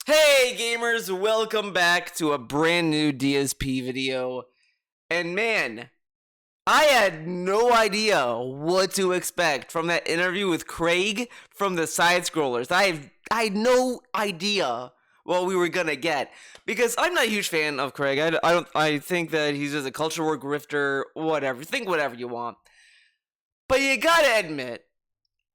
Hey gamers, welcome back to a brand new DSP video. And man, I had no idea what to expect from that interview with Craig from the side scrollers. I had no idea what we were gonna get because I'm not a huge fan of Craig. I think that he's just a culture war grifter. Whatever, think whatever you want. But you gotta admit,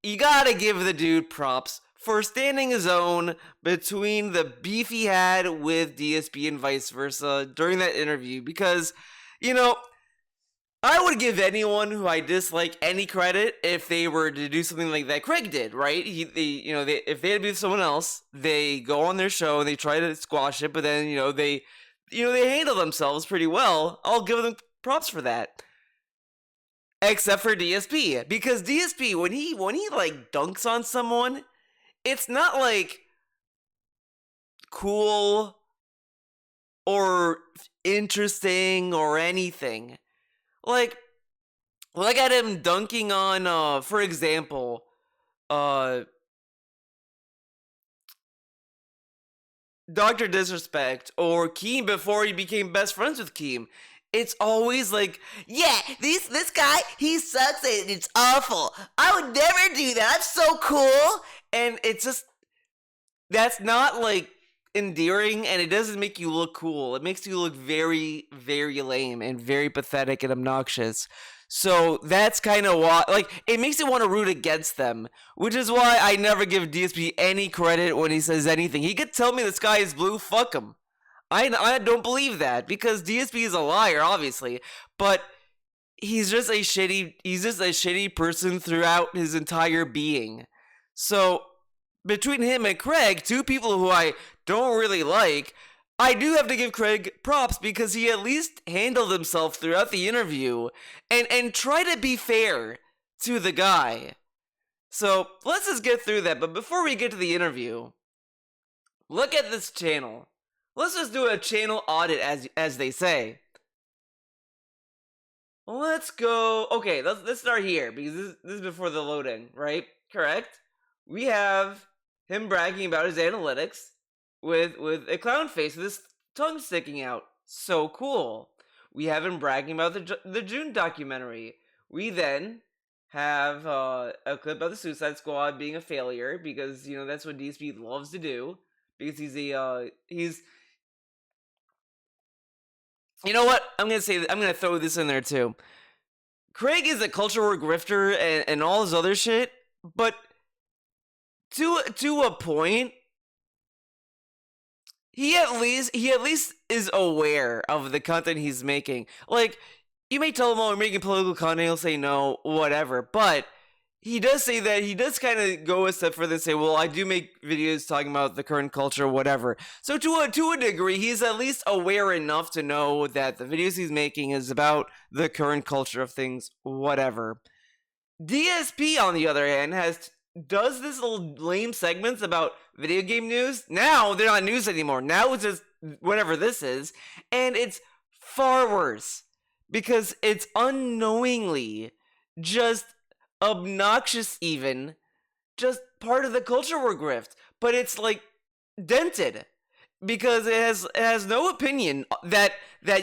you gotta give the dude props for standing his own between the beef he had with DSP and vice versa during that interview because, you know, I would give anyone who I dislike any credit if they were to do something like that Craig did, right? If they had to be with someone else, they go on their show and they try to squash it, but then, they handle themselves pretty well. I'll give them props for that. Except for DSP, because DSP when he like dunks on someone, it's not like cool or interesting or anything. Like look at him dunking on for example, Dr. Disrespect or Keem before he became best friends with Keem. It's always like, yeah, this guy, he sucks and it's awful. I would never do that. I'm so cool. And it's just, that's not like endearing, and it doesn't make you look cool. It makes you look very, very lame and very pathetic and obnoxious. So that's kind of why, like, it makes you want to root against them, which is why I never give DSP any credit when he says anything. He could tell me the sky is blue, fuck him. I don't believe that because DSP is a liar, obviously, but he's just a shitty person throughout his entire being. So between him and Craig, two people who I don't really like, I do have to give Craig props because he at least handled himself throughout the interview and try to be fair to the guy. So let's just get through that. But before we get to the interview, look at this channel. Let's just do a channel audit, as they say. Let's go. Okay, let's start here because this is before the loading, right? Correct. We have him bragging about his analytics with a clown face with his tongue sticking out. So cool. We have him bragging about the June documentary. We then have a clip about the Suicide Squad being a failure because that's what DSP loves to do because he's. You know what? I'm gonna throw this in there too. Craig is a culture war grifter and all this other shit, but to a point, he at least is aware of the content he's making. Like, you may tell him, "Oh, we're making political content," he'll say no, whatever, but he does say that he does kind of go a step further and say, well, I do make videos talking about the current culture, whatever. So to a degree, he's at least aware enough to know that the videos he's making is about the current culture of things, whatever. DSP, on the other hand, does this little lame segments about video game news. Now they're not news anymore. Now it's just whatever this is, and it's far worse because it's unknowingly just obnoxious, even just part of the culture war grift, but it's like dented because it has no opinion that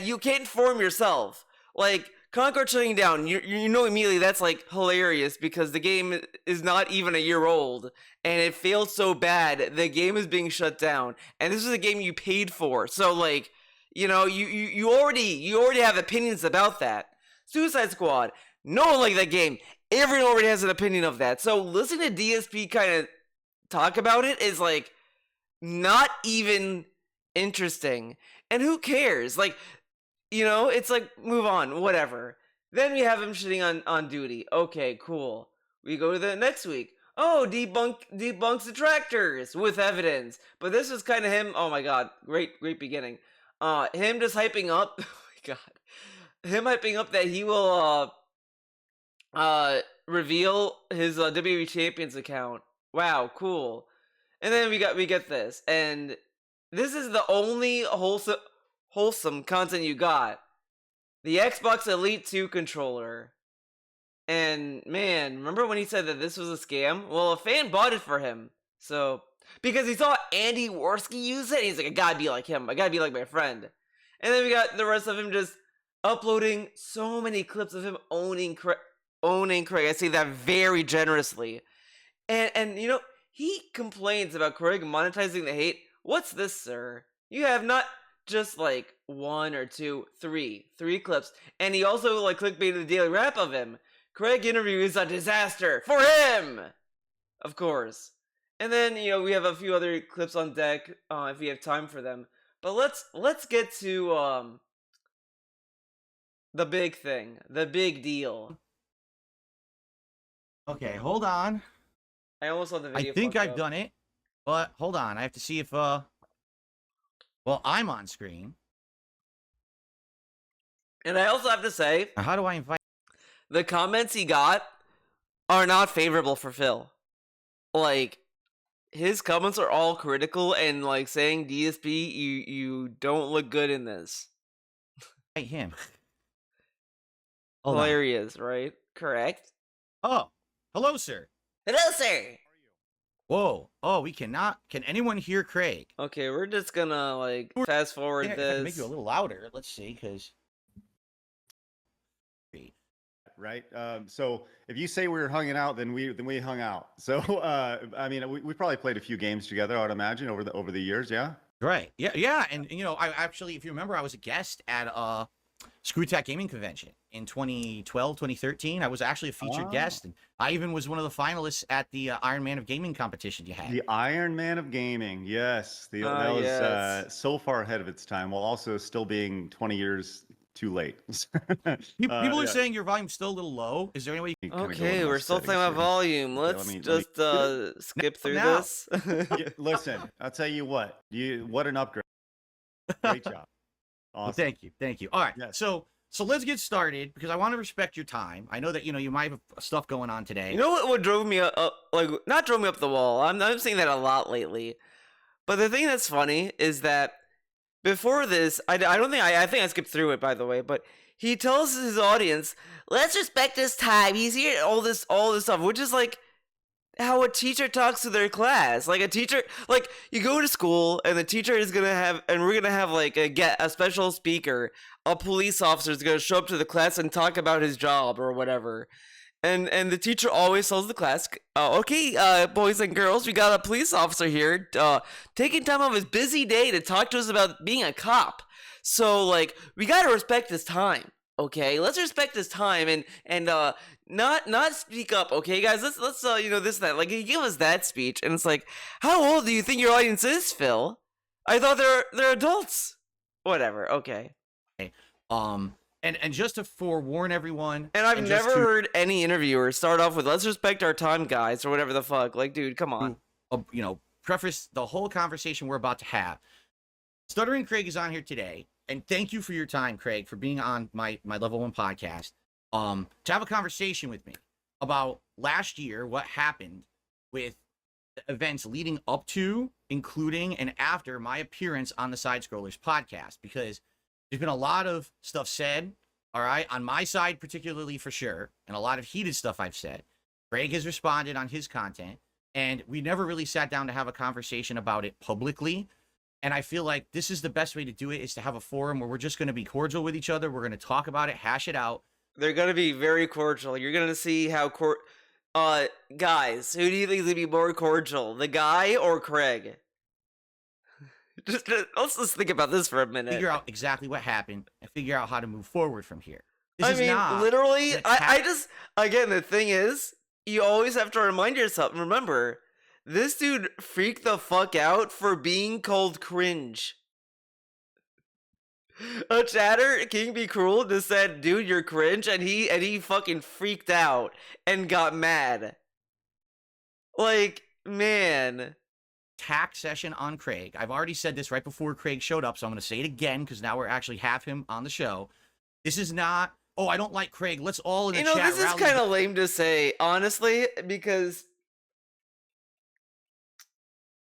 you can't form yourself. Like Concord shutting down, you know immediately that's like hilarious because the game is not even a year old and it failed so bad the game is being shut down, and this is a game you paid for. So like, you already have opinions about that. Suicide Squad, no one liked that game. Everyone already has an opinion of that. So listening to DSP kind of talk about it is like not even interesting. And who cares? Like, it's like, move on, whatever. Then we have him shitting on duty. Okay, cool. We go to the next week. Oh, debunks detractors with evidence. But this was kind of him. Oh my god, great beginning. Him just hyping up. Oh my god. Him hyping up that he will reveal his WWE Champions account. Wow, cool. And then we get this, and this is the only wholesome content you got. The Xbox Elite 2 controller. And man, remember when he said that this was a scam? Well, a fan bought it for him. So because he saw Andy Worski use it, and he's like, I gotta be like him. I gotta be like my friend. And then we got the rest of him just uploading so many clips of him owning Craig. I say that very generously. And you know, he complains about Craig monetizing the hate. What's this, sir? You have not just like 1 or 2, 3 clips. And he also like clickbaited the daily rap of him. Craig interview is a disaster for him, of course. And then, you know, we have a few other clips on deck if we have time for them. But let's get to the big thing, the big deal. Okay, hold on. I almost saw the video. I think I've done it, but hold on. I have to see if well, I'm on screen. And I also have to say, how do I invite? The comments he got are not favorable for Phil. Like, his comments are all critical and like saying, DSP, you don't look good in this. Him. Hilarious, right? Correct? Oh, hello, sir. Hello, sir. Whoa. Oh, we cannot. Can anyone hear Craig? Okay, we're just gonna like fast forward this. I can make you a little louder. Let's see, because. Right. So if you say we were hanging out, then we hung out. So I mean, we probably played a few games together, I would imagine, over the years. Yeah. Right. Yeah. And you know, I actually, if you remember, I was a guest at Screw Tech Gaming Convention in 2012, 2013. I was actually a featured guest, and I even was one of the finalists at the Iron Man of Gaming competition you had. The Iron Man of Gaming, yes. That was so far ahead of its time, while also still being 20 years too late. People are saying your volume's still a little low. Is there any way you can Okay, we're still talking about volume. Let's just skip through this. Listen, I'll tell you what. What an upgrade. Great job. Awesome. Well, thank you. All right. Yes. So let's get started, because I want to respect your time. I know that you might have stuff going on today. You know what drove me up, like not drove me up the wall. I'm saying that a lot lately. But the thing that's funny is that before this, I don't think I think I skipped through it, by the way, but he tells his audience, let's respect his time. He's here, all this stuff, which is like how a teacher talks to their class. Like a teacher, like you go to school and the teacher is gonna have, and we're gonna have like a special speaker, a police officer is gonna show up to the class and talk about his job or whatever. And the teacher always tells the class, okay, boys and girls, we got a police officer here taking time out of his busy day to talk to us about being a cop. So, like, we got to respect his time, okay? Let's respect his time and not speak up, okay, guys? Let's this and that. Like, he gave us that speech, and it's like, how old do you think your audience is, Phil? I thought they're adults. Whatever, okay. And just to forewarn everyone, and I've never heard any interviewer start off with "let's respect our time, guys" or whatever the fuck. Like, dude, come on. Preface the whole conversation we're about to have. Stuttering Craig is on here today, and thank you for your time, Craig, for being on my Level 1 podcast. To have a conversation with me about last year, what happened with the events leading up to, including, and after my appearance on the Side Scrollers podcast, because there's been a lot of stuff said, all right, on my side particularly for sure, and a lot of heated stuff I've said. Craig has responded on his content, and we never really sat down to have a conversation about it publicly. And I feel like this is the best way to do it, is to have a forum where we're just going to be cordial with each other. We're going to talk about it, hash it out. They're going to be very cordial. You're going to see how guys, who do you think is going to be more cordial, the guy or Craig? Let's just think about this for a minute. Figure out exactly what happened and figure out how to move forward from here. Literally, I just, again, the thing is, you always have to remind yourself, remember, this dude freaked the fuck out for being called cringe. A chatter, King Be Cruel, just said, dude, you're cringe, and he fucking freaked out and got mad. Like, man. Attack session on Craig. I've already said this right before Craig showed up, so I'm going to say it again, because now we're actually have him on the show. This is not, oh, I don't like Craig, let's all in the chat this is kind of lame to say, honestly, because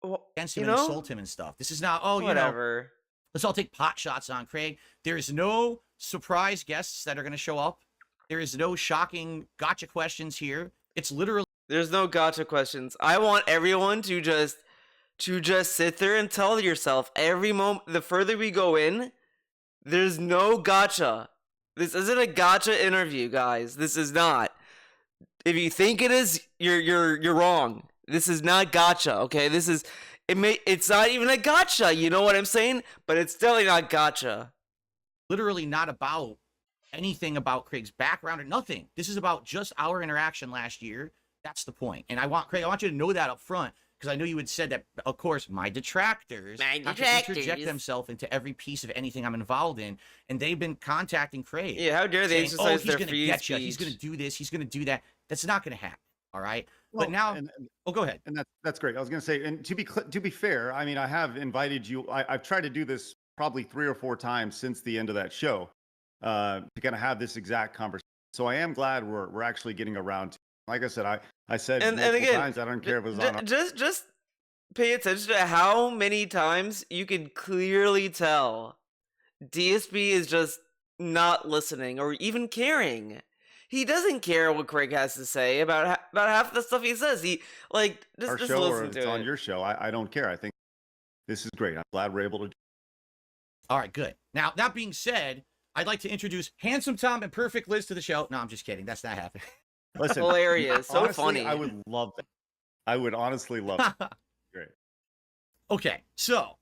against him and insult him and stuff. This is not, whatever. Let's all take pot shots on Craig. There is no surprise guests that are going to show up. There is no shocking gotcha questions here. It's literally... There's no gotcha questions. I want everyone to just to just sit there and tell yourself every moment, the further we go in, there's no gotcha. This isn't a gotcha interview, guys. This is not. If you think it is, you're wrong. This is not gotcha, okay? It's not even a gotcha, you know what I'm saying? But it's definitely not gotcha. Literally not about anything about Craig's background or nothing. This is about just our interaction last year. That's the point. And Craig, I want you to know that up front, because I know you had said that, of course, my detractors have to interject themselves into every piece of anything I'm involved in, and they've been contacting Craig. Yeah, how dare they exercise their free speech? He's going to do this. He's going to do that. That's not going to happen. All right. Well, but now, go ahead. And that's great. I was going to say, and to be fair, I mean, I have invited you. I've tried to do this probably 3 or 4 times since the end of that show to kind of have this exact conversation. So I am glad we're actually getting around to. Like I said, I said multiple again, times. I don't care if it was on. Just pay attention to how many times you can clearly tell DSP is just not listening or even caring. He doesn't care what Craig has to say about half the stuff he says. He Our just show listen or to it's it. on your show. I don't care. I think this is great. I'm glad we're able to. All right, good. Now, that being said, I'd like to introduce Handsome Tom and Perfect Liz to the show. No, I'm just kidding. That's not happening. Listen, Hilarious. So honestly, funny. I would love that. I would honestly love it. Great. Okay, so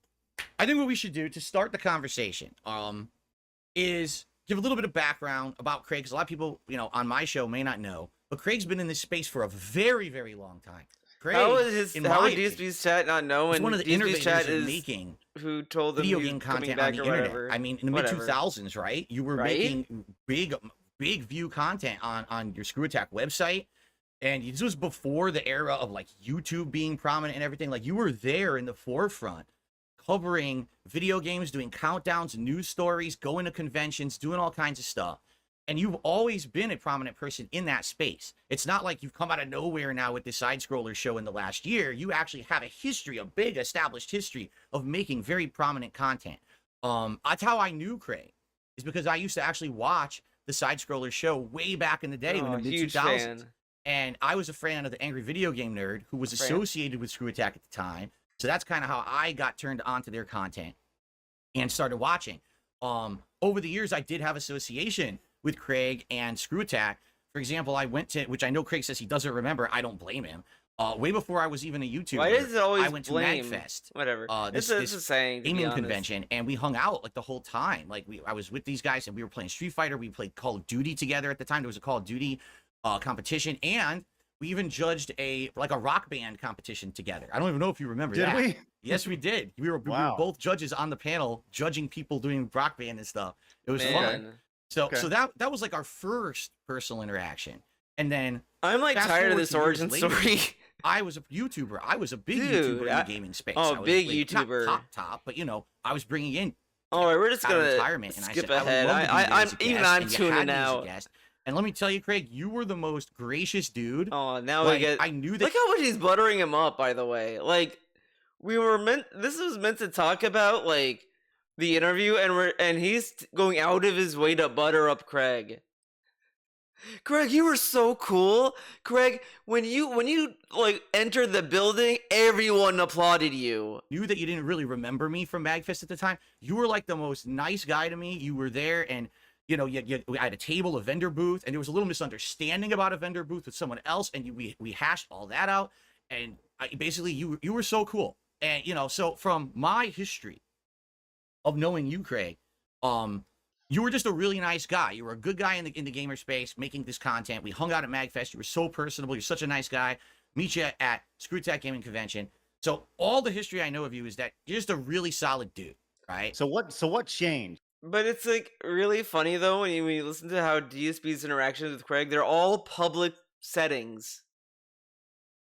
I think what we should do to start the conversation is give a little bit of background about Craig, because a lot of people, on my show may not know, but Craig's been in this space for a very, very long time. Craig, how would DSP's chat not know? And one of the DSP's innovators chat in is making who told them video he's game coming content back on the or internet. whatever. I mean, in the mid-2000s, right? You were making big view content on your Screw Attack website. And this was before the era of like YouTube being prominent and everything. Like, you were there in the forefront, covering video games, doing countdowns, news stories, going to conventions, doing all kinds of stuff. And you've always been a prominent person in that space. It's not like you've come out of nowhere now with this side scroller show in the last year. You actually have a history, a big established history of making very prominent content. That's how I knew Craig, is because I used to actually watch the side scroller show way back in the day, in the mid-2000s. And I was a fan of the Angry Video Game Nerd, who was associated with Screw Attack at the time. So that's kind of how I got turned on to their content and started watching. Over the years, I did have association with Craig and Screw Attack. For example, I went to, which I know Craig says he doesn't remember. I don't blame him. Way before I was even a YouTuber, Why is it always I went to blame? MagFest. Whatever. This a saying. gaming convention, and we hung out like the whole time. Like, I was with these guys, and we were playing Street Fighter. We played Call of Duty together at the time. There was a Call of Duty competition, and we even judged a rock band competition together. I don't even know if you remember that. Did we? Yes, we did. We were both judges on the panel, judging people doing rock band and stuff. It was fun. So that was like our first personal interaction. And then I'm like tired of this origin story. I was a YouTuber. I was a big YouTuber in the gaming space. Oh, I was big like, YouTuber. Not top, but I was bringing in. All right, we're just gonna retirement, and skip I said, ahead. I'm tuning out. And let me tell you, Craig, you were the most gracious dude. Oh, now I knew that. Look how much he's buttering him up. By the way, like this was meant to talk about like the interview, and he's going out of his way to butter up Craig. Craig, you were so cool. Craig, when you like entered the building, everyone applauded you. Knew that you didn't really remember me from MagFest at the time. You were like the most nice guy to me. You were there, and we had a table, a vendor booth, and there was a little misunderstanding about a vendor booth with someone else, and we hashed all that out. And basically, you were so cool. And so from my history of knowing you, Craig, you were just a really nice guy. You were a good guy in the gamer space, making this content. We hung out at MagFest. You were so personable. You're such a nice guy. Meet you at Screw Attack Gaming Convention. So all the history I know of you is that you're just a really solid dude, right? So what changed? But it's like really funny though when you listen to how DSP's interactions with Craig, they're all public settings.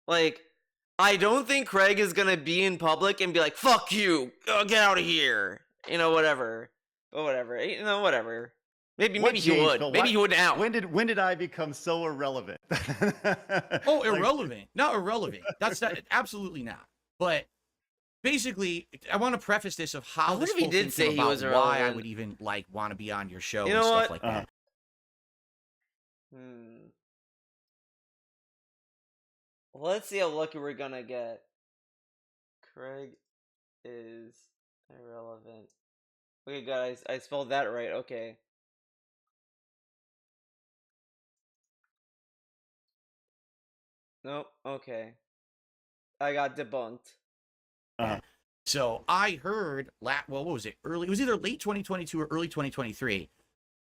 Like, I don't think Craig is gonna be in public and be like, "Fuck you, get out of here," whatever. But whatever, whatever. Maybe he would. Maybe he would now. When did I become so irrelevant? Oh, irrelevant? Not irrelevant. That's absolutely not. But basically, I want to preface this of how this whole thing came about, why I would even want to be on your show and stuff like that. Let's see how lucky we're gonna get. Craig is irrelevant. Okay, good. I spelled that right. Okay. Nope. Okay. I got debunked. So I heard, what was it? It was either late 2022 or early 2023.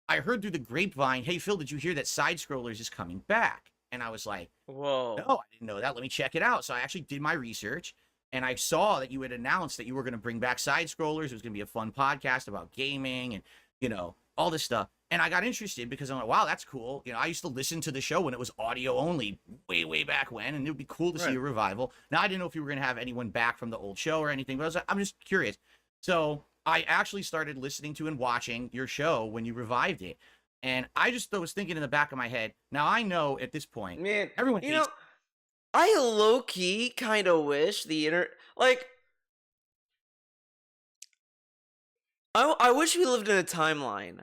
I heard through the grapevine, hey, Phil, did you hear that Side Scrollers is coming back? And I was like, Whoa. no, I didn't know that. Let me check it out. So I actually did my research, and I saw that you had announced that you were going to bring back Side Scrollers. It was going to be a fun podcast about gaming and, all this stuff. And I got interested because I'm like, wow, that's cool. I used to listen to the show when it was audio only way, way back when, and it would be cool to see a revival. Now, I didn't know if you were going to have anyone back from the old show or anything, but I'm just curious. So I actually started listening to and watching your show when you revived it. And I just was thinking in the back of my head, now I know at this point, Man, everyone hates I low-key kind of wish the I wish we lived in a timeline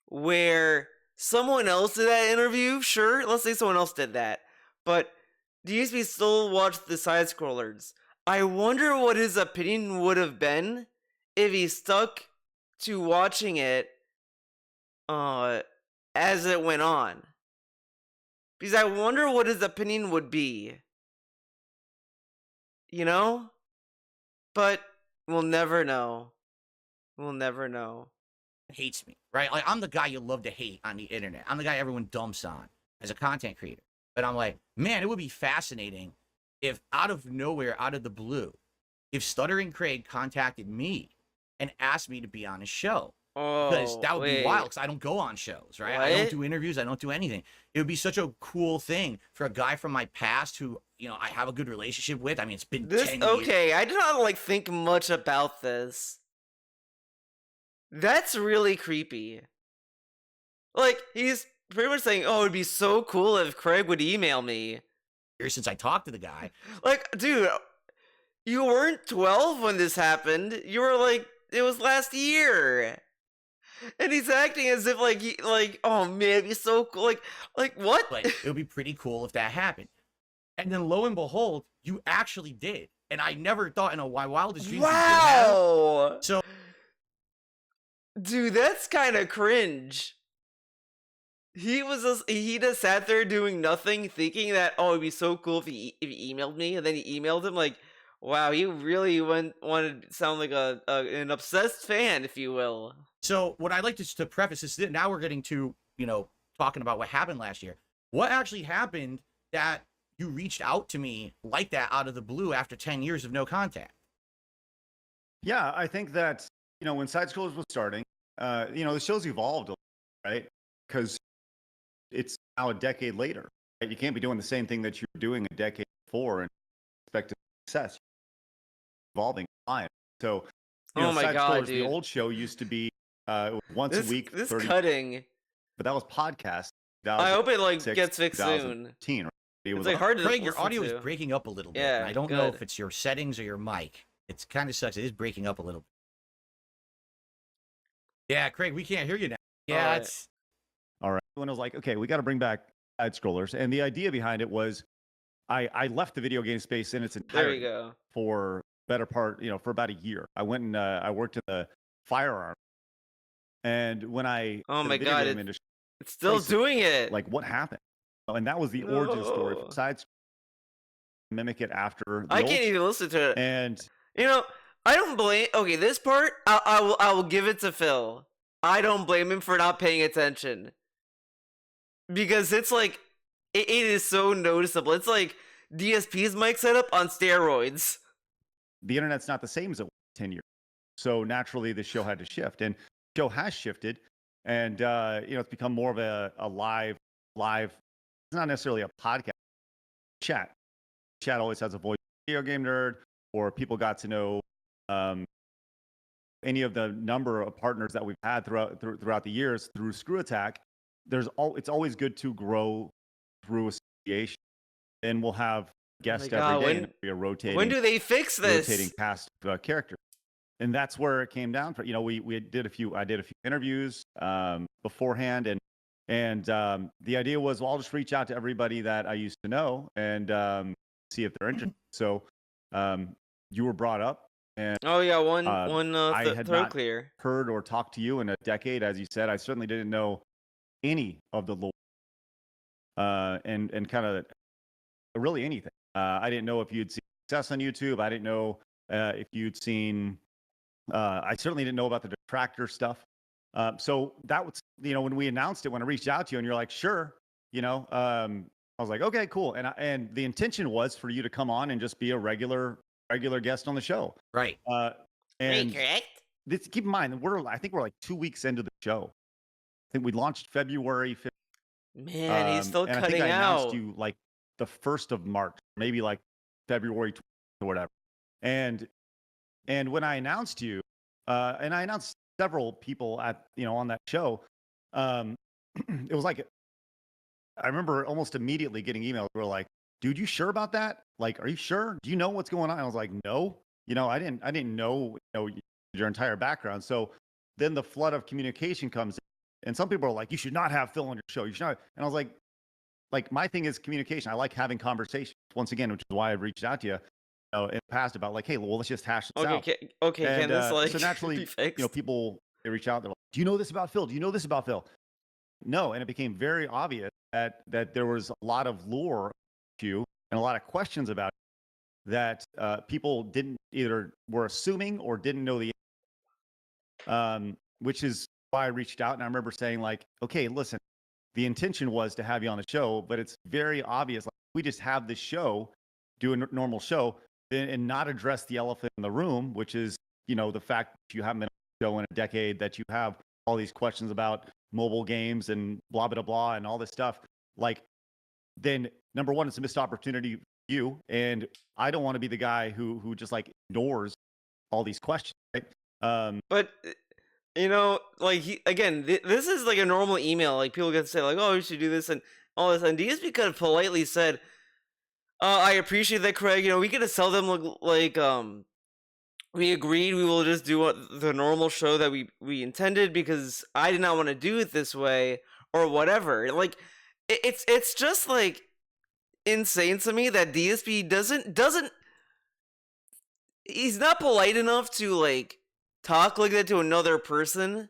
where someone else did that interview. Sure, let's say someone else did that, but DSP still watched the side scrollers. I wonder what his opinion would have been if he stuck to watching it as it went on. Because I wonder what his opinion would be. But we'll never know. We'll never know. hates me, right? Like, I'm the guy you love to hate on the internet. I'm the guy everyone dumps on as a content creator. But I'm like, man, it would be fascinating if out of nowhere, out of the blue, if Stuttering Craig contacted me and asked me to be on his show. Because that would be wild, because I don't go on shows, right? I don't do interviews. I don't do anything. It would be such a cool thing for a guy from my past who, I have a good relationship with. I mean, it's been 10 years. Okay, I did not, think much about this. That's really creepy. He's pretty much saying, oh, it'd be so cool if Craig would email me. Since I talked to the guy. Dude, you weren't 12 when this happened. You were, it was last year. And he's acting as if oh man, it'd be so cool. What? It would be pretty cool if that happened. And then lo and behold, you actually did. And I never thought in my wildest dreams. Wow. So, dude, that's kind of cringe. He just sat there doing nothing, thinking that, oh, it'd be so cool if he emailed me, and then he emailed him wow, he really wanted to sound like an obsessed fan, if you will. So what I'd like to preface is that now we're getting to, talking about what happened last year. What actually happened that you reached out to me like that out of the blue after 10 years of no contact? Yeah, I think that, when Side Scrollers was starting, the show's evolved a little, right? Because it's now a decade later. Right? You can't be doing the same thing that you were doing a decade before and expect success. Evolving live. So, oh my Side God, Scrollers, dude. The old show used to be once a week. This 30, cutting. but that was podcast. I hope it gets fixed soon. Right? It was hard to Craig, your audio is breaking up a little bit. Yeah, and I don't know if it's your settings or your mic. It's kind of sucks. It is breaking up a little bit. Yeah, Craig, we can't hear you now. Yeah, it's all right. When I was like, okay, we got to bring back Side Scrollers, and the idea behind it was, I left the video game space in its entirety. There you go. For better part, for about a year. I went and I worked in the firearm, and when I my God, it's still doing it. What happened? And that was the origin story for Side Scrollers. Mimic it after. I can't even listen to it. And I don't blame. Okay, this part I will give it to Phil. I don't blame him for not paying attention, because it's it is so noticeable. It's like DSP's mic setup on steroids. The internet's not the same as it was 10 years. So naturally, the show had to shift, and the show has shifted, and it's become more of a live. It's not necessarily a podcast. Chat always has a voice video game nerd, or people got to know any of the number of partners that we've had throughout the years through Screw Attack. It's always good to grow through association, and we'll have guests every day. And we are rotating. When do they fix this? Rotating past characters, and that's where it came down from. I did a few interviews beforehand, and the idea was, well, I'll just reach out to everybody that I used to know and see if they're interested. So you were brought up, and Oh yeah, one I had throat not clear. heard or talked to you in a decade. As you said, I certainly didn't know any of the lore, and kind of really anything. I didn't know if you'd seen success on YouTube. I didn't know if you'd seen. I certainly didn't know about the detractor stuff. So that was, when we announced it, when I reached out to you, and you're like, sure, I was like, okay, cool. And the intention was for you to come on and just be a regular guest on the show. Right. And correct? keep in mind, I think we're like 2 weeks into the show. I think we launched February 5th. Man, he's still and cutting I think I announced out. you like the 1st of March, maybe like February 20th or whatever. And when I announced you, and I announced several people on that show, it was like, I remember almost immediately getting emails where like, dude, you sure about that? Like, are you sure? Do you know what's going on? I was like, no, I didn't know, your entire background. So then the flood of communication comes in, and some people are like, you should not have Phil on your show. You should not. And I was like, my thing is communication. I like having conversations, once again, which is why I've reached out to you, in the past about like, hey, well, let's just hash this out. Okay, And can this like so naturally, be fixed? people, they reach out. They're like, do you know this about Phil? Do you know this about Phil? No, and it became very obvious that there was a lot of lore to you and a lot of questions about it that people didn't either were assuming or didn't know the which is why I reached out. And I remember saying like, okay, listen, the intention was to have you on the show, but it's very obvious. Like, we just have this show, do a normal show, and not address the elephant in the room, which is, the fact that you haven't been on the show in a decade, that you have all these questions about mobile games and blah, blah, blah, and all this stuff. Like, then number one, it's a missed opportunity for you. And I don't want to be the guy who just like ignores all these questions, right? But like this is like a normal email. Like people get to say like, oh, you should do this and all this. And DSP kind of politely said, I appreciate that, Craig. We get to sell them like we agreed we will just do the normal show that we intended because I did not want to do it this way or whatever. Like it's just like insane to me that DSP doesn't he's not polite enough to like talk like that to another person,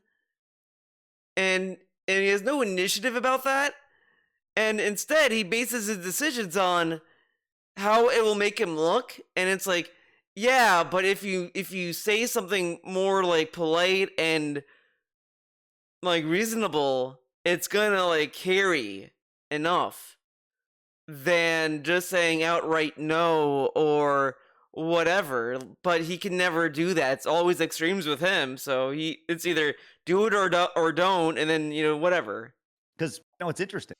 and he has no initiative about that, and instead he bases his decisions on how it will make him look. And it's like, yeah, but if you say something more like polite and like reasonable, it's gonna like carry enough than just saying outright no or whatever. But he can never do that. It's always extremes with him. So it's either do it or don't, and then whatever. Because it's interesting.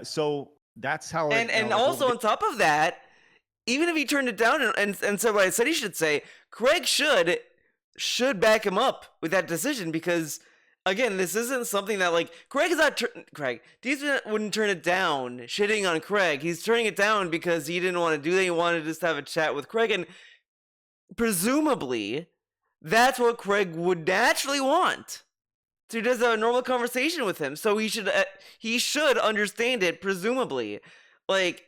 So that's how. And also on top of that, even if he turned it down and said what I said he should say, Craig should back him up with that decision, because again, this isn't something that like Craig is not Craig. DSP wouldn't turn it down shitting on Craig. He's turning it down because he didn't want to do that. He wanted to just have a chat with Craig, and presumably that's what Craig would naturally want. So he does a normal conversation with him. So he should understand it, presumably. Like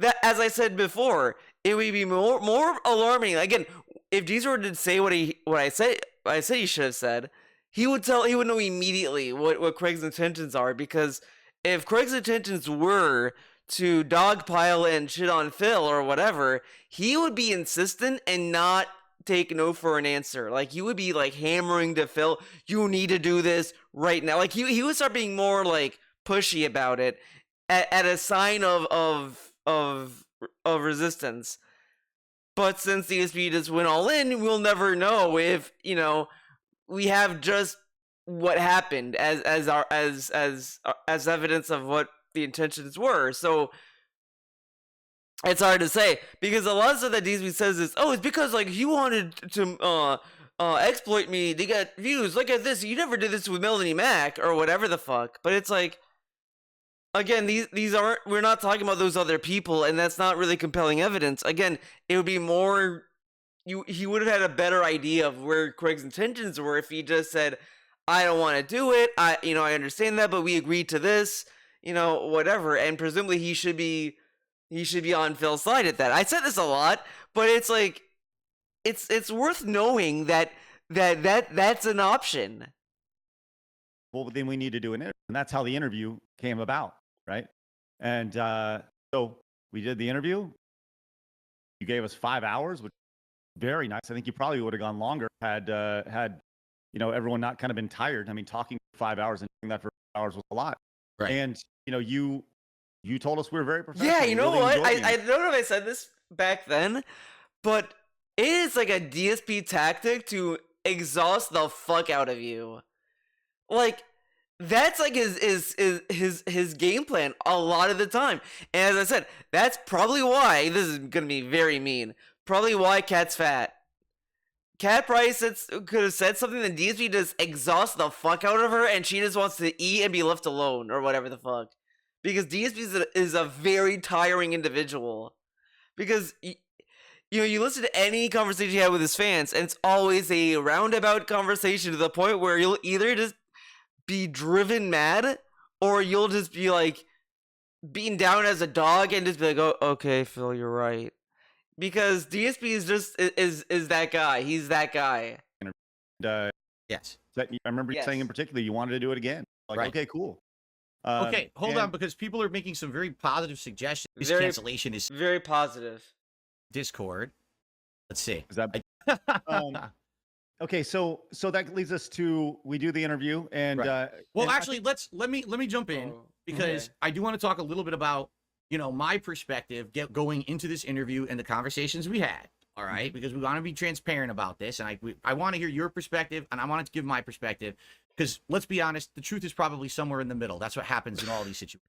that, as I said before, it would be more alarming. Again, if Jesus were to say what I said he should have said, he would know immediately what Craig's intentions are. Because if Craig's intentions were to dogpile and shit on Phil or whatever, he would be insistent and not take no for an answer. Like, he would be like hammering to Phil, you need to do this right now. Like, he would start being more like pushy about it at a sign of resistance. But since the DSP just went all in, we'll never know if we have just what happened as evidence of what the intentions were. So it's hard to say, because a lot of stuff that DSP says is, oh, it's because like he wanted to exploit me to get views. Look at this, you never did this with Melanie Mac or whatever the fuck. But it's like, again, these aren't, we're not talking about those other people, and that's not really compelling evidence. Again, it would be more, he would have had a better idea of where Craig's intentions were if he just said, I don't want to do it. I understand that, but we agreed to this, whatever. And presumably he should be on Phil's side at that. I said this a lot, but it's like, it's worth knowing that's an option. Well, then we need to do an interview. And that's how the interview came about, right? And so we did the interview. You gave us 5 hours, which was very nice. I think you probably would have gone longer had everyone not kind of been tired. I mean, talking for 5 hours and doing that for 5 hours was a lot. Right. And you told us we were very professional. Yeah, you know really what? enjoyed I don't know if I said this back then, but it is like a DSP tactic to exhaust the fuck out of you. Like, that's like his game plan a lot of the time. And as I said, that's probably why, this is gonna be very mean, probably why Kat's fat. Kat probably could have said something that DSP just exhausts the fuck out of her, and she just wants to eat and be left alone, or whatever the fuck. Because DSP is a very tiring individual. Because, you listen to any conversation he had with his fans, and it's always a roundabout conversation to the point where you'll either just be driven mad, or you'll just be like beaten down as a dog and just be like, oh, okay, Phil, you're right. Because DSP is just is that guy. He's that guy. Yes. I remember you saying in particular you wanted to do it again. Like, right. Okay, cool. Okay, hold on, because people are making some very positive suggestions. This cancellation is very positive. Discord. Let's see. Is that okay? So that leads us to we do the interview and right. Well, and actually, let me jump in because I do want to talk a little bit about my perspective going into this interview and the conversations we had. All right, because we want to be transparent about this, and I want to hear your perspective, and I wanted to give my perspective. Because let's be honest, the truth is probably somewhere in the middle. That's what happens in all these situations.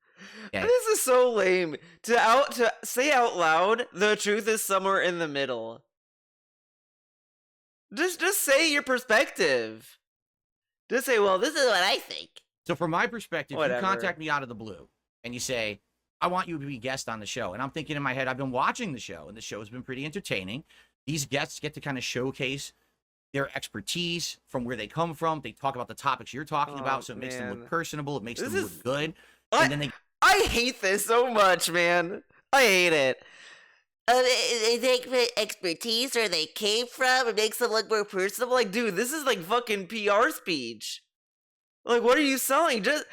Okay? This is so lame to say out loud. The truth is somewhere in the middle. Just say your perspective. Just say, well, this is what I think. So from my perspective, Whatever. You contact me out of the blue and you say, I want you to be a guest on the show. And I'm thinking in my head, I've been watching the show, and the show has been pretty entertaining. These guests get to kind of showcase their expertise from where they come from. They talk about the topics you're talking about, so it makes them look personable. It makes them look good. And then I hate this so much, man. I hate it. They take expertise where they came from. It makes them look more personable. Like, dude, this is like fucking PR speech. Like, what are you selling? Just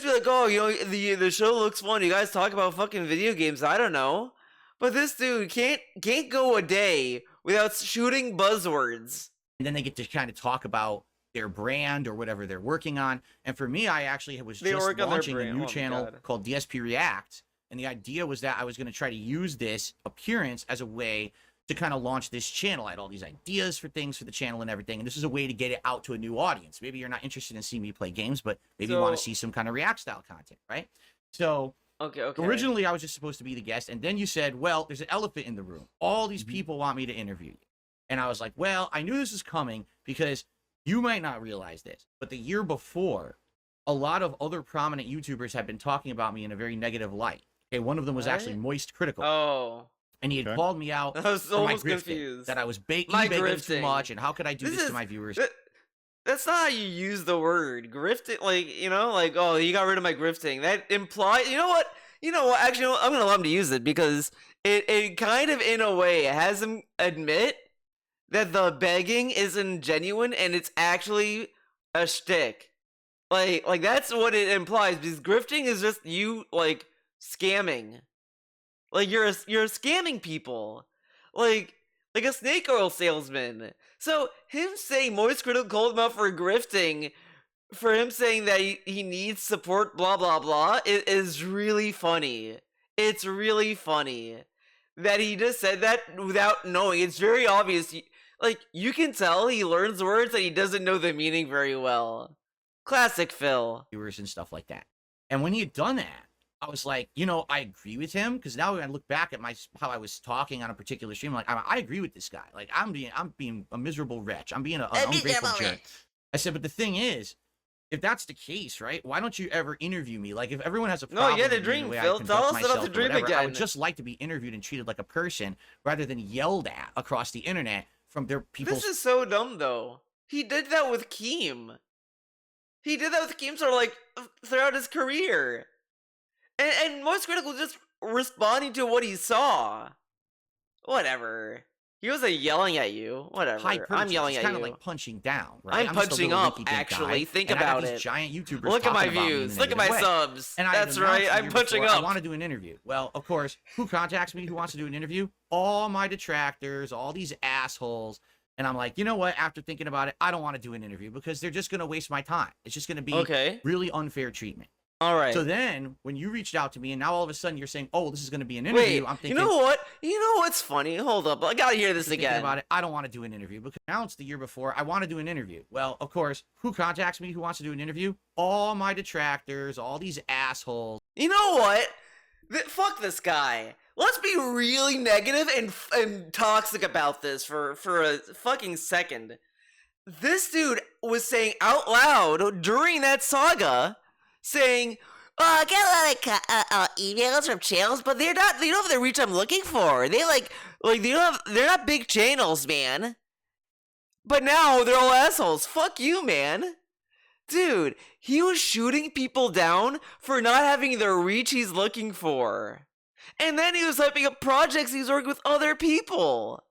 be like, oh, the show looks fun. You guys talk about fucking video games. I don't know. But this dude can't go a day without shooting buzzwords. And then they get to kind of talk about their brand or whatever they're working on. And for me, I actually was just launching a new channel called DSP React. And the idea was that I was going to try to use this appearance as a way to kind of launch this channel. I had all these ideas for things for the channel and everything. And this is a way to get it out to a new audience. Maybe you're not interested in seeing me play games, but maybe you want to see some kind of React style content, right? So okay. Originally, I was just supposed to be the guest. And then you said, well, there's an elephant in the room. All these people want me to interview you. And I was like, well, I knew this was coming because you might not realize this, but the year before, a lot of other prominent YouTubers had been talking about me in a very negative light. Okay, one of them was actually Moist Critical. Oh. And he had called me out I was for my almost grifting, confused. that I was baking too much, and how could I do this to my viewers? That's not how you use the word. Grifting, oh, you got rid of my grifting. That implies, you know what? Actually, I'm going to allow him to use it because it kind of, in a way, has him admit that the begging isn't genuine and it's actually a shtick. Like that's what it implies, because grifting is just you, scamming. Like, you're scamming people. Like a snake oil salesman. So, him saying Moist Critical called him out for grifting, for him saying that he needs support, blah, blah, blah, is really funny. It's really funny that he just said that without knowing. It's very obvious. You can tell he learns words that he doesn't know the meaning very well. Classic Phil. Viewers and stuff like that. And when he had done that, I was like, I agree with him, because now when I look back at how I was talking on a particular stream, like, I agree with this guy. Like, I'm being a miserable wretch. I'm being an ungrateful jerk. I said, but the thing is, if that's the case, right? Why don't you ever interview me? Like, if everyone has a problem, no, you had a dream, Phil. Tell us about the dream again. I would just like to be interviewed and treated like a person rather than yelled at across the internet from their people. This is so dumb, though. He did that with Keem. He did that with Keemstar, throughout his career. And Most Critical just responding to what he saw. Whatever. He wasn't yelling at you. Whatever. High I'm courtesy. yelling It's at kind of you. like punching down, right? I'm just a punching little up, rinky-dink guy, actually. Think and I got about these it. giant YouTubers Look at my talking about me in views. a Look at my negative way. subs. And I had That's announced right. the I'm year punching before, I up. want to do an interview. Well, of course, who contacts me? Who wants to do an interview? All my detractors, all these assholes. And I'm like, you know what? After thinking about it, I don't want to do an interview because they're just going to waste my time. It's just going to be Okay. really unfair treatment. All right. So then, when you reached out to me, and now all of a sudden you're saying, "Oh, this is going to be an interview," Wait, I'm thinking, you know what? You know what's funny? Hold up. I gotta hear this thinking again. about it, I don't want to do an interview because I announced the year before I want to do an interview. Well, of course, who contacts me? Who wants to do an interview? All my detractors, all these assholes. You know what? Fuck this guy. Let's be really negative and toxic about this for a fucking second. This dude was saying out loud during that saga, saying, "Oh, I get a lot of emails from channels, but they don't have the reach I'm looking for. They're not big channels, man. But now they're all assholes. Fuck you, man." Dude, he was shooting people down for not having the reach he's looking for. And then he was hyping up projects he's working with other people.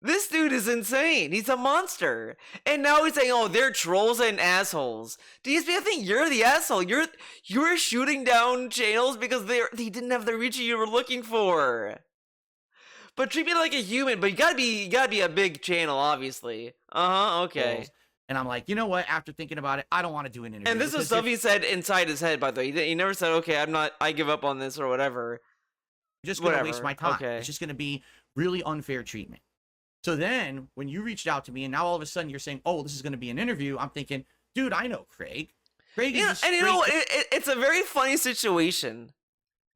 This dude is insane. He's a monster. And now he's saying, "Oh, they're trolls and assholes." DSP, I think you're the asshole. You're shooting down channels because they didn't have the reach you were looking for. But treat me like a human. But you gotta be a big channel, obviously. Okay. And I'm like, you know what? After thinking about it, I don't want to do an interview. And this is stuff he said inside his head, by the way. He never said, "Okay, I give up on this," or whatever. Just going to Whatever. waste my time. Okay. It's just going to be really unfair treatment. So then, when you reached out to me, and now all of a sudden you're saying, "Oh, this is going to be an interview," I'm thinking, dude, I know Craig. Craig is And you know what? It's a very funny situation.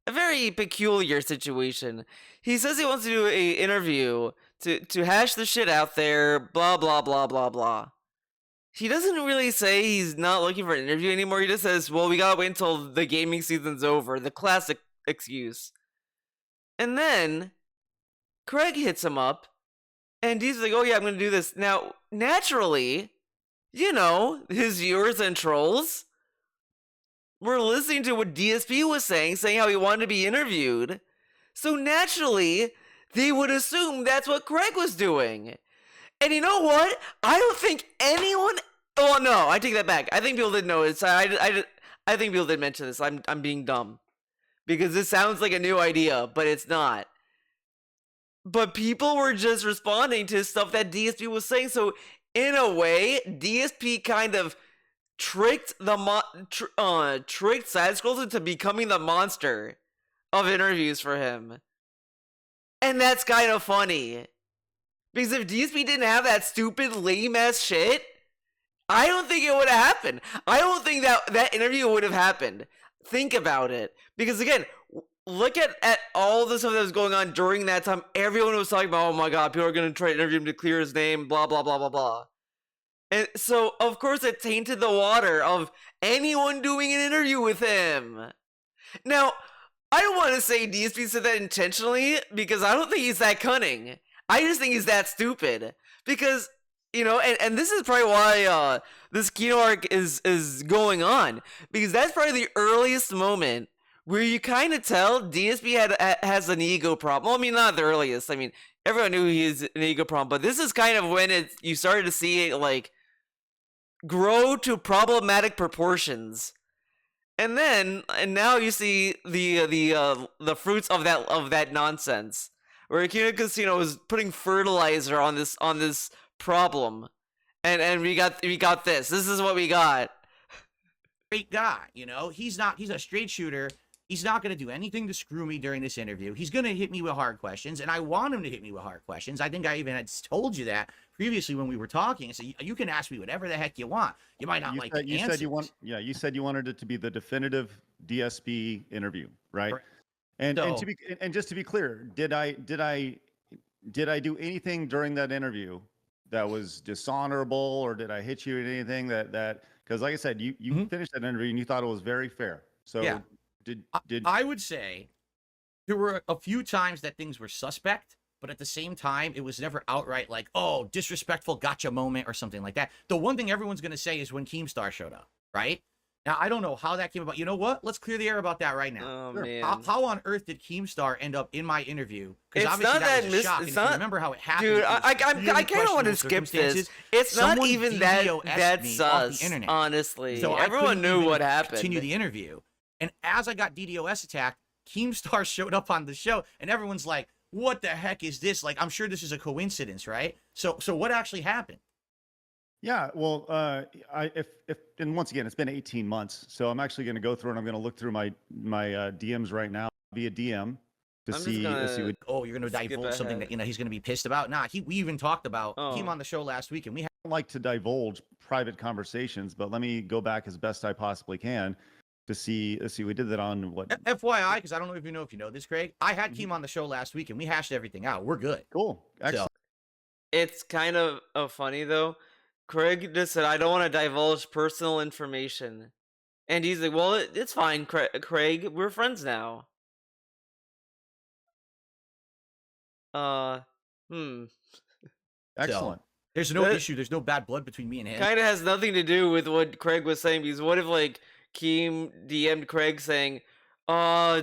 A very peculiar situation. He says he wants to do an interview to hash the shit out there, blah, blah, blah, blah, blah. He doesn't really say he's not looking for an interview anymore. He just says, "Well, we gotta wait until the gaming season's over." The classic excuse. And then Craig hits him up, and he's like, "Oh yeah, I'm gonna do this." Now, naturally, his viewers and trolls were listening to what DSP was saying how he wanted to be interviewed. So naturally, they would assume that's what Craig was doing. And you know what? I don't think anyone. Oh no, I take that back. I think people did know it. I think people did mention this. I'm being dumb because this sounds like a new idea, but it's not. But people were just responding to stuff that DSP was saying. So in a way, DSP kind of tricked tricked Side Scrolls into becoming the monster of interviews for him, and that's kind of funny. Because if DSP didn't have that stupid lame ass shit, I don't think it would have happened. I don't think that interview would have happened. Think about it. Because again, look at all the stuff that was going on during that time. Everyone was talking about, "Oh my god, people are going to try to interview him to clear his name, blah, blah, blah, blah, blah." And so, of course, it tainted the water of anyone doing an interview with him. Now, I don't want to say DSP said that intentionally, because I don't think he's that cunning. I just think he's that stupid. Because, and this is probably why this Kino arc is going on. Because that's probably the earliest moment where you kind of tell DSP has an ego problem. Well, I mean, not the earliest. I mean, everyone knew he has an ego problem. But this is kind of when you started to see it, grow to problematic proportions. And now you see the fruits of that nonsense. Where Kino Casino was putting fertilizer on this problem, and we got this. This is what we got. Great guy, he's a straight shooter. He's not going to do anything to screw me during this interview. He's going to hit me with hard questions, and I want him to hit me with hard questions. I think I even had told you that previously when we were talking. So you can ask me whatever the heck you want. You might not like the answers. You said you wanted it to be the definitive DSP interview, right? Correct. And just to be clear, did I do anything during that interview that was dishonorable, or did I hit you at anything that because like I said, you finished that interview and you thought it was very fair. So yeah. Did I would say there were a few times that things were suspect, but at the same time, it was never outright like, "Oh, disrespectful gotcha moment" or something like that. The one thing everyone's going to say is when Keemstar showed up, right? Now, I don't know how that came about. You know what? Let's clear the air about that right now. Oh Sure. man. How on earth did Keemstar end up in my interview? Because It's obviously not that that was a shock. And it's if you not- remember how it happened, Dude, it was I really kind of want to questionable skip this. circumstances. It's not Someone even DDoS'd that me off sus, the internet. honestly. So I Everyone couldn't knew even what happened. Continue the interview. And as I got DDoS attacked, Keemstar showed up on the show, and everyone's like, "What the heck is this?" Like, I'm sure this is a coincidence, right? So what actually happened? Yeah, well, and once again, it's been 18 months, so I'm actually going to go through and I'm going to look through my DMs right now via DM to I'm just see gonna- what. Oh, you're going to Skip divulge something ahead. that he's going to be pissed about? Nah, we even talked about. He came Oh. on the show last week, and we had I don't like to divulge private conversations, but let me go back as best I possibly can to see. Let's see, we did that on what? FYI, because I don't know if you know this, Craig. I had Keem on the show last week, and we hashed everything out. We're good. Cool, excellent. It's kind of funny though. Craig just said, "I don't want to divulge personal information," and he's like, "Well, it's fine, Craig. We're friends now." Excellent. There's no That- issue. There's no bad blood between me and him. Kind of has nothing to do with what Craig was saying, because what if like Keem DM'd Craig saying, I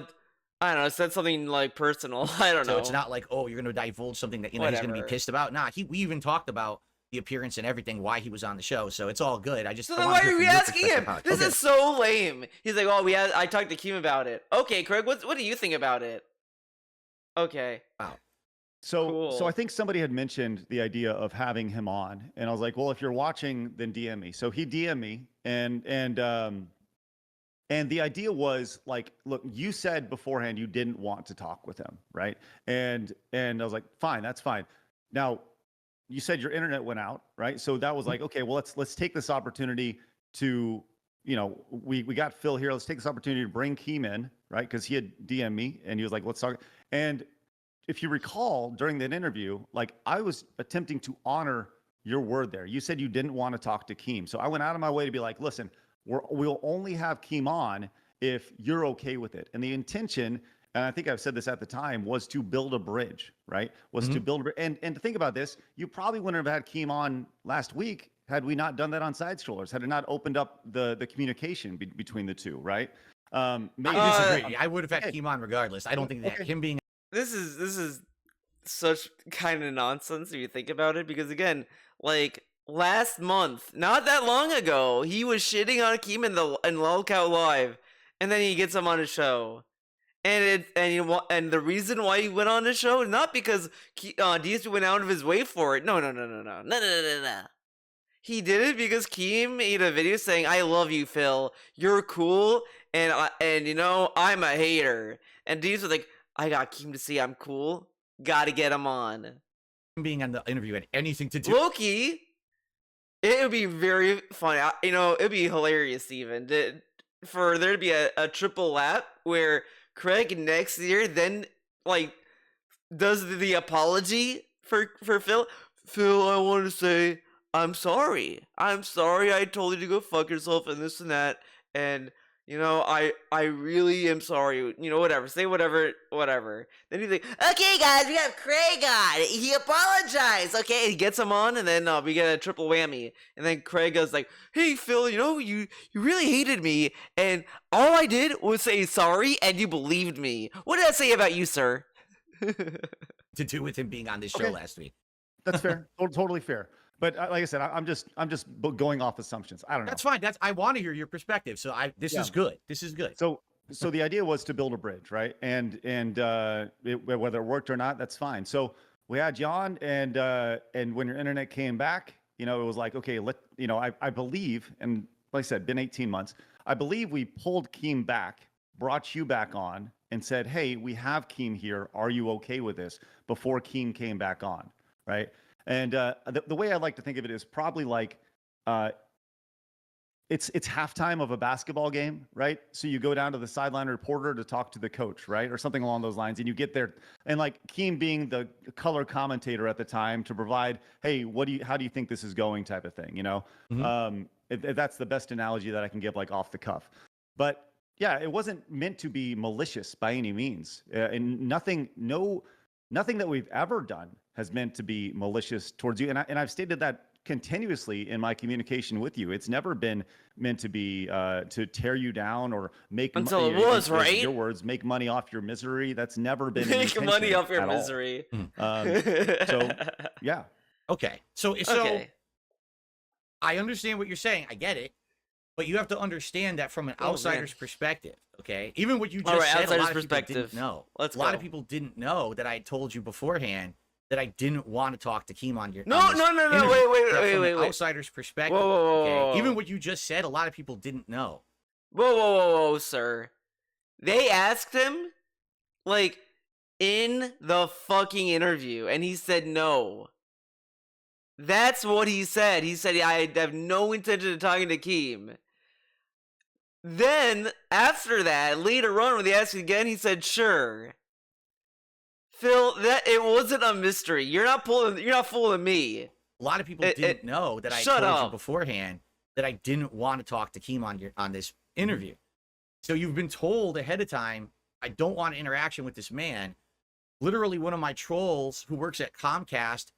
don't know, said something like personal. I don't know. So it's not like, oh, you're going to divulge something that he's going to be Whatever. pissed about. Nah, we even talked about the appearance and everything, why he was on the show. So it's all good. I So I then wanna why hear are from we your asking perspective him? how it- This Okay. is so lame. He's like, I talked to Keem about it. Okay, Craig, what do you think about it? Okay. So Cool. I think somebody had mentioned the idea of having him on, and I was like, well, if you're watching, then DM me. So he DM'd me, and the idea was like, look, you said beforehand you didn't want to talk with him, right? And I was like, fine, that's fine. Now, you said your internet went out, right? So that was like, okay, well, let's take this opportunity to, we got Phil here. Let's take this opportunity to bring Keem in, right? Because he had DM'd me, and he was like, let's talk. And if you recall, during that interview, like I was attempting to honor your word there. You said you didn't want to talk to Keem. So I went out of my way to be like, listen, we'll only have Keem on if you're okay with it. And the intention, and I think I've said this at the time, was to build a bridge, right? Was to build a bridge. And to think about this, you probably wouldn't have had Keem on last week had we not done that on Side Strollers, had it not opened up the communication between the two, right? Maybe I disagree. I would have had okay. Keem on regardless. I don't think that Okay. him being This is such kind of nonsense if you think about it, because again, like last month, not that long ago, he was shitting on Keem in Lolcout Live, and then he gets him on his show. And the reason why he went on the show is not because DSP went out of his way for it. No. He did it because Keem made a video saying, "I love you, Phil. You're cool, and I'm a hater." And DSP was like, "I got Keem to see I'm cool. Gotta get him on." being on the interview had anything to do. Loki, it would be very funny. It'd be hilarious even for there to be a triple lap where Craig next year then like does the apology for Phil. Phil, I want to say I'm sorry. I told you to go fuck yourself and this and that. And I really am sorry. Whatever. Say whatever. Then he's like, "Okay, guys, we have Craig on. He apologized." Okay, and he gets him on, and then we get a triple whammy. And then Craig goes like, "Hey, Phil, you really hated me, and all I did was say sorry, and you believed me. What did I say about you, sir?" To do with him being on this show Okay. last week. That's fair. Totally fair. But like I said, I'm just going off assumptions. I don't know. That's fine. I want to hear your perspective. So this Yeah. is good. This is good. So the idea was to build a bridge, right? And whether it worked or not, that's fine. So we had John, and when your internet came back, it was like, okay, I believe, and like I said, been 18 months. I believe we pulled Keem back, brought you back on, and said, hey, we have Keem here. Are you okay with this? Before Keem came back on, right? And the way I like to think of it is probably like it's halftime of a basketball game, right? So you go down to the sideline reporter to talk to the coach, right? Or something along those lines. And you get there, and like Keem being the color commentator at the time to provide, hey, how do you think this is going type of thing, that's the best analogy that I can give, like off the cuff. But yeah, it wasn't meant to be malicious by any means. And nothing that we've ever done has meant to be malicious towards you. And I've stated that continuously in my communication with you. It's never been meant to be to tear you down or make Until it was, right? Your words, make money off your misery. That's never been an Make money intention off your at all. misery. So yeah. Okay. So Okay. I understand what you're saying. I get it. But you have to understand that from an outsider's perspective, okay? Even what you just said, a lot of people didn't know. A lot of people didn't know that I told you beforehand that I didn't want to talk to Keem on your No, wait. From an outsider's perspective, Whoa. okay? Even what you just said, a lot of people didn't know. Whoa, sir. They asked him, like, in the fucking interview, and he said no. That's what he said. He said, I have no intention of talking to Keem. Then, after that, later on, when they asked again, he said, sure. Phil, that it wasn't a mystery. You're not fooling me. A lot of people didn't know that I told you beforehand that I didn't want to talk to Keem on this interview. So you've been told ahead of time, I don't want interaction with this man. Literally, one of my trolls who works at Comcast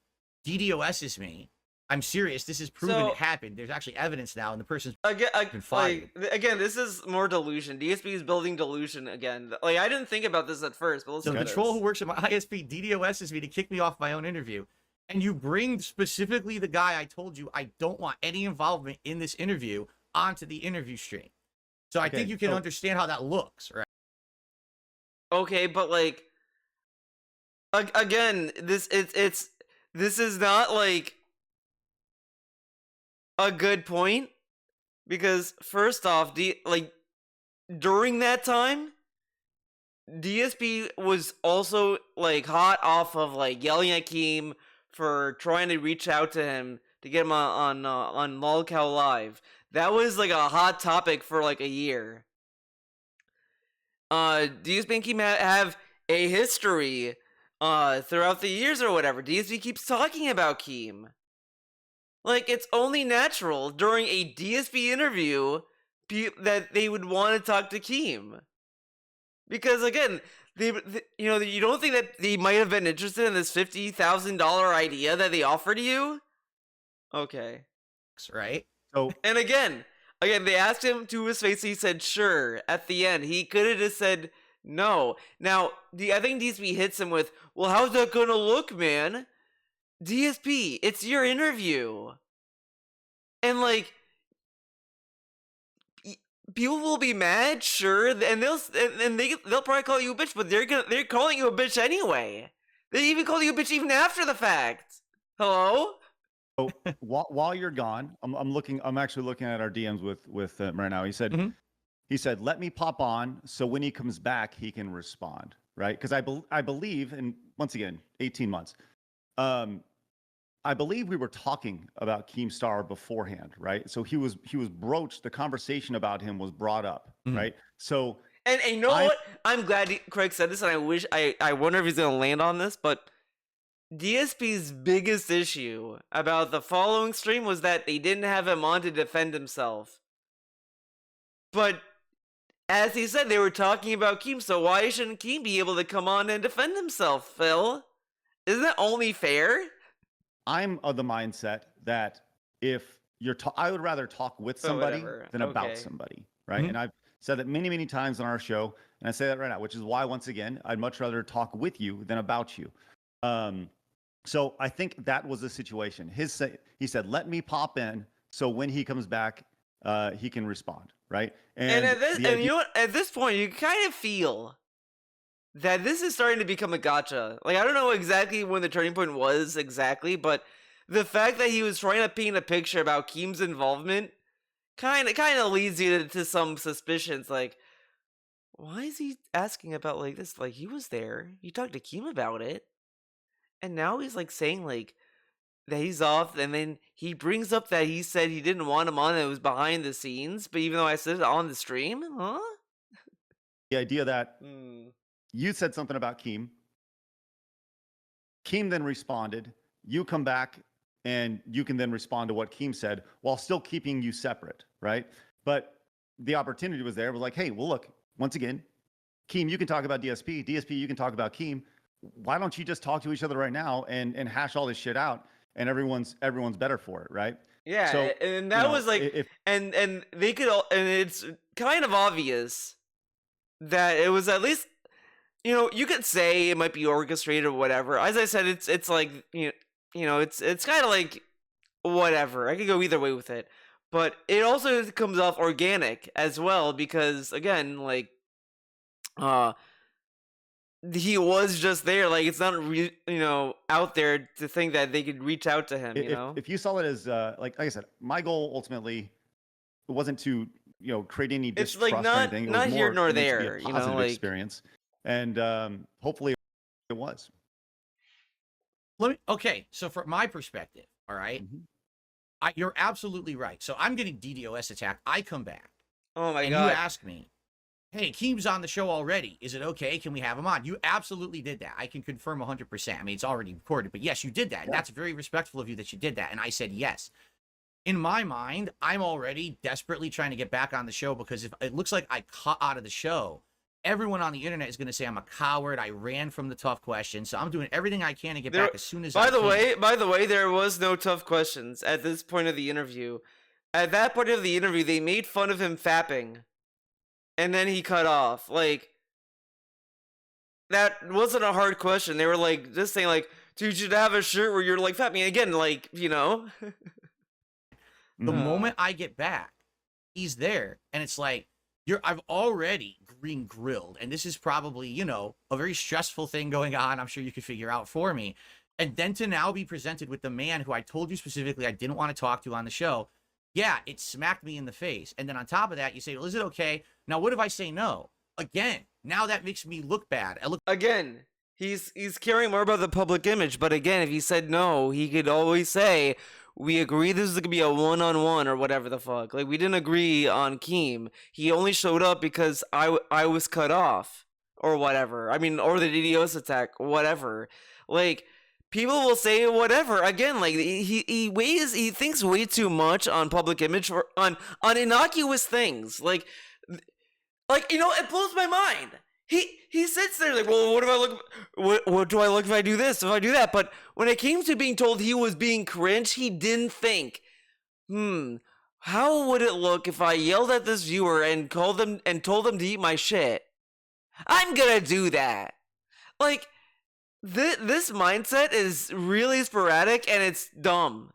DDoS's me. I'm serious. This is proven it happened. There's actually evidence now, and the person's been fired. Again, this is more delusion. DSP is building delusion again. Like, I didn't think about this at first, but so the troll who works at my ISP DDoS's me to kick me off my own interview, and you bring specifically the guy I told you I don't want any involvement in this interview onto the interview stream. So I think you can understand how that looks, right? Okay, but like, again, this is not like a good point, because first off, during that time, DSP was also like hot off of like yelling at Keem for trying to reach out to him to get him on Lolcow Live. That was like a hot topic for like a year. DSP and Keem have a history throughout the years or whatever. DSP keeps talking about Keem. Like, it's only natural during a DSP interview that they would want to talk to Keem. Because, again, you don't think that they might have been interested in this $50,000 idea that they offered you? Okay. Right? So, and again, they asked him to his face, he said, sure. At the end, he could have just said no. Now, I think DSP hits him with, well, how's that gonna look, man? DSP, it's your interview. And like, people will be mad, sure, and they'll probably call you a bitch, but they're calling you a bitch anyway. They even call you a bitch even after the fact. Hello? So while you're gone, I'm actually looking at our DMs with right now. He said, let me pop on so when he comes back he can respond, right? Because I believe, and once again, 18 months. I believe we were talking about Keemstar beforehand, right? So he was broached. The conversation about him was brought up, right? So and you know what? I'm glad Craig said this, and I wonder if he's gonna land on this. But DSP's biggest issue about the following stream was that they didn't have him on to defend himself. But as he said, they were talking about Keem, so why shouldn't Keem be able to come on and defend himself, Phil? Isn't that only fair? I'm of the mindset that if I would rather talk with somebody than about somebody, right? And I've said that many, many times on our show, and I say that right now, which is why, once again, I'd much rather talk with you than about you. So I think that was the situation. He said, let me pop in so when he comes back, he can respond, right? And you know what? At this point, you kind of feel that this is starting to become a gotcha. Like, I don't know exactly when the turning point was exactly, but the fact that he was trying to paint a picture about Keem's involvement kind of leads you to some suspicions. Like, why is he asking about like this? Like, he was there. You talked to Keem about it, and now he's like saying like that he's off, and then he brings up that he said he didn't want him on, and it was behind the scenes. But even though I said it on the stream, huh? The idea that you said something about Keem. Keem then responded. You come back and you can then respond to what Keem said while still keeping you separate, right? But the opportunity was there. It was like, hey, well, look, once again, Keem, you can talk about DSP. DSP, you can talk about Keem. Why don't you just talk to each other right now and hash all this shit out? and everyone's better for it, right? Yeah, So and that was like, if and they could all, and it's kind of obvious that it was at least, you could say it might be orchestrated or whatever. As I said, it's like, it's kind of like whatever. I could go either way with it, but it also comes off organic as well because again, like, he was just there. Like, it's not out there to think that they could reach out to him. if you saw it as like I said, my goal ultimately wasn't to create any It's distrust like or anything. It was not here more nor meant to be there. a positive Like, experience, and hopefully it was. Okay, so from my perspective, all right, you're absolutely right. So I'm getting DDoS attacked. I come back. oh my and god. you ask me, hey, Keem's on the show already. Is it okay? Can we have him on? You absolutely did that. I can confirm 100%. I mean, it's already recorded, but yes, you did that. And that's very respectful of you that you did that. And I said yes. In my mind, I'm already desperately trying to get back on the show because if it looks like I cut out of the show, everyone on the internet is going to say I'm a coward. I ran from the tough questions. So I'm doing everything I can to get back as soon as I can. By the way, there was no tough questions at this point of the interview. At that point of the interview, they made fun of him fapping. And then he cut off. Like, that wasn't a hard question. They were like, just saying like, dude, you should have a shirt where you're like fapping. Again, like, The moment I get back, he's there. And it's like, I've already been grilled. And this is probably, a very stressful thing going on. I'm sure you could figure out for me. And then to now be presented with the man who I told you specifically I didn't want to talk to on the show. Yeah, it smacked me in the face. And then on top of that, you say, well, is it okay? Now, what if I say no? Again, now that makes me look bad. Again, he's caring more about the public image. But again, if he said no, he could always say, we agree this is going to be a one-on-one or whatever the fuck. Like, we didn't agree on Keem. He only showed up because I was cut off or whatever. I mean, or the DDoS attack, whatever. Like, people will say whatever. Again, like, he thinks way too much on public image on innocuous things. Like, it blows my mind. He sits there like, well, what if I look? What do I look if I do this? If I do that? But when it came to being told he was being cringe, he didn't think, how would it look if I yelled at this viewer and told them to eat my shit? I'm gonna do that. Like, this mindset is really sporadic and it's dumb.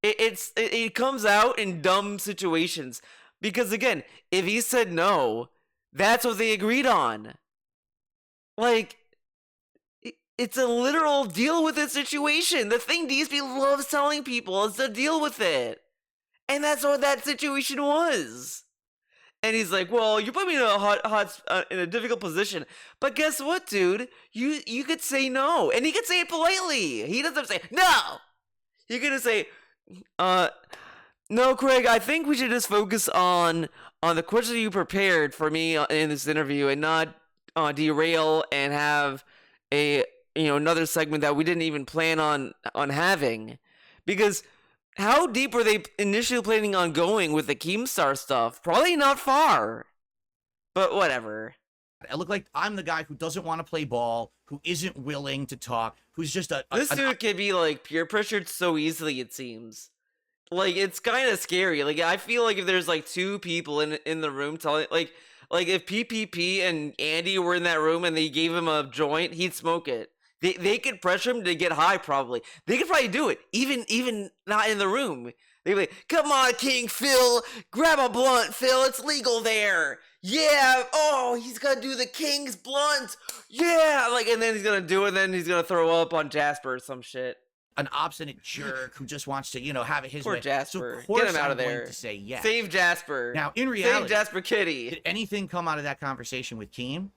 It comes out in dumb situations because again, if he said no, that's what they agreed on. Like, it's a literal deal with it situation. The thing DSP loves telling people is to deal with it. And that's what that situation was. And he's like, well, you put me in a in a difficult position. But guess what, dude? You could say no. And he could say it politely. He doesn't say, no! He could say, no, Craig, I think we should just focus on the questions you prepared for me in this interview and not derail and have another segment that we didn't even plan on having. Because how deep were they initially planning on going with the Keemstar stuff? Probably not far. But whatever. I look like I'm the guy who doesn't want to play ball, who isn't willing to talk, who's just this dude can be like peer pressured so easily, it seems. Like, it's kind of scary. Like, I feel like if there's like two people in the room telling, like if PPP and Andy were in that room and they gave him a joint, he'd smoke it. They could pressure him to get high, probably. They could probably do it, even not in the room. They'd be like, come on, King Phil, grab a blunt, Phil, it's legal there. Yeah, oh, he's gonna do the King's blunt. Yeah, like, and then he's gonna do it, and then he's gonna throw up on Jasper or some shit. An obstinate jerk who just wants to, have it his Poor way. Jasper. So Get him out of I'm there. going to say yes. Save Jasper. Now, in reality, save Jasper Kitty. Did anything come out of that conversation with Keem?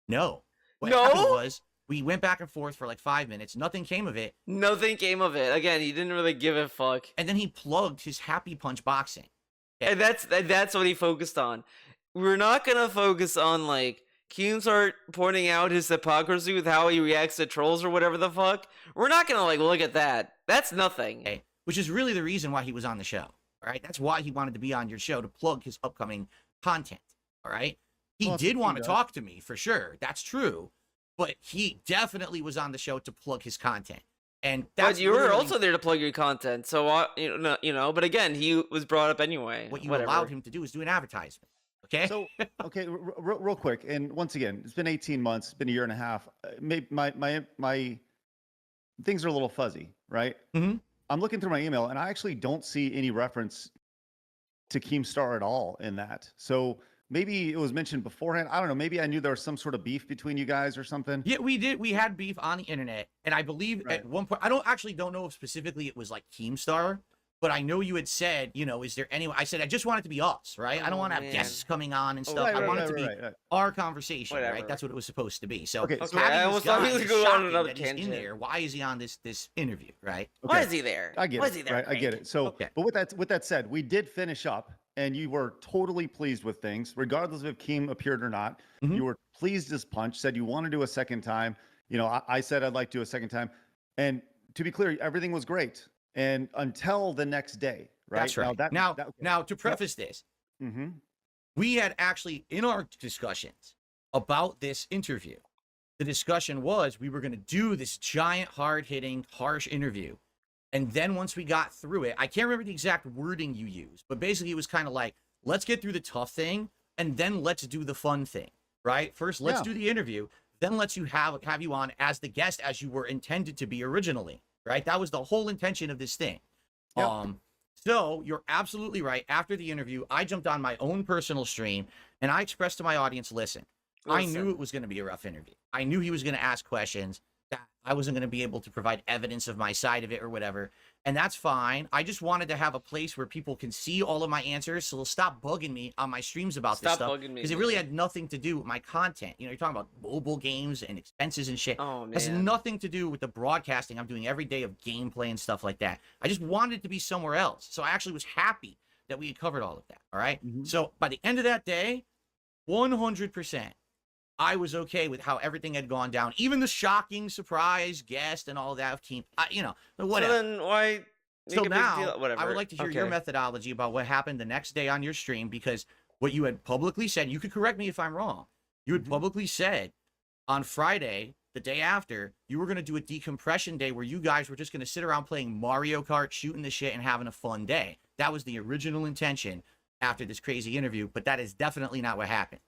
No. What No? happened was we went back and forth for like 5 minutes. Nothing came of it. Nothing came of it. Again, he didn't really give a fuck. And then he plugged his Happy Punch boxing. Okay. And that's what he focused on. We're not gonna focus on like Keemstar pointing out his hypocrisy with how he reacts to trolls or whatever the fuck. We're not gonna like look at that. That's nothing. Okay. Which is really the reason why he was on the show. All right. That's why he wanted to be on your show, to plug his upcoming content. All right. He did want to talk to me for sure. That's true. But he definitely was on the show to plug his content. And that's But you were literally also there to plug your content, so But again, he was brought up anyway. what you Whatever. allowed him to do is do an advertisement. Okay. So, okay, real quick, and once again, it's been 18 months, it's been a year and a half. Maybe my things are a little fuzzy, right? Mm-hmm. I'm looking through my email, and I actually don't see any reference to Keemstar at all in that. So maybe it was mentioned beforehand. I don't know. Maybe I knew there was some sort of beef between you guys or something. Yeah, we did. We had beef on the internet, and I believe Right. at one point, I don't know if specifically it was like Keemstar, but I know you had said, is there anyone? I said I just want it to be us, right? I don't Oh, want to have man. guests coming on and Oh, stuff. Right, I right, want right, it to be right, right. our conversation, Whatever. right? That's what it was supposed to be. So, Okay, so having I this almost thought guy he was is going on shocking another that he's in tangent. there. Why is he on this interview, right? Why Okay. is he there? I get Why it. is he there? Right, I get Craig? it. So, Okay. but with that said, we did finish up, and you were totally pleased with things, regardless of if Keem appeared or not. Mhm. You were pleased as punch. Said you want to do a second time. I said I'd like to do a second time, and to be clear, everything was great, and until the next day, right? That's right. Now, to preface this, Mm-hmm. we had actually, in our discussions about this interview, the discussion was we were going to do this giant, hard-hitting, harsh interview. And then once we got through it, I can't remember the exact wording you used, but basically it was kind of like, let's get through the tough thing, and then let's do the fun thing, right? First, let's do the interview, then let's have you on as the guest as you were intended to be originally, right? That was the whole intention of this thing. Yep. So you're absolutely right. After the interview, I jumped on my own personal stream and I expressed to my audience, listen, I knew it was going to be a rough interview. I knew he was going to ask questions that I wasn't going to be able to provide evidence of my side of it or whatever. And that's fine. I just wanted to have a place where people can see all of my answers. So they'll stop bugging me on my streams about this stuff. Because it really had nothing to do with my content. You're talking about mobile games and expenses and shit. Oh, man. It has nothing to do with the broadcasting I'm doing every day of gameplay and stuff like that. I just wanted it to be somewhere else. So I actually was happy that we had covered all of that. All right. Mhm. So by the end of that day, 100%. I was okay with how everything had gone down, even the shocking surprise guest and all that of Keem. Whatever. So then why? So now, Whatever. I would like to hear your methodology about what happened the next day on your stream, because what you had publicly said, you could correct me if I'm wrong. You had publicly said on Friday, the day after, you were going to do a decompression day where you guys were just going to sit around playing Mario Kart, shooting the shit, and having a fun day. That was the original intention after this crazy interview, but that is definitely not what happened.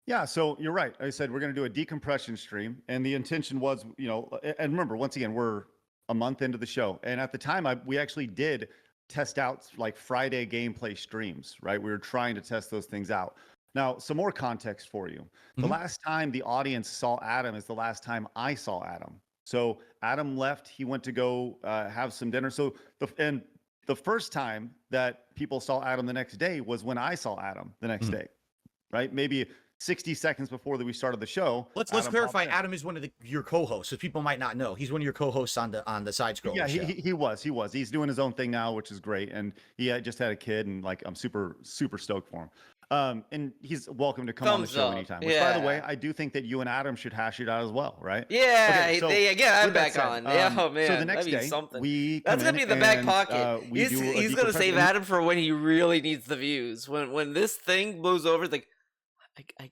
Yeah, so you're right. I said we're going to do a decompression stream, and the intention was, and remember, once again, we're a month into the show, and at the time, we actually did test out like Friday gameplay streams, right? We were trying to test those things out. Now, some more context for you. The last time the audience saw Adam is the last time I saw Adam. So Adam left. He went to go have some dinner. So the first time that people saw Adam the next day was when I saw Adam the next day, right? Maybe 60 seconds before we started the show. Let's clarify. Adam is one of your co-hosts, so people might not know. He's one of your co-hosts on the side scroll. Yeah, show. he was. He's doing his own thing now, which is great. And he just had a kid, and like I'm super stoked for him. And he's welcome to come on the show anytime. Which, by the way, I do think that you and Adam should hash it out as well, right? Yeah. Okay, so again, I'm with that back said, on. Oh man. So the next that'd be day, something. that's gonna be the back pocket. He's gonna save Adam for when he really needs the views. When this thing blows over, it's like, I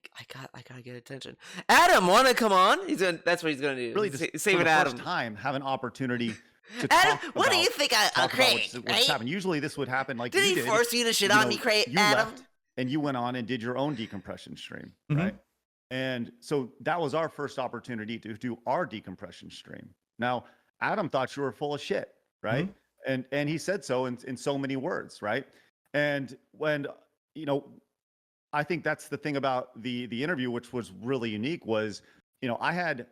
gotta get attention. Adam, wanna come on? That's what he's gonna do. Really, just saving for the Adam. first time, have an opportunity to Adam, talk what do about- you think talk about Craig? what's happened. Usually, this would happen like Did you he did. force you to shit on me, Craig? You Adam? left and you went on and did your own decompression stream, right? And so that was our first opportunity to do our decompression stream. Now, Adam thought you were full of shit, right? And he said so in so many words, right? And when I think that's the thing about the interview, which was really unique, was I had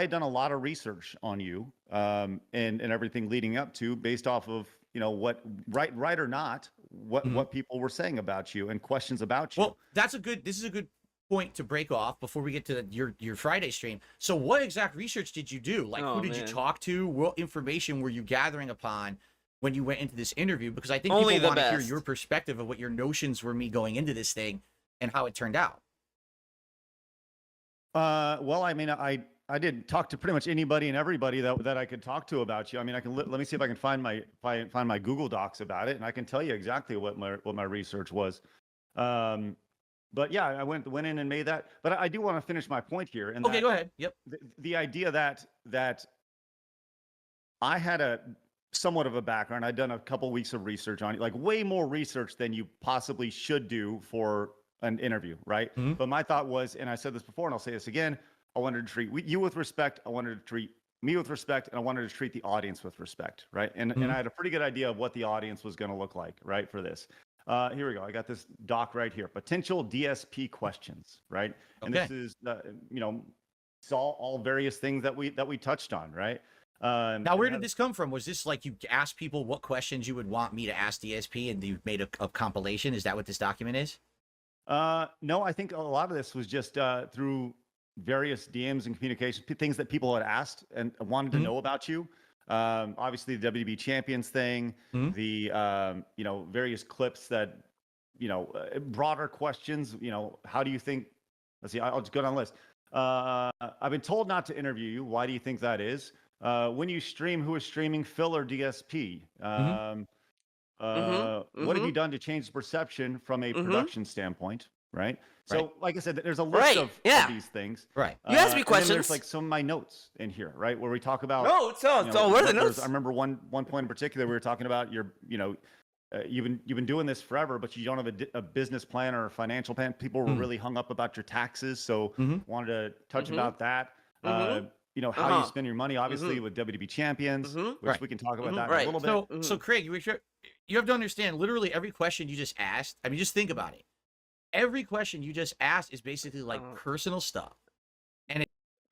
done a lot of research on you and everything leading up to, based off of what right or not what people were saying about you and questions about you. Well, this is a good point to break off before we get to your Friday stream. So what exact research did you do? Like, who did you talk to? What information were you gathering upon when you went into this interview? Because I think people want to hear your perspective of what your notions were me going into this thing and how it turned out. Well, I mean, I did talk to pretty much anybody and everybody that I could talk to about you. I mean, let me see if I can find my Google Docs about it, and I can tell you exactly what my research was. But yeah, I went in and made that. But I do want to finish my point here. And okay, go ahead. Yep. The idea that I had a somewhat of a background. I'd done a couple weeks of research on it, like way more research than you possibly should do for an interview, right? Mhm. But my thought was, and I said this before, and I'll say this again, I wanted to treat you with respect. I wanted to treat me with respect, and I wanted to treat the audience with respect, right? And I had a pretty good idea of what the audience was going to look like, right, for this. Here we go. I got this doc right here. Potential DSP questions, right? And Okay. this is, it's all various things that we touched on, right? Now, where did this come from? Was this like you asked people what questions you would want me to ask DSP, and you made a compilation? Is that what this document is? No, I think a lot of this was just through various DMs and communications, things that people had asked and wanted to know about you. Obviously, the WWE Champions thing, the various clips that broader questions. How do you think? Let's see. I'll just go down the list. I've been told not to interview you. Why do you think that is? When you stream, who is streaming, Phil or DSP? What have you done to change the perception from a production standpoint? Right. So, like I said, there's a list of these things. Right. You asked me And then questions. there's like some of my notes in here, right, where we talk about Notes. Oh, where are the notes? I remember one point in particular we were talking about you've been doing this forever, but you don't have a business plan or a financial plan. People were really hung up about your taxes, so wanted to touch about that. How you spend your money, obviously, with WWE Champions, which we can talk about that in a little bit. So Craig, you have to understand, literally every question you just asked, I mean, just think about it. Every question you just asked is basically like personal stuff.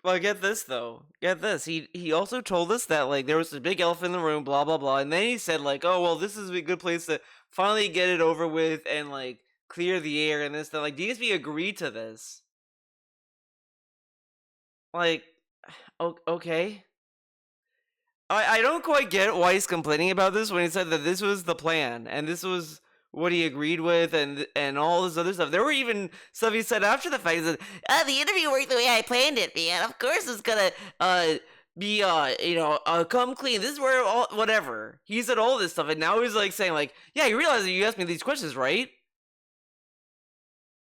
Well, get this though. Get this. He also told us that like there was a big elephant in the room, blah blah blah, and then he said like, oh well, this is a good place to finally get it over with and like clear the air and this. That like DSP agreed to this. Like, okay. I don't quite get why he's complaining about this when he said that this was the plan and this was what he agreed with and all this other stuff. There were even stuff he said after the fact. He said, the interview worked the way I planned it, man. Of course it's gonna be come clean. This is where all whatever. He said all this stuff and now he's like saying like, yeah, you realize that you asked me these questions, right?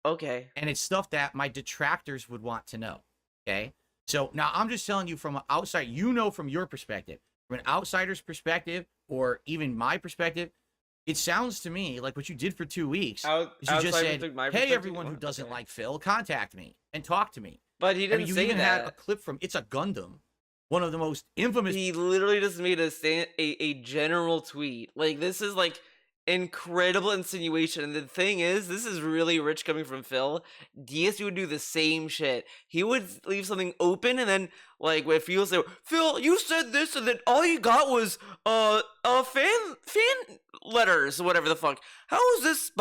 Okay. And it's stuff that my detractors would want to know. Okay. So now I'm just telling you from an outside, from your perspective, from an outsider's perspective, or even my perspective, it sounds to me like what you did for 2 weeks. You just said, hey, everyone who doesn't like Phil, contact me and talk to me. But he didn't you say even that. had a clip from It's a Gundam, one of the most infamous. He literally just made a general tweet. Like, this is like incredible insinuation. And the thing is, this is really rich coming from Phil. DSP would do the same shit. He would leave something open and then like if Phil say, Phil, you said this and then all you got was fan letters, whatever the fuck. How is this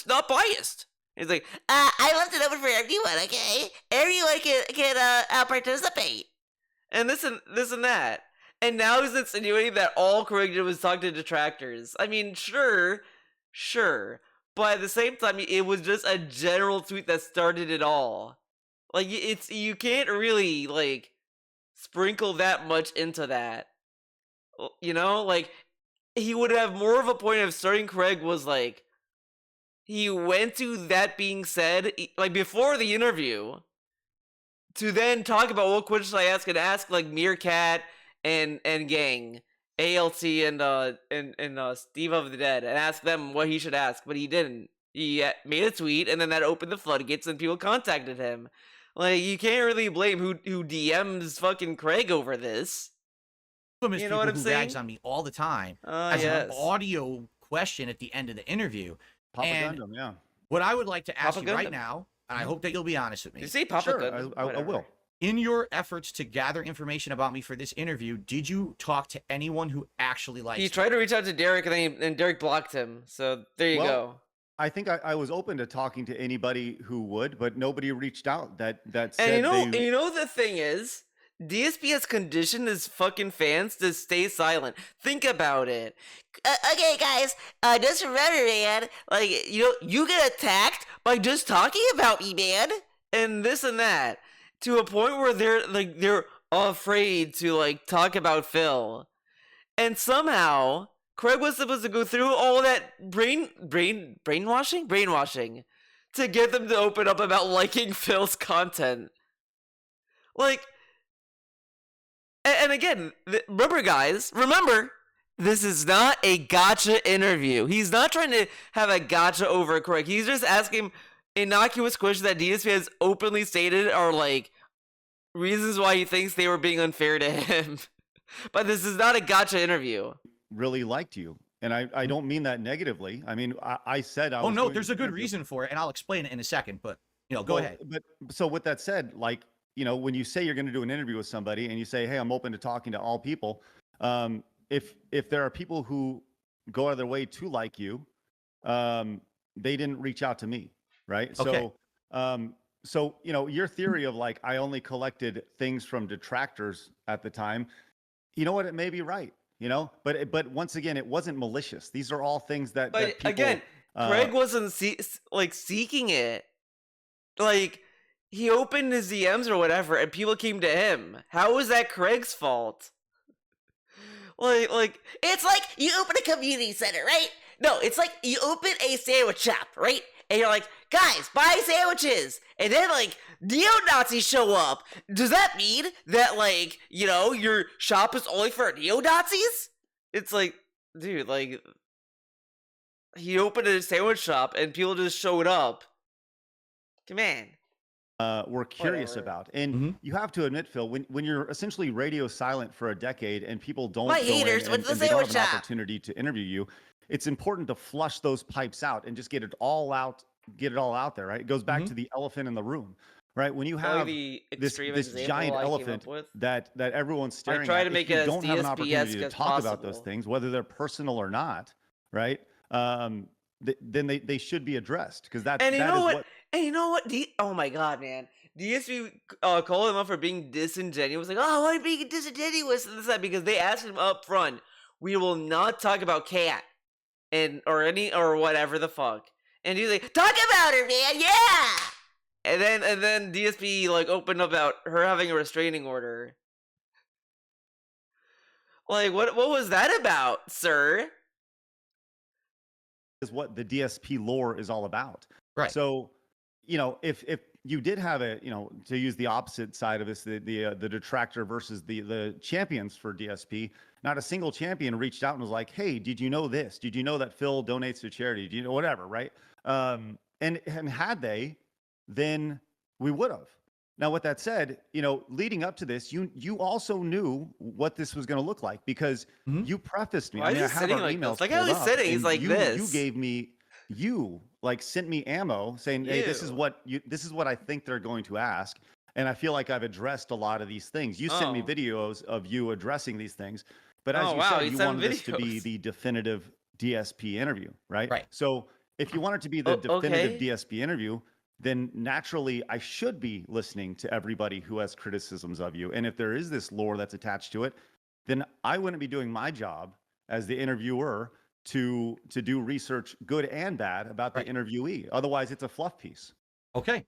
not biased? He's like, I left it open for everyone, okay? Everyone can participate. And this and that. And now he's insinuating that all Craig did was talk to detractors. I mean, sure. But at the same time, it was just a general tweet that started it all. Like, you can't really, like, sprinkle that much into that. Like, he would have more of a point of starting Craig was, like, he went to that being said, like, before the interview, to then talk about what questions I ask and ask, like, Meerkat and gang, ALT and Steve of the Dead, and ask them what he should ask, but he didn't. He made a tweet, and then that opened the floodgates, and people contacted him. Like, you can't really blame who DMs fucking Craig over this. You know what I'm saying? Rags on me all the time as an audio question at the end of the interview. Papa Gundam, yeah. What I would like to ask you right now, and I hope that you'll be honest with me. You say Papa Gundam? I will. In your efforts to gather information about me for this interview, did you talk to anyone who actually likes me? He tried to reach out to Derek, and Derek blocked him. So there you go. I think I was open to talking to anybody who would, but nobody reached out that said. And you know the thing is, DSP has conditioned his fucking fans to stay silent. Think about it. Okay, guys, just remember, man, like, you get attacked by just talking about me, man, and this and that. To a point where they're afraid to like talk about Phil, and somehow Craig was supposed to go through all that brainwashing to get them to open up about liking Phil's content. Like, And again, remember, guys, this is not a gotcha interview. He's not trying to have a gotcha over Craig. He's just asking innocuous questions that DSP has openly stated are like reasons why he thinks they were being unfair to him. But this is not a gotcha interview. Really liked you. And I don't mean that negatively. I mean, I said I was. Oh, no, there's a good reason for it, and I'll explain it in a second. But, go ahead. But so with that said, like, when you say you're going to do an interview with somebody and you say, hey, I'm open to talking to all people. If there are people who go out of their way to like you, they didn't reach out to me, right? Okay. So your theory of like I only collected things from detractors at the time, you know what? It may be right, but once again, it wasn't malicious. These are all things that. But that people, again, Craig wasn't seeking it. Like he opened his DMs or whatever, and people came to him. How was that Craig's fault? Like it's like you open a community center, right? No, it's like you open a sandwich shop, right? And you're like, guys, buy sandwiches. And then like neo-Nazis show up. Does that mean that like, your shop is only for neo-Nazis? It's like, dude, like he opened a sandwich shop and people just showed up. Come on. We're curious about. And you have to admit, Phil, when you're essentially radio silent for a decade and people don't My go in haters and went to the they don't have sandwich an shop. opportunity to interview you, it's important to flush those pipes out and just get it all out there, right? It goes back to the elephant in the room, right? When you have this giant elephant that everyone's staring try at, to make if you it as don't have an opportunity to DSP-esque as talk about those possible. things, whether they're personal or not, right? Then they should be addressed because that is what. And you know what? Oh my god, man. DSP called him up for being disingenuous. Like, oh, why are you being disingenuous? And this that because they asked him up front, we will not talk about Kat or whatever the fuck. And he's like, talk about her, man, yeah. And then DSP like opened up about her having a restraining order. Like, what was that about, sir? Is what the DSP lore is all about. Right. So, if you did have to use the opposite side of this, the detractor versus the champions for DSP, not a single champion reached out and was like, hey, did you know this? Did you know that Phil donates to charity? Do you know whatever, right? And had they, then we would have. Now, with that said, leading up to this, you also knew what this was going to look like because you prefaced me. Why I mean, I is he have sitting our like emails this? Like pulled how he's up, sitting, he's and like this. You gave me, sent me ammo saying, hey, this is what I think they're going to ask. And I feel like I've addressed a lot of these things. You sent me videos of you addressing these things. But as you said, you wanted this to be the definitive DSP interview, right? Right. So if you want it to be the definitive DSP interview, then naturally I should be listening to everybody who has criticisms of you. And if there is this lore that's attached to it, then I wouldn't be doing my job as the interviewer to do research, good and bad, about the interviewee. Otherwise, it's a fluff piece. Okay.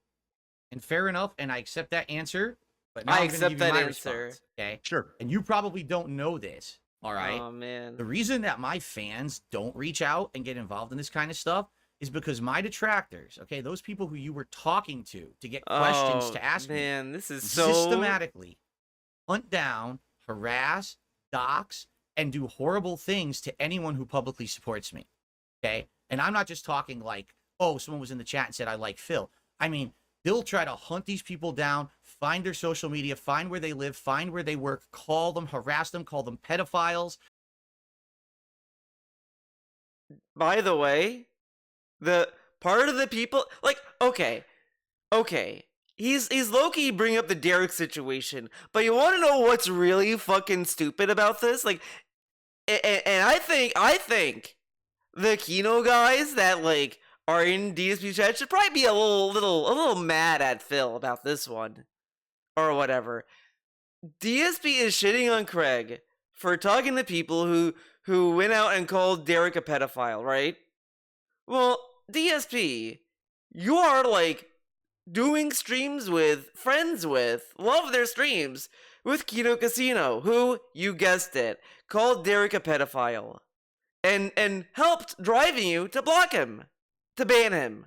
And fair enough. And I accept that answer. But now I I'm gonna accept give you that my answer. response, okay. Sure. And you probably don't know this. All right. Oh man. The reason that my fans don't reach out and get involved in this kind of stuff is because my detractors, okay, those people who you were talking to get questions to ask man, me, this is so systematically hunt down, harass, dox, and do horrible things to anyone who publicly supports me. Okay. And I'm not just talking like, oh, someone was in the chat and said, I like Phil. I mean, they'll try to hunt these people down, find their social media, find where they live, find where they work, call them, harass them, call them pedophiles. By the way, the part of the people like okay, he's low-key bringing up the Derek situation, but you want to know what's really fucking stupid about this? Like, and I think the Kino guys that like are in DSP chat should probably be a little mad at Phil about this one or whatever. DSP is shitting on Craig for talking to people who went out and called Derek a pedophile, right? Well, DSP, you are like doing streams with, friends with, love their streams with Kino Casino, who, you guessed it, called Derek a pedophile. And helped driving you to block him, to ban him.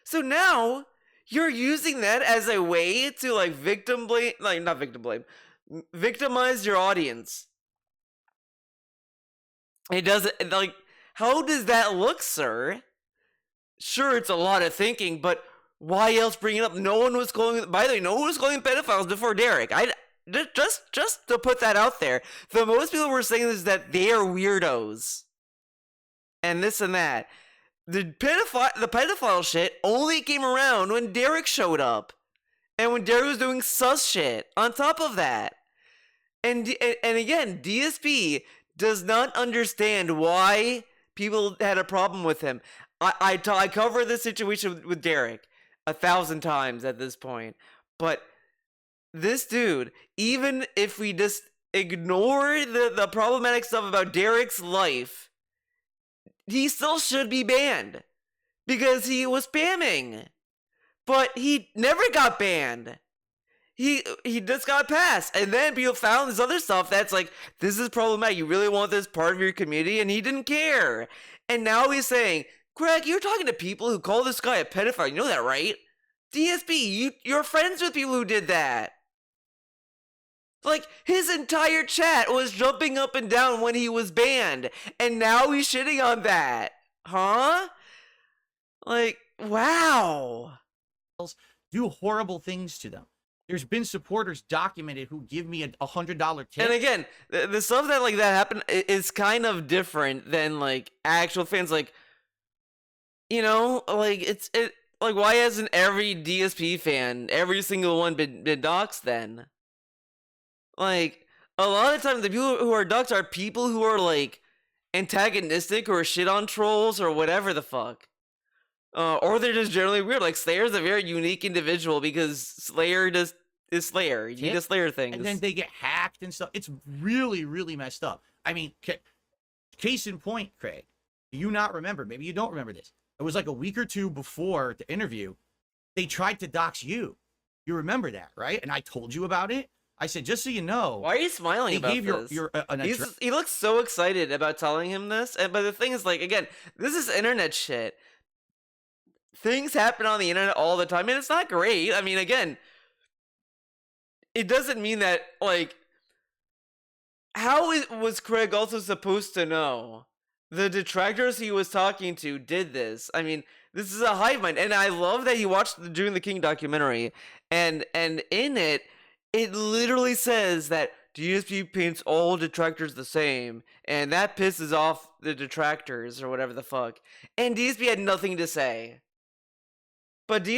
So now, you're using that as a way to like victim blame, like not victim blame, victimize your audience. It doesn't, like, how does that look, sir? Sure, it's a lot of thinking, but why else bring it up? No one was calling, by the way, no one was calling pedophiles before Derek. Just to put that out there, the most people were saying is that they are weirdos. And this and that. The pedophile shit only came around when Derek showed up. And when Derek was doing sus shit on top of that. And again, DSP does not understand why people had a problem with him. I cover this situation with Derek 1,000 times at this point. But this dude, even if we just ignore the problematic stuff about Derek's life, he still should be banned. Because he was spamming. But he never got banned. He just got passed. And then people found this other stuff that's like, this is problematic. You really want this part of your community? And he didn't care. And now he's saying, Greg, you're talking to people who call this guy a pedophile. You know that, right? DSP, you're friends with people who did that. Like, his entire chat was jumping up and down when he was banned. And now he's shitting on that. Huh? Like, wow. Do horrible things to them. There's been supporters documented who give me a $100 tip. And again, the stuff that like that happened is kind of different than like actual fans. Like, you know, like it like why hasn't every DSP fan, every single one been doxxed then? Like, a lot of times the people who are doxxed are people who are like antagonistic or shit on trolls or whatever the fuck. Or they're just generally weird. Like, Slayer's a very unique individual because Slayer just is Slayer. You just Slayer things. And then they get hacked and stuff. It's really, really messed up. I mean, case in point, Craig, do you not remember? Maybe you don't remember this. It was like a week or two before the interview. They tried to dox you. You remember that, right? And I told you about it. I said, just so you know. Why are you smiling about this? He looks so excited about telling him this. But the thing is, like, again, this is internet shit. Things happen on the internet all the time, and it's not great. I mean, again, it doesn't mean that, like, how was Craig also supposed to know the detractors he was talking to did this? I mean, this is a hive mind, and I love that he watched the June the King documentary, and in it literally says that DSP paints all detractors the same, and that pisses off the detractors, or whatever the fuck. And DSP had nothing to say. But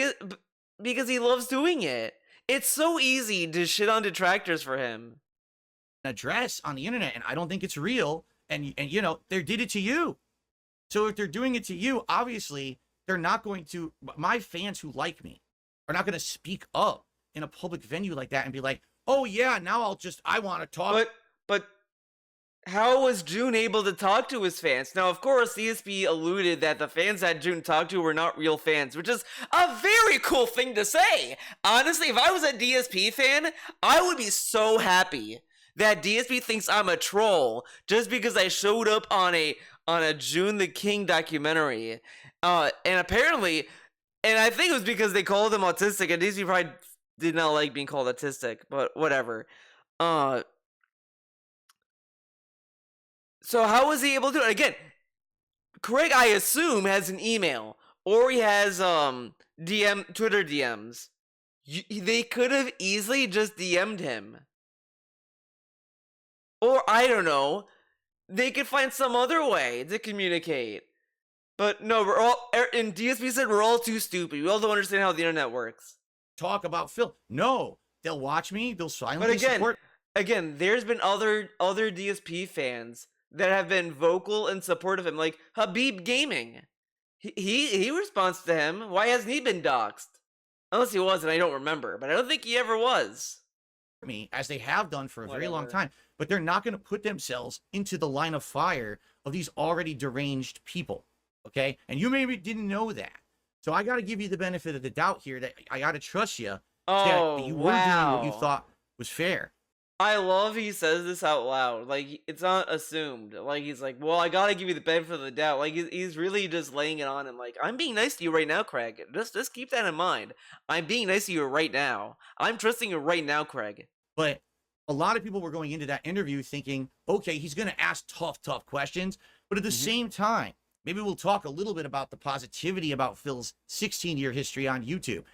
because he loves doing it. It's so easy to shit on detractors for him. Address on the internet, and I don't think it's real. And you know, they did it to you. So if they're doing it to you, obviously they're not going to. My fans who like me are not going to speak up in a public venue like that and be like, "Oh yeah, now I want to talk." But how was June able to talk to his fans? Now, of course, CSP alluded that the fans that June talked to were not real fans, which is a very cool thing to say. Honestly, if I was a DSP fan, I would be so happy that DSP thinks I'm a troll just because I showed up on a June the King documentary. And apparently, and I think it was because they called him autistic, and DSP probably did not like being called autistic, but whatever. So how was he able to do it? Again, Craig, I assume, has an email. Or he has Twitter DMs. They could have easily just DM'd him. Or, I don't know, they could find some other way to communicate. But no, and DSP said we're all too stupid. We all don't understand how the internet works. Talk about Phil. No, they'll watch me. They'll silently support. Again, there's been other DSP fans that have been vocal in support of him, like Habib Gaming. He responds to him. Why hasn't he been doxxed? Unless he was, and I don't remember. But I don't think he ever was. Me, as they have done for a very long time. But they're not going to put themselves into the line of fire of these already deranged people. Okay? And you maybe didn't know that. So I got to give you the benefit of the doubt here that I got to trust you. Oh, that you were doing what you thought was fair. I love he says this out loud. Like, it's not assumed. Like, he's like, well, I gotta give you the benefit of the doubt. Like, he's really just laying it on him. Like, I'm being nice to you right now, Craig. Just keep that in mind. I'm being nice to you right now. I'm trusting you right now, Craig. But A lot of people were going into that interview thinking, okay, he's going to ask tough questions. But at the same time, maybe we'll talk a little bit about the positivity about Phil's 16-year history on YouTube,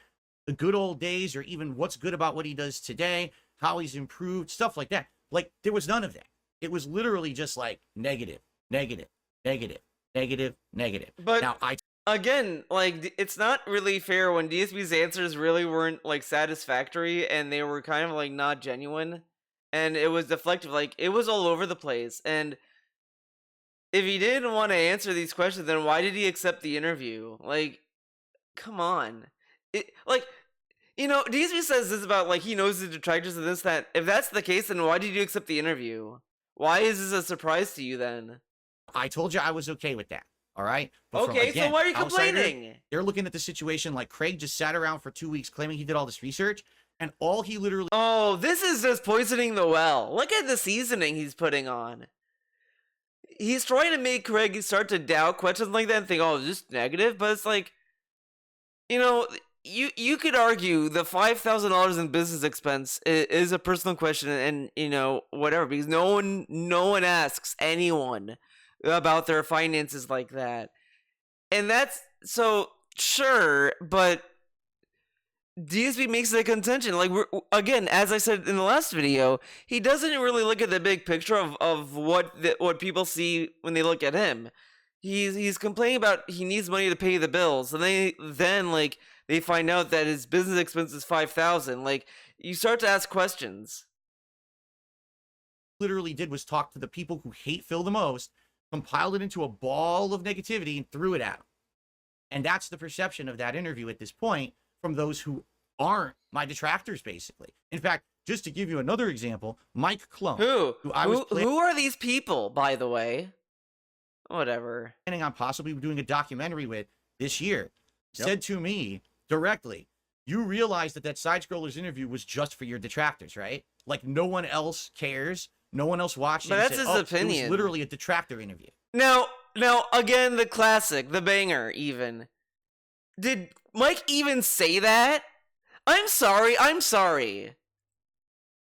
the good old days, or even what's good about what he does today, how he's improved, stuff like that. Like, there was none of that. It was literally just like negative, negative, negative, negative, negative. But now, again, like, it's not really fair when DSP's answers really weren't like satisfactory and they were kind of like not genuine and it was deflective. Like, it was all over the place. And if he didn't want to answer these questions, then why did he accept the interview? Like, come on. DSP says this about, like, he knows the detractors and this, that. If that's the case, then why did you accept the interview? Why is this a surprise to you then? I told you I was okay with that. All right. But okay, so why are you complaining? They're looking at the situation like Craig just sat around for 2 weeks claiming he did all this research, and all he literally. Oh, this is just poisoning the well. Look at the seasoning he's putting on. He's trying to make Craig start to doubt questions like that and think, oh, is this negative? But it's like, you could argue the $5,000 in business expense is a personal question, and whatever, because no one asks anyone about their finances like that. And that's so sure, but DSP makes it a contention. Like, again, as I said in the last video, he doesn't really look at the big picture of what people see when they look at him. He's complaining about he needs money to pay the bills, and then they find out that his business expense is $5,000. Like, you start to ask questions. Literally did was talk to the people who hate Phil the most, compiled it into a ball of negativity, and threw it at him. And that's the perception of that interview at this point from those who aren't my detractors, basically. In fact, just to give you another example, Mike Klum. Who are these people, by the way? Whatever. Planning on possibly doing a documentary with this year, said to me directly, you realize that Side Scrollers interview was just for your detractors, right? Like, no one else cares. No one else watched it. But that's his opinion. It was literally a detractor interview. Now, again, the classic, the banger, even. Did Mike even say that? I'm sorry.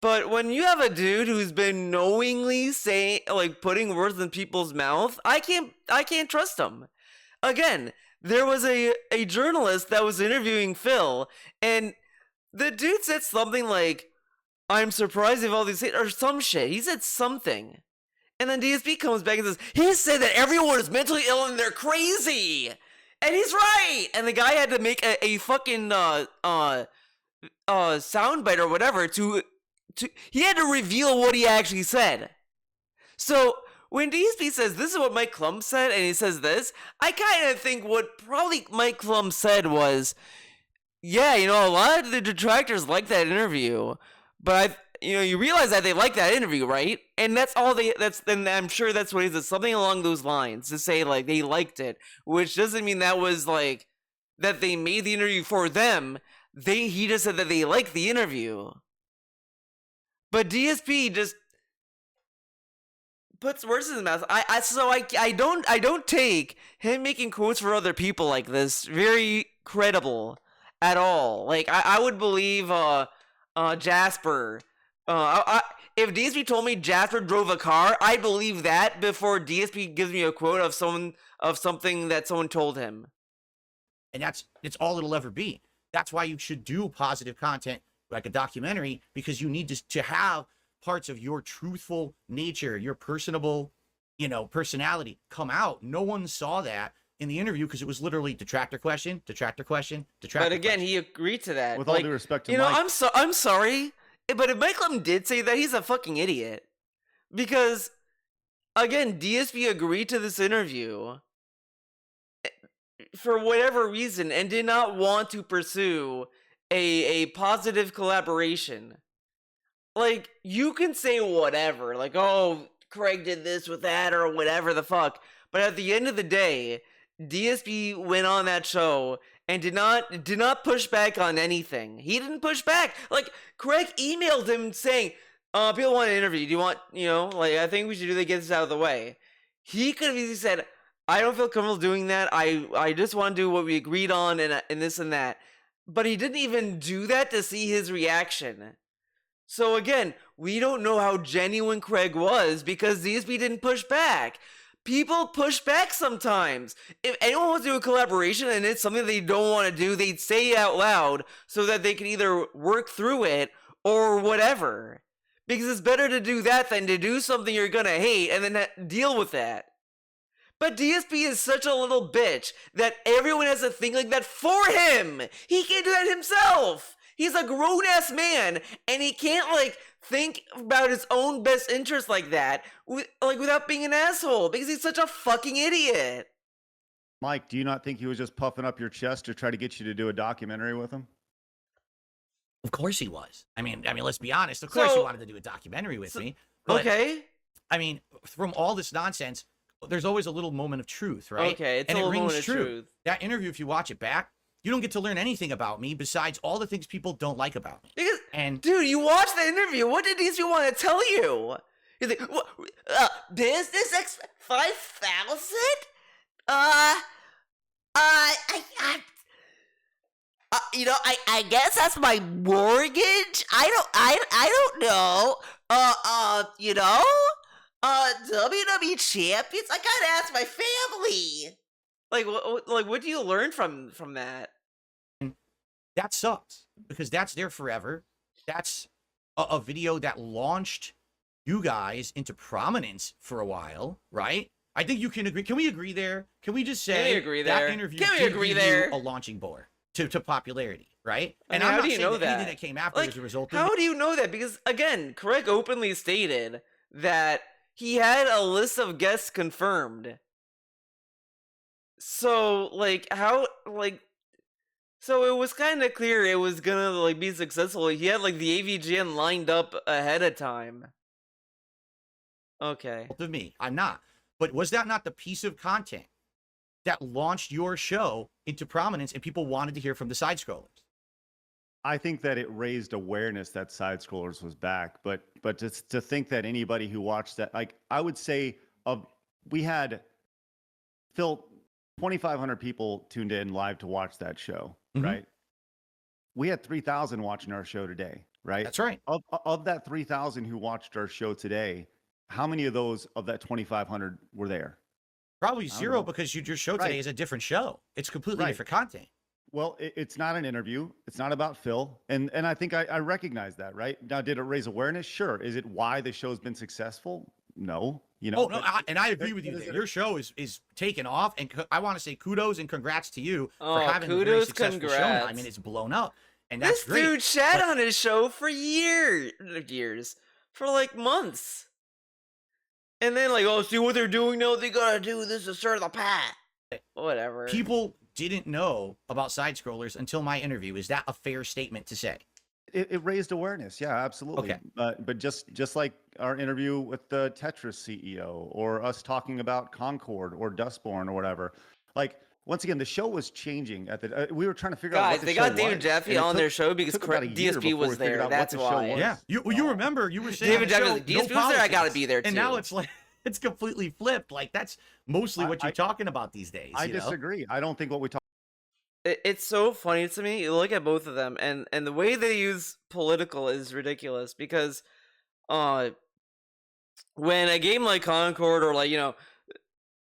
But when you have a dude who's been knowingly putting words in people's mouth, I can't trust him. Again, there was a journalist that was interviewing Phil, and the dude said something like, I'm surprised if all these hate, or some shit. He said something. And then DSP comes back and says, he said that everyone is mentally ill and they're crazy. And he's right. And the guy had to make a fucking soundbite or whatever he had to reveal what he actually said. So when DSP says this is what Mike Klum said, and he says this, I kind of think what probably Mike Klum said was, yeah, a lot of the detractors like that interview, but you realize that they like that interview, right? And that's all then I'm sure that's what he said, something along those lines, to say like they liked it, which doesn't mean that was like that they made the interview for them. He just said that they liked the interview. But DSP just puts words in his mouth. I don't take him making quotes for other people like this very credible at all. Like, I would believe Jasper. If DSP told me Jasper drove a car, I believe that before DSP gives me a quote of something that someone told him. And it's all it'll ever be. That's why you should do positive content like a documentary, because you need to have parts of your truthful nature, your personable, personality come out. No one saw that in the interview because it was literally detractor question, detractor question, detractor But again, question. he agreed to that. With all due respect to Mike. I'm sorry, but if Mike Klum did say that, he's a fucking idiot. Because, again, DSP agreed to this interview for whatever reason and did not want to pursue a positive collaboration. Like, you can say whatever, like, oh, Craig did this with that or whatever the fuck, but at the end of the day, DSP went on that show and did not push back on anything. He didn't push back. Like, Craig emailed him saying, people want an interview. Do you want, I think we should get this out of the way. He could have easily said, I don't feel comfortable doing that. I just want to do what we agreed on and this and that. But he didn't even do that to see his reaction. So again, we don't know how genuine Craig was because DSP didn't push back. People push back sometimes. If anyone wants to do a collaboration and it's something they don't want to do, they'd say it out loud so that they can either work through it or whatever. Because it's better to do that than to do something you're gonna hate and then deal with that. But DSP is such a little bitch that everyone has to think like that for him. He can't do that himself. He's a grown-ass man, and he can't, like, think about his own best interest like that, without being an asshole, because he's such a fucking idiot. Mike, do you not think he was just puffing up your chest to try to get you to do a documentary with him? Of course he was. I mean, let's be honest. Of course he wanted to do a documentary with me. But, okay. I mean, from all this nonsense, there's always a little moment of truth, right? Okay, it's and a little it rings moment of true. truth. That interview, if you watch it back, you don't get to learn anything about me besides all the things people don't like about me. Because, and dude, you watched the interview. What did DSP want to tell you? He's like, business X 5,000? I guess that's my mortgage. I don't know. WWE Champions. I gotta ask my family. What do you learn from that? that sucks because that's there forever. That's a video that launched you guys into prominence for a while, right? I think you can agree. Can we agree there? Can we just say Can we agree there? that interview Can we did agree give there? you a launching board to popularity, right? I And mean, I'm how not do you saying know that anything that? that came after Like, as a result of how do you know that? Because again, Craig openly stated that he had a list of guests confirmed. So, so it was kind of clear it was gonna be successful. He had the AVGN lined up ahead of time. Okay. of me. I'm not. But was that not the piece of content that launched your show into prominence and people wanted to hear from the side scrollers? I think that it raised awareness that Side Scrollers was back, but just to think that anybody who watched that, I would say we had Phil 2,500 people tuned in live to watch that show, Mhm. right? We had 3,000 watching our show today, right? That's right. Of that 3,000 who watched our show today, how many of those of that 2,500 were there? Probably I don't zero know. because your show Right. today is a different show. It's completely Right. different content. Well, it's not an interview. It's not about Phil. And I think I recognize that, right? Now, did it raise awareness? Sure. Is it why the show's been successful? No. You know, Oh, no, and I agree with you there. Your show is taking off, and I want to say kudos and congrats to you for having a very kudos, successful show now. I mean, it's blown up, and that's This great. dude shat but- on his show for years, for months. And then oh, see what they're doing now? They gotta do this to stir the pot. Whatever. People didn't know about side scrollers until my interview. Is that a fair statement to say? it raised awareness. Yeah, absolutely. Okay. But just like our interview with the Tetris CEO or us talking about Concord or Dustborn or whatever, once again, the show was changing at the. We were trying to figure out what Guys, the they show got David was, Jaffe and it on took- their show because took about a year DSP before we was figured there. out what That's the show why. was. Yeah, you remember you were saying David on the Jaffe show, was like, DSP was there, I gotta be there and now too. it's it's completely flipped. That's mostly what you're talking about these days. I you know? disagree. I don't think what we talked. It's so funny to me. You look at both of them, and the way they use political is ridiculous because, when a game like Concord or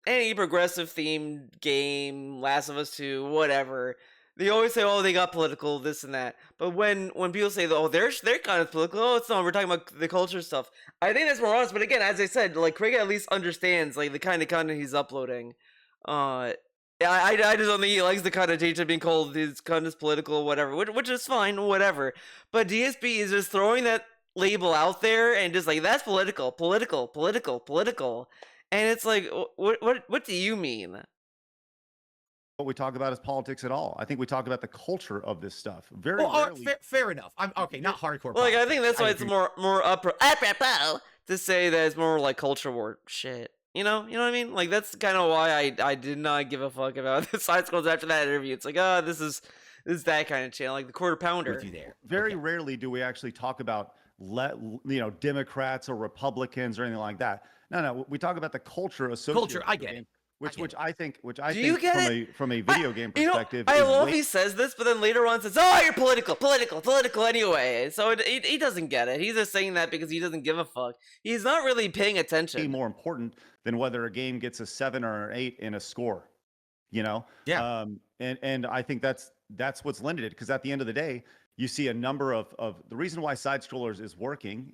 any progressive themed game, Last of Us 2, whatever, they always say, "Oh, they got political, this and that." But when people say, "Oh, they're kind of political," oh, it's not. We're talking about the culture stuff. I think that's more honest. But again, as I said, Craig at least understands the kind of content he's uploading. Yeah, I just don't think he likes the connotation of being called his content political, whatever, which is fine, whatever. But DSP is just throwing that label out there and just that's political, and it's what do you mean? What we talk about is politics at all. I think we talk about the culture of this stuff. Very rarely. Fair enough. I'm okay. Not hardcore. I think that's why it's agree. more apropos to say that it's more culture war shit. You know what I mean? That's kind of why I did not give a fuck about the side scrolls after that interview. It's this is that kind of channel, the Quarter Pounder. With you there. Very rarely do we actually talk about Democrats or Republicans or anything like that. No, we talk about the culture associated. Culture, I get it. which I think Do you get from a video game You know, perspective, I is love way he says this, but then later on says, "Oh, you're political anyway." So he doesn't get it. He's just saying that because he doesn't give a fuck. He's not really paying attention. more important than whether a game gets a 7 or an 8 in a score. You know, Yeah. and I think that's what's limited it, because at the end of the day, you see a number of the reason why side scrollers is working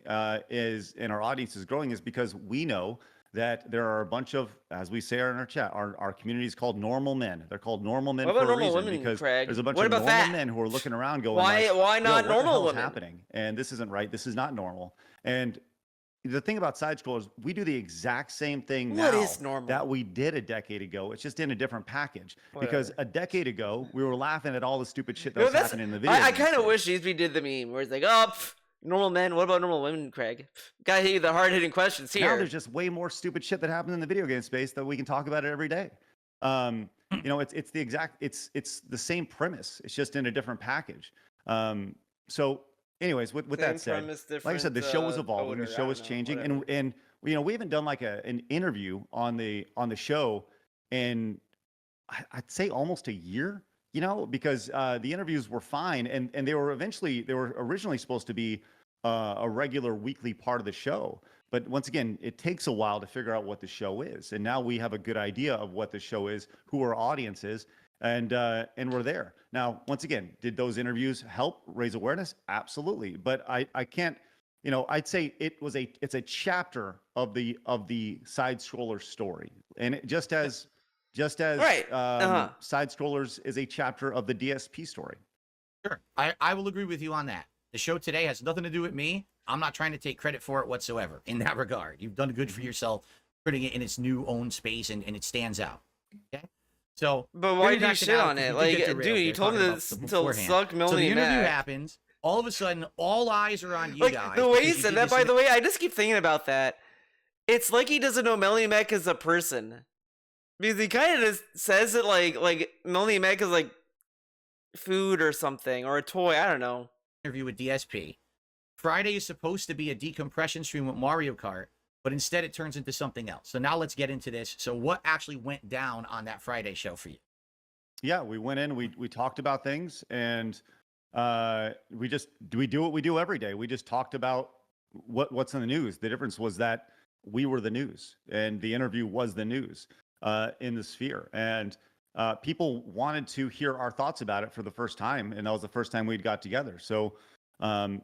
is, and our audience is growing, is because we know that there are a bunch of, as we say in our chat, our community is called normal men. They're called normal men What for about a normal reason, women, because Craig? there's a bunch What of about normal that? men who are looking around going, Why like, not "Yo, normal what the hell is women?" happening? And this isn't right. This is not normal." And the thing about side scrollers, we do the exact same thing What now is normal? that we did a decade ago. It's just in a different package. Whatever. Because a decade ago, we were laughing at all the stupid shit that You know, was that's- happening in the video. I game kind of space. wish Easby did the meme where it's like, "Oh, normal men. What about normal women, Craig?" Gotta hit you the hard hitting questions here. Now there's just way more stupid shit that happens in the video game space that we can talk about it every day. You know, it's the same premise. It's just in a different package. So, anyways, with that said, like I said, the show was evolving, the show was changing, and you know, we haven't done like an interview on the show in I'd say almost a year. You know, because the interviews were fine, and they were originally supposed to be a regular weekly part of the show. But once again, it takes a while to figure out what the show is, and now we have a good idea of what the show is, who our audience is, and we're there. Now, once again, did those interviews help raise awareness? Absolutely. But I can't, you know, I'd say it's a chapter of the side scroller story, and just as Right. side scrollers is a chapter of the DSP story. Sure. I will agree with you on that. The show today has nothing to do with me. I'm not trying to take credit for it whatsoever in that regard. You've done good for yourself, putting it in its new own space, and it stands out. Okay. So, But why getting do you back to shit now, on 'cause it? we did Like, get derailed dude, you there told me talking to about the to beforehand. suck So the Melanie interview Mac. happens. All of a sudden, all eyes are on you Like, guys. the way he because you said did that, this by in the way, I just keep thinking about that. It's like he doesn't know Melanie Mac is a person. Because he kind of just says it like Melanie Mac is like food or something, or a toy, I don't know. interview with DSP. Friday is supposed to be a decompression stream with Mario Kart, but instead it turns into something else. So now let's get into this. So what actually went down on that Friday show for you? Yeah, we went in, we talked about things, and we do what we do every day. We just talked about what's in the news. The difference was that we were the news, and the interview was the news in the sphere. And people wanted to hear our thoughts about it for the first time, and that was the first time we'd got together. So,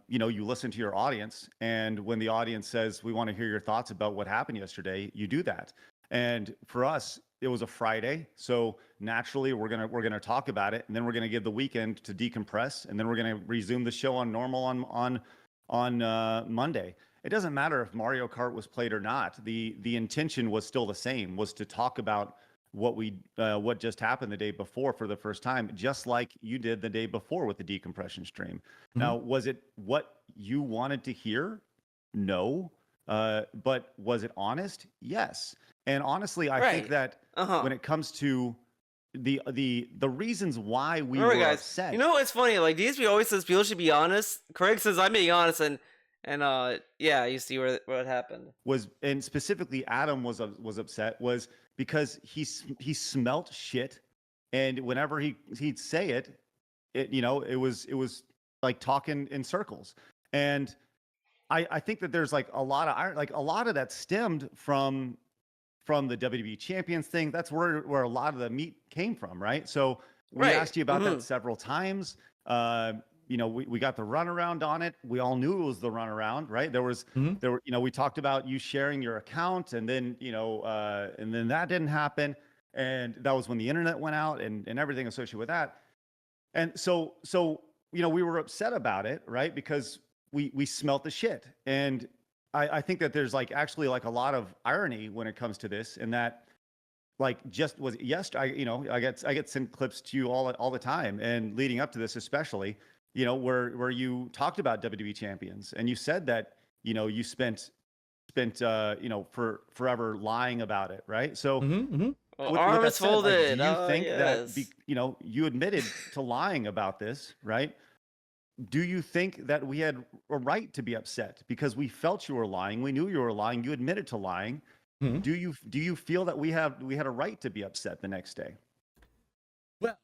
you know, you listen to your audience, and when the audience says, "We want to hear your thoughts about what happened yesterday," you do that. And for us, it was a Friday, so naturally we're gonna talk about it, and then we're gonna give the weekend to decompress, and then we're gonna resume the show on normal on Monday. It doesn't matter if Mario Kart was played or not. The intention was still the same, was to talk about what just happened the day before for the first time, just like you did the day before with the decompression stream. Now, was it what you wanted to hear? No. But was it honest? Yes. And honestly, I think Right. that when it comes to the reasons why we Remember, were guys, upset, you know what's funny? Like, DSP always says people should be honest. Craig says I'm being honest, and yeah, you see what happened. and specifically Adam was upset, was because he smelt shit, and whenever he'd say it, you know, it was like talking in circles. And I think that there's like a lot of that stemmed from the WWE Champions thing. That's where a lot of the meat came from, right? So we Right. asked you about that several times. You know, we got the runaround on it. We all knew it was the runaround, right? There were, you know, we talked about you sharing your account, and then, you know, and then that didn't happen. And that was when the internet went out and everything associated with that. And so, you know, we were upset about it, right? Because we smelt the shit. And I think that there's like actually like a lot of irony when it comes to this, and that like just was yesterday, you know, I get sent clips to you all the time, and leading up to this especially, you know, where you talked about WWE Champions, and you said that, you know, you spent you know, forever lying about it, right? So Well, with arms that said, like, folded. do you Oh, think yes. that you know, you admitted to lying about this, right? Do you think that we had a right to be upset because we felt you were lying? We knew you were lying. You admitted to lying. Mhm. Do you feel that we had a right to be upset the next day? Well,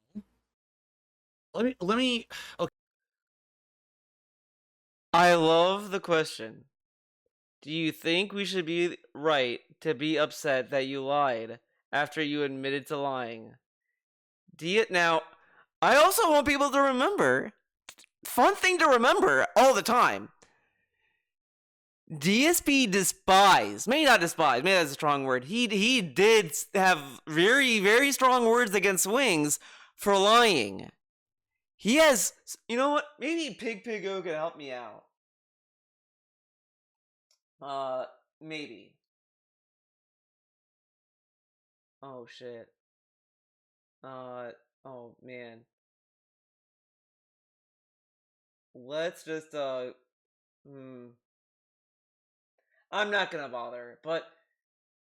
let me. Okay. I love the question. Do you think we should be right to be upset that you lied after you admitted to lying? Now, I also want people to remember, fun thing to remember all the time. DSP despised, maybe not despised, maybe that's a strong word. He did have very, very strong words against Wings for lying. He has, you know what? Maybe Pig-Pig-O can help me out. Maybe. Oh shit. Oh man. Let's just I'm not gonna bother, but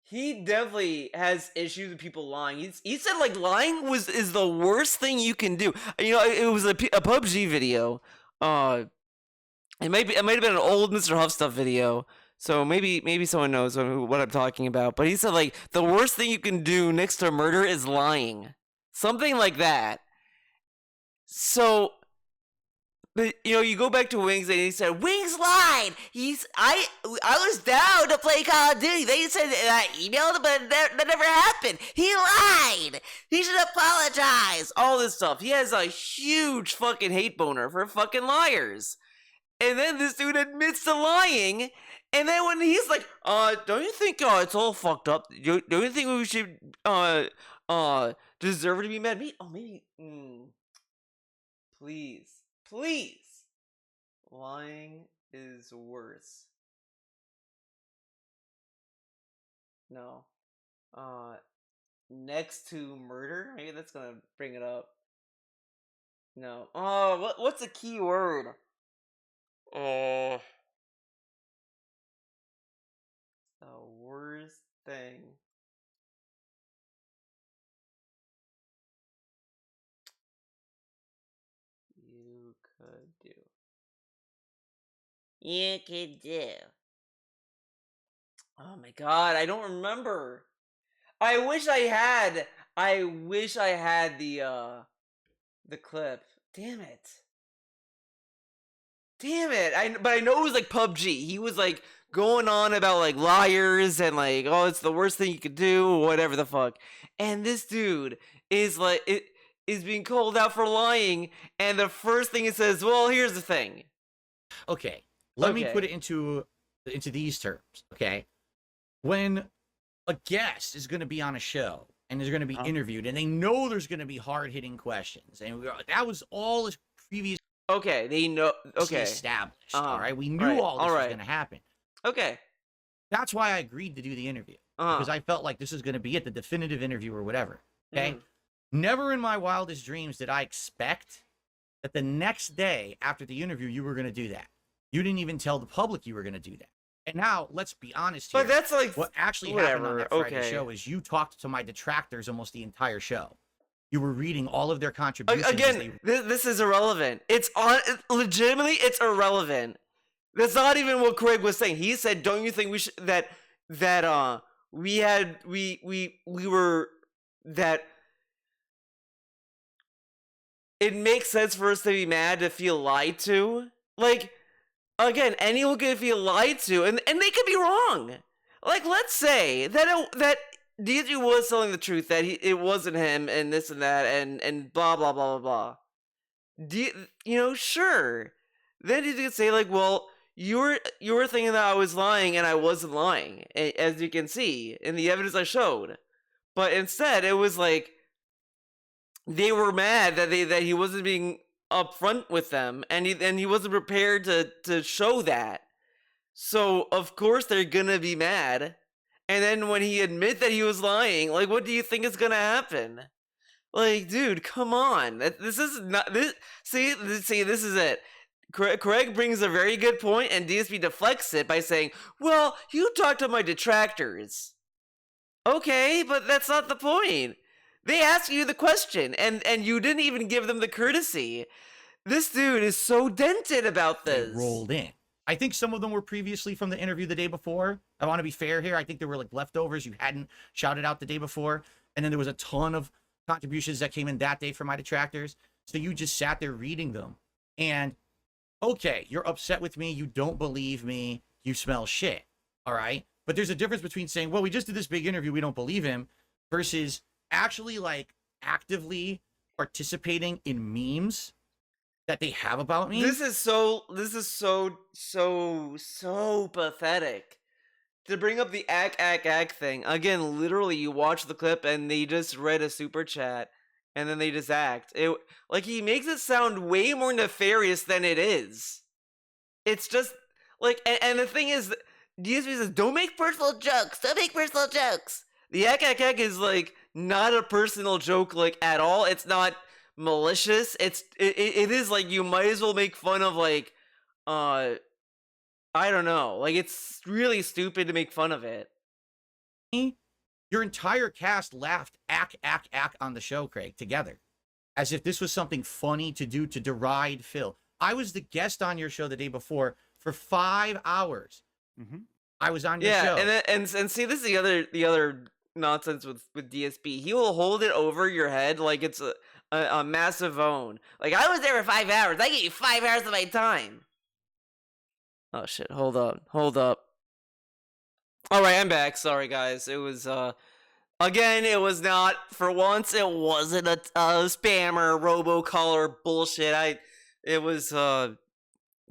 he definitely has issues with people lying. He said like lying is the worst thing you can do. You know, it was a PUBG video. It might have been an old Mr. Huff Stuff video. So maybe someone knows what I'm talking about. But he said like the worst thing you can do next to murder is lying. Something like that. So, but you know, you go back to Wings and he said Wings lied. I was down to play Call of Duty. They said I emailed him, but that never happened. He lied. He should apologize. All this stuff. He has a huge fucking hate boner for fucking liars. And then this dude admits to lying. And then when he's like, don't you think it's all fucked up? Don't you think we should deserve to be mad? Maybe. Please. Lying is worse. No. Next to murder? Maybe that's gonna bring it up. No. Oh, what's a key word? The worst thing. You could do. Oh my god, I don't remember. I wish I had the clip. Damn it. But I know it was like PUBG. He was like going on about like liars and like, oh, it's the worst thing you could do, or whatever the fuck. And this dude is like is being called out for lying, and the first thing it says, well, here's the thing. Okay. Let me put it into these terms. Okay. When a guest is going to be on a show and is going to be interviewed, and they know there's going to be hard-hitting questions, and that was all his previous. Okay, they know. Okay, established. All right, we knew all this was going to happen. Okay, that's why I agreed to do the interview, because I felt like this is going to be it, the definitive interview or whatever. Okay, never in my wildest dreams did I expect that the next day after the interview you were going to do that. You didn't even tell the public you were going to do that. And now, let's be honest here. But that's like what actually happened on that Friday show is you talked to my detractors almost the entire show. You were reading all of their contributions. Again, this is irrelevant. Legitimately, it's irrelevant. That's not even what Craig was saying. He said, "Don't you think we should that it makes sense for us to be mad to feel lied to? Like, again, anyone can feel lied to, and they could be wrong. Like, let's say that Deidre was telling the truth, that it wasn't him, and this and that, and blah blah blah blah blah. Sure. Then you could say like, well, you were thinking that I was lying, and I wasn't lying, as you can see in the evidence I showed. But instead, it was like they were mad that he wasn't being upfront with them, and he wasn't prepared to show that. So of course they're gonna be mad. And then when he admit that he was lying, like, what do you think is gonna happen? Like, dude, come on. This is not this. See, this is it. Craig brings a very good point, and DSP deflects it by saying, "Well, you talked to my detractors." Okay, but that's not the point. They asked you the question, and you didn't even give them the courtesy. This dude is so dented about this. They rolled in. I think some of them were previously from the interview the day before. I want to be fair here. I think there were like leftovers you hadn't shouted out the day before. And then there was a ton of contributions that came in that day from my detractors. So you just sat there reading them. And okay, you're upset with me. You don't believe me. You smell shit. All right. But there's a difference between saying, well, we just did this big interview, we don't believe him, versus actually like actively participating in memes that they have about me. This is so pathetic. To bring up the ack thing, again, literally you watch the clip and they just read a super chat and then they just act. Like, he makes it sound way more nefarious than it is. It's just like, and the thing is, DSP says, don't make personal jokes. Don't make personal jokes. The ack is like not a personal joke, like, at all. It's not malicious. It is like, you might as well make fun of, like, I don't know. Like, it's really stupid to make fun of it. Your entire cast laughed ack on the show, Craig, together. As if this was something funny to do to deride Phil. I was the guest on your show the day before for 5 hours. Mm-hmm. I was on your show. And see, this is the other nonsense with DSP. He will hold it over your head like it's a massive own. Like, I was there for 5 hours. I gave you 5 hours of my time. Oh shit, hold up. Alright, I'm back. Sorry guys. It was again, it was not, for once, it wasn't a spammer, robocaller bullshit. It was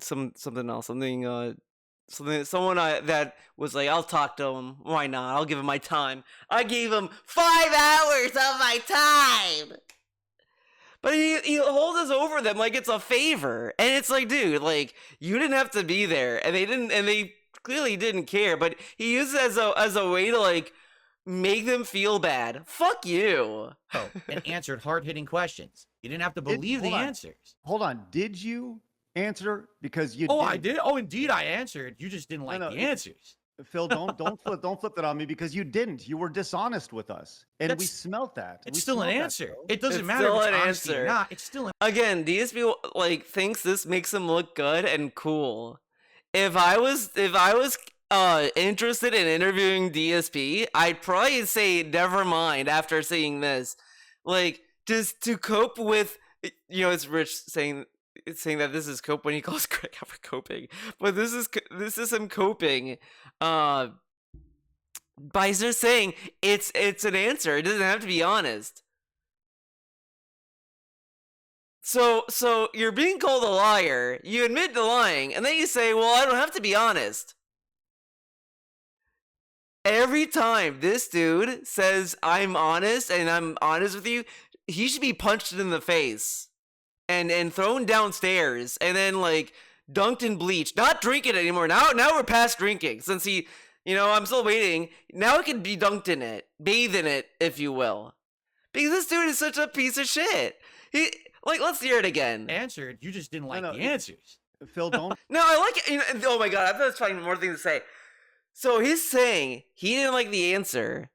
something else. Someone that was like, I'll talk to him. Why not? I'll give him my time. I gave him 5 hours of my time. But he holds us over them like it's a favor. And it's like, dude, like, you didn't have to be there. And they clearly didn't care. But he used it as a way to, like, make them feel bad. Fuck you. Oh, and answered hard-hitting questions. You didn't have to believe the answers. Hold on. Did you answer? Because you I did. Oh, indeed I answered. You just didn't like the answers. Phil, don't flip that on me, because you didn't. You were dishonest with us, and we smelt that. It's still an answer. It doesn't matter if it's honesty or not. It's still an Again, DSP like thinks this makes him look good and cool. If I was interested in interviewing DSP, I'd probably say never mind after seeing this. Like, just to cope with, it's Rich saying that this is cope when he calls Craig out for coping, but this is him coping by just saying it's an answer. It doesn't have to be honest. So you're being called a liar, you admit to lying, and then you say, well, I don't have to be honest. Every time this dude says I'm honest and I'm honest with you, he should be punched in the face and thrown downstairs and then, like, dunked in bleach. Not drink it anymore. Now we're past drinking, since he, I'm still waiting. Now it can be dunked in it, bathe in it, if you will, because this dude is such a piece of shit. Let's hear it again. Answered. You just didn't like the answers. Phil, don't. No, I like it. Oh my god, I thought I was finding more things to say. So he's saying he didn't like the answer.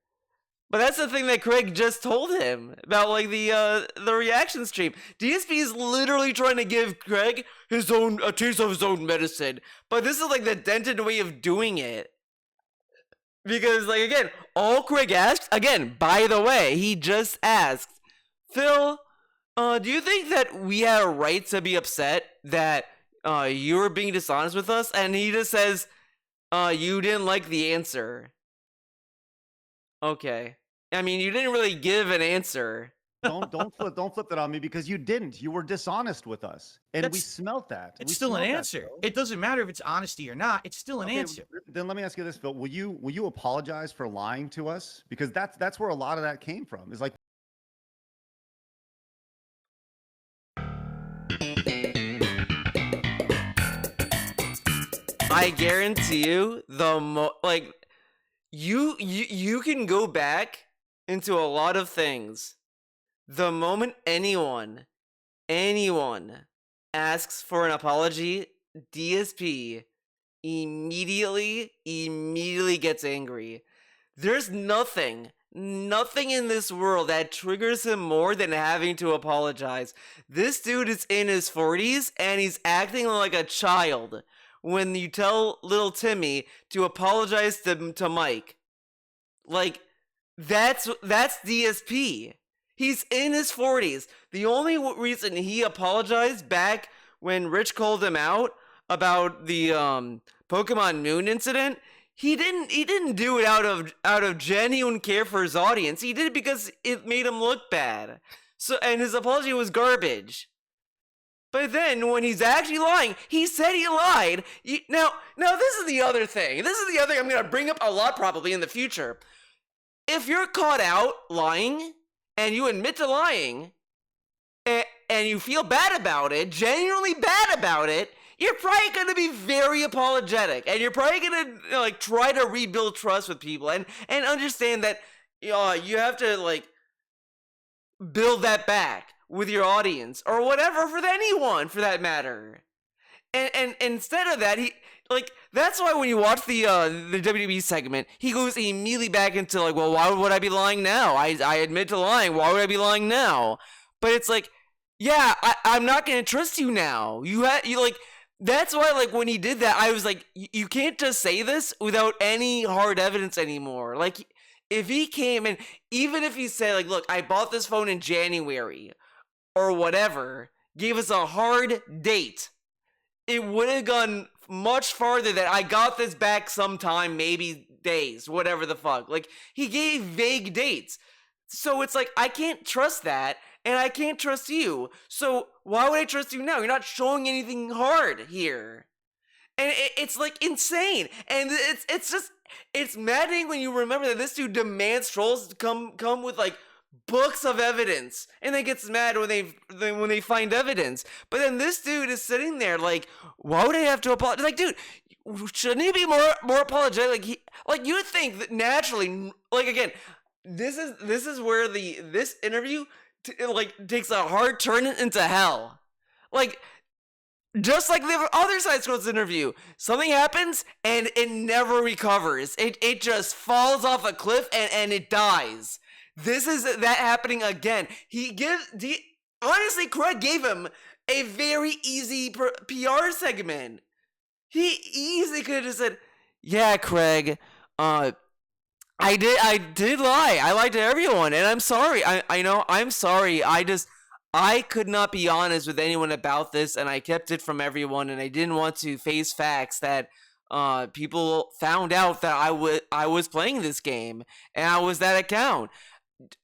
But that's the thing that Craig just told him about, like, the reaction stream. DSP is literally trying to give Craig a taste of his own medicine. But this is, like, the dented way of doing it. Because, like, again, all Craig asked, again, by the way, he just asked, Phil, do you think that we had a right to be upset that you were being dishonest with us? And he just says, you didn't like the answer. Okay. I mean, you didn't really give an answer. Don't flip that on me, because you didn't. You were dishonest with us, and we smelt that. It's still an answer. It doesn't matter if it's honesty or not. It's still an answer. Then let me ask you this, Phil. Will you apologize for lying to us? Because that's where a lot of that came from. Is like, I guarantee you, you can go back into a lot of things. The moment anyone asks for an apology, DSP immediately gets angry. There's nothing in this world that triggers him more than having to apologize. This dude is in his 40s and he's acting like a child when you tell little Timmy to apologize to Mike. Like, that's DSP. He's in his 40s. The only reason he apologized back when Rich called him out about the Pokemon Moon incident, he didn't do it out of genuine care for his audience. He did it because it made him look bad. So, and his apology was garbage. But then when he's actually lying, he said he lied. Now this is the other thing. This is the other thing I'm going to bring up a lot probably in the future. If you're caught out lying and you admit to lying and you feel bad about it, genuinely bad about it, you're probably going to be very apologetic, and you're probably going to like try to rebuild trust with people and understand that you have to like build that back with your audience or whatever, for anyone for that matter. And instead of that, he like, that's why when you watch the WWE segment, he goes immediately back into like, well, why would I be lying now? I admit to lying. Why would I be lying now? But it's like, yeah, I'm not gonna trust you now. You like, that's why like when he did that, I was like, you can't just say this without any hard evidence anymore. Like, if he came and even if he said like, look, I bought this phone in January or whatever, gave us a hard date, it would have gone much farther that I got this back sometime, maybe days, whatever the fuck. Like, he gave vague dates. So it's like, I can't trust that, and I can't trust you. So why would I trust you now? You're not showing anything hard here. And it's like insane. And it's just, it's maddening when you remember that this dude demands trolls to come with like books of evidence, and then gets mad when they find evidence. But then this dude is sitting there like, why would I have to apologize? Like, dude, shouldn't he be more apologetic? Like you would think that naturally. Like, again, this is where this interview takes a hard turn into hell. Like, just like the other Side Scrolls interview, something happens and it never recovers. It just falls off a cliff and it dies. This is that happening again. Honestly, Craig gave him a very easy PR segment. He easily could have just said, yeah, Craig, I did lie. I lied to everyone, and I'm sorry. I know, I'm sorry. I could not be honest with anyone about this, and I kept it from everyone, and I didn't want to face facts that people found out that I was playing this game, and I was that account.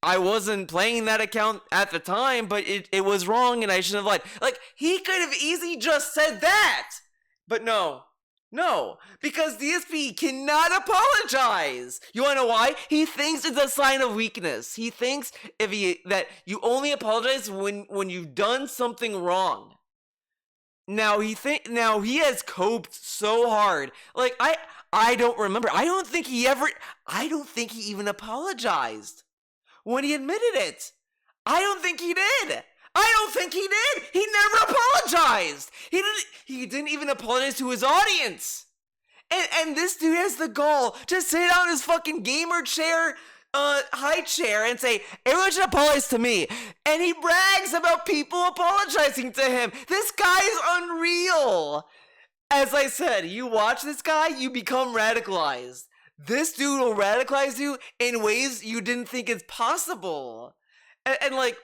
I wasn't playing that account at the time, but it was wrong, and I shouldn't have lied. Like, he could have easily just said that, but no, because DSP cannot apologize. You wanna know why? He thinks it's a sign of weakness. He thinks that you only apologize when you've done something wrong. Now he has coped so hard. Like, I don't remember. I don't think he even apologized when he admitted it. I don't think he did. He never apologized. He didn't even apologize to his audience. And this dude has the gall to sit on his fucking gamer chair, high chair, and say, everyone should apologize to me. And he brags about people apologizing to him. This guy is unreal. As I said, you watch this guy, you become radicalized. This dude will radicalize you in ways you didn't think is possible. And like,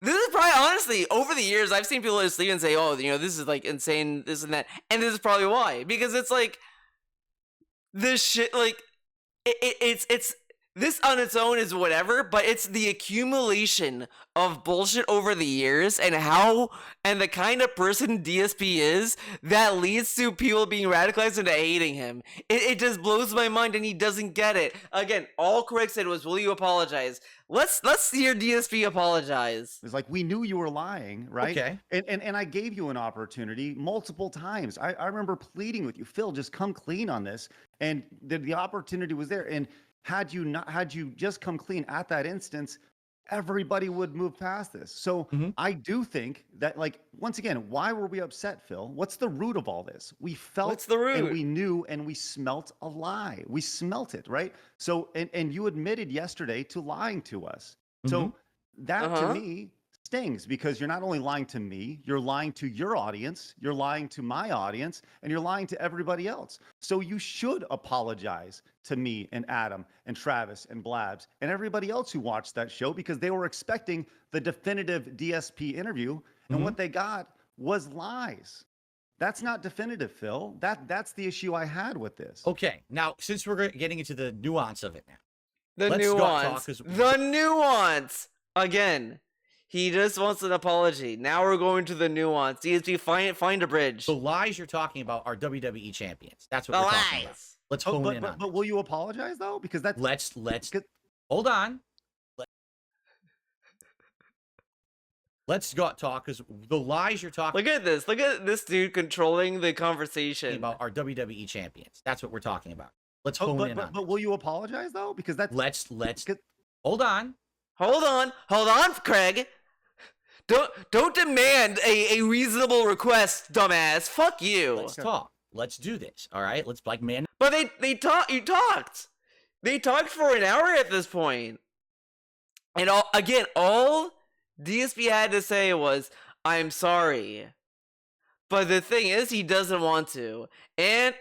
this is probably, honestly, over the years, I've seen people just leave and say, oh, this is like insane, this and that. And this is probably why. Because it's like, this shit, like, it's this on its own is whatever, but it's the accumulation of bullshit over the years and the kind of person DSP is that leads to people being radicalized into hating him. It just blows my mind, and he doesn't get it. Again, all Craig said was, will you apologize? Let's hear DSP apologize. It's like, we knew you were lying, right? Okay. And I gave you an opportunity multiple times. I remember pleading with you, Phil, just come clean on this. And the opportunity was there. And had you just come clean at that instance, everybody would move past this. So I do think that, like, once again, why were we upset, Phil? What's the root of all this? We felt, what's the root? And we knew, and we smelt a lie. We smelt it, right? So, and you admitted yesterday to lying to us. So that to me stings because you're not only lying to me, you're lying to your audience, you're lying to my audience, and you're lying to everybody else. So you should apologize to me and Adam and Travis and Blabs and everybody else who watched that show because they were expecting the definitive DSP interview, and what they got was lies. That's not definitive, Phil. That's the issue I had with this. Okay, now since we're getting into the nuance of it now, The let's nuance. The nuance. Again, he just wants an apology. Now we're going to the nuance. DSP, find a bridge. The lies you're talking about are WWE champions. That's what The we're talking about. lies. Let's hone in on. But will you apologize though? Because that's Let's hold on. Let's go talk because the lies you're talking Look at this. Look at this dude controlling the conversation. about are WWE champions. That's what we're talking about. Let's hone in on. But will you apologize though? Because that's Let's hold on. Hold on, Craig. Don't demand a reasonable request, dumbass. Fuck you. Let's talk. Let's do this. All right. Let's like man. But they talked. You talked. They talked for an hour at this point. And all DSP had to say was, "I'm sorry." But the thing is, he doesn't want to. And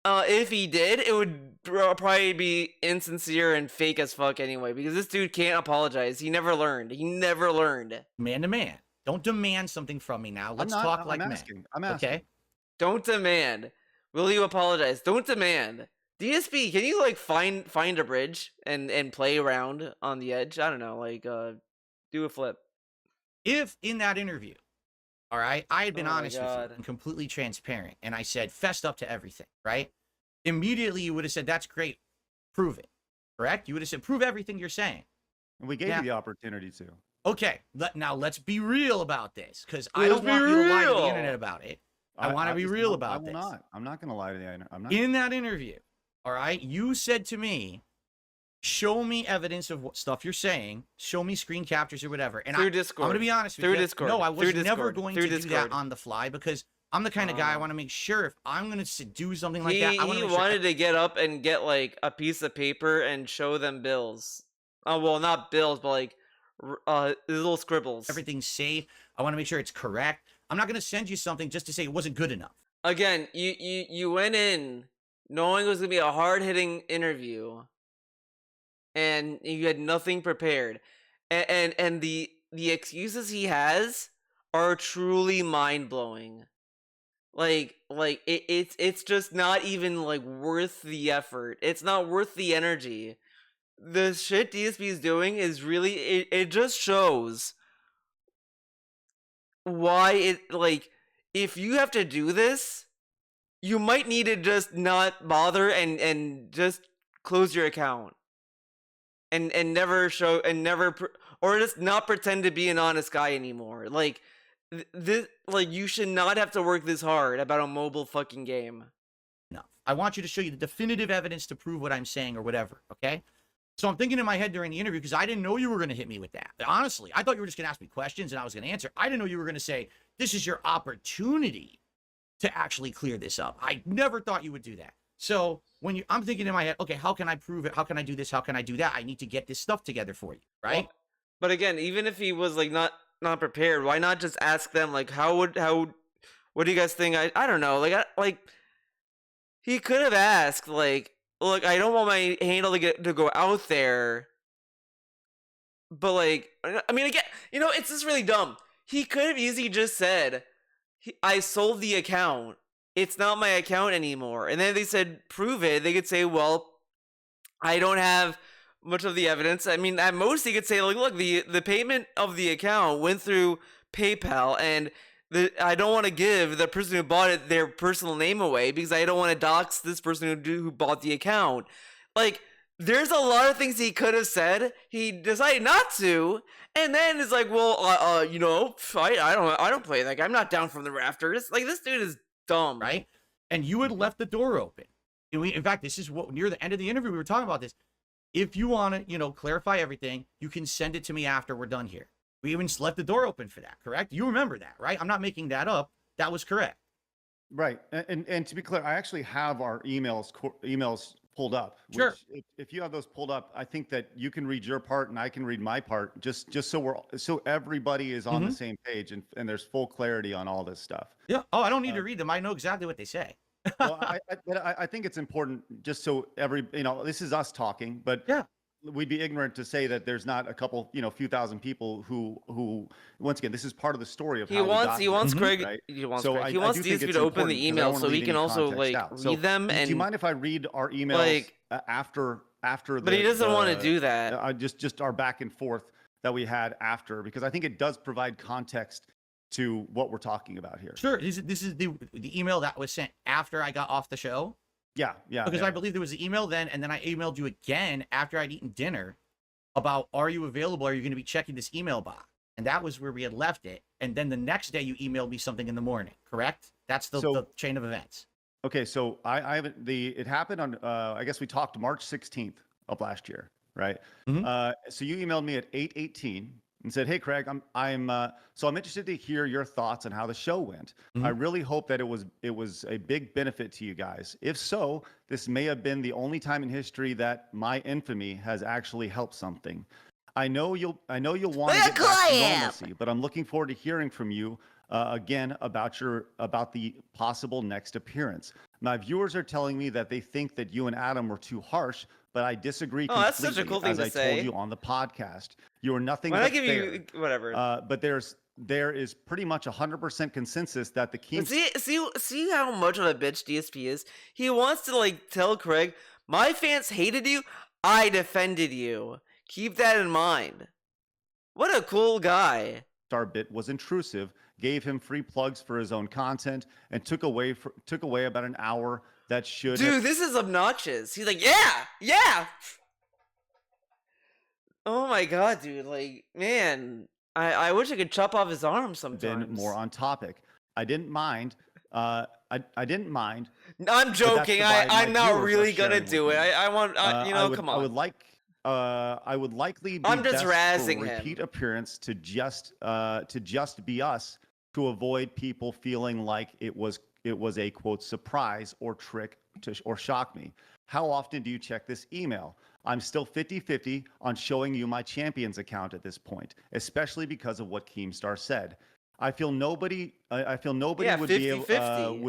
if he did, it would probably be insincere and fake as fuck anyway, because this dude can't apologize. He never learned. Man to man. Don't demand something from me now. Let's talk like men. I'm asking. Okay. Don't demand. Will you apologize? Don't demand. DSP, can you like find a bridge and play around on the edge? I don't know, like do a flip. If in that interview, all right, I had been Oh my honest with you God. and completely transparent, and I said, fessed up to everything, right? Immediately you would have said, that's great. Prove it. Correct? You would have said, prove everything you're saying. And we gave you the opportunity to. Okay, now let's be real about this, because I don't want you to lie to the internet about it. I want to be real about this. I'm not going to lie to the internet. I'm not. In that interview, all right, you said to me, show me evidence of what stuff you're saying. Show me screen captures or whatever. And Through Discord. I'm going to be honest with Through you. Discord. No, I was Through never Discord. going Through to do Discord. that on the fly because I'm the kind of guy I want to make sure if I'm going to do something like that. I want He to make sure wanted to get up and get like a piece of paper and show them bills. Oh well, not bills, but like little scribbles. everything's safe. I want to make sure it's correct. I'm not going to send you something just to say it wasn't good enough. Again, you went in knowing it was gonna be a hard hitting interview, and you had nothing prepared, and the excuses he has are truly mind blowing. It's just not even like worth the effort. It's not worth the energy. The shit DSP is doing is really it just shows why it like if you have to do this, you might need to just not bother and just close your account and never show and never or just not pretend to be an honest guy anymore. Like this, like you should not have to work this hard about a mobile fucking game. No, I want you to show you the definitive evidence to prove what I'm saying or whatever. Okay. So I'm thinking in my head during the interview, because I didn't know you were going to hit me with that. Honestly, I thought you were just going to ask me questions and I was going to answer. I didn't know you were going to say, this is your opportunity to actually clear this up. I never thought you would do that. So when I'm thinking in my head, okay, how can I prove it? How can I do this? How can I do that? I need to get this stuff together for you, right? Well, but again, even if he was like not prepared, why not just ask them like what do you guys think? I don't know. Like he could have asked like, look, I don't want my handle to go out there. But like, I mean, again, it's just really dumb. He could have easily just said, I sold the account. It's not my account anymore. And then they said, prove it. They could say, well, I don't have much of the evidence. I mean, at most he could say, like, look, the payment of the account went through PayPal, and I don't want to give the person who bought it their personal name away because I don't want to dox this person who bought the account. Like, there's a lot of things he could have said. He decided not to, and then it's like, well, I don't play that guy. I'm not down from the rafters. Like, this dude is dumb, right? And you had left the door open. In fact, this is what near the end of the interview we were talking about this. If you want to, clarify everything, you can send it to me after we're done here. We even left the door open for that, correct? You remember that, right? I'm not making that up. That was correct. Right. And to be clear, I actually have our emails pulled up. Sure. Which if you have those pulled up, I think that you can read your part and I can read my part, just so everybody is on the same page and there's full clarity on all this stuff. Yeah. Oh, I don't need to read them. I know exactly what they say. Well, I think it's important just so this is us talking, but Yeah. we'd be ignorant to say that there's not a couple, few thousand people who once again, this is part of the story of He how we got wants here, Craig. right? He wants So Craig. I He wants do think DSP it's to open important the 'cause I don't email wanna so he leave can any also context like out. So read them. do And you mind if I read our emails like, after but he doesn't want to do that. just our back and forth that we had after, because I think it does provide context to what we're talking about here. Sure. This is the email that was sent after I got off the show. Yeah. Because yeah. I believe there was an email then, and then I emailed you again after I'd eaten dinner about, are you available? Are you going to be checking this email box? And that was where we had left it. And then the next day you emailed me something in the morning, correct? That's the chain of events. Okay, so I haven't it happened on I guess we talked March 16th of last year, right? So you emailed me at 8:18 and said, "Hey Craig, I'm interested to hear your thoughts on how the show went. I really hope that it was a big benefit to you guys. If so, this may have been the only time in history that my infamy has actually helped something. I know you'll want to get back to normalcy, but I'm looking forward to hearing from you again about the possible next appearance. My viewers are telling me that they think that you and Adam were too harsh, but I disagree completely. That's such a cool thing as to I say. told you on the podcast. You are nothing Why but not give fair. you whatever? But there is pretty much 100% consensus that the But Keemstar. see how much of a bitch DSP is. He wants to like tell Craig, my fans hated you. I defended you. Keep that in mind. What a cool guy. Bit was intrusive, gave him free plugs for his own content, and took away about an hour that should. Dude, this is obnoxious. He's like, yeah. Oh my god, dude. Like, man, I wish I could chop off his arm sometimes. Been more on topic. I didn't mind. I didn't mind. I'm joking. I'm not really gonna do it. me. I want, come on. I would likely be I'm just best razzing for a repeat him. appearance to just be us, to avoid people feeling like it was a quote surprise or trick or shock me. How often do you check this email? I'm still 50-50 on showing you my Champions account at this point, especially because of what Keemstar said. I feel nobody would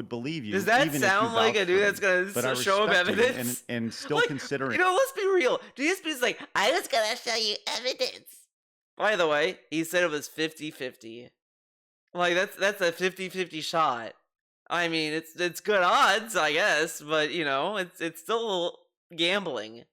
believe you. Does that even sound like a dude that's but I gonna show him respect you evidence? and still Like, considering. let's be real. DSP's like, I was gonna show you evidence. By the way, he said it was 50-50. Like that's a 50-50 shot. I mean, it's good odds, I guess, but it's still gambling.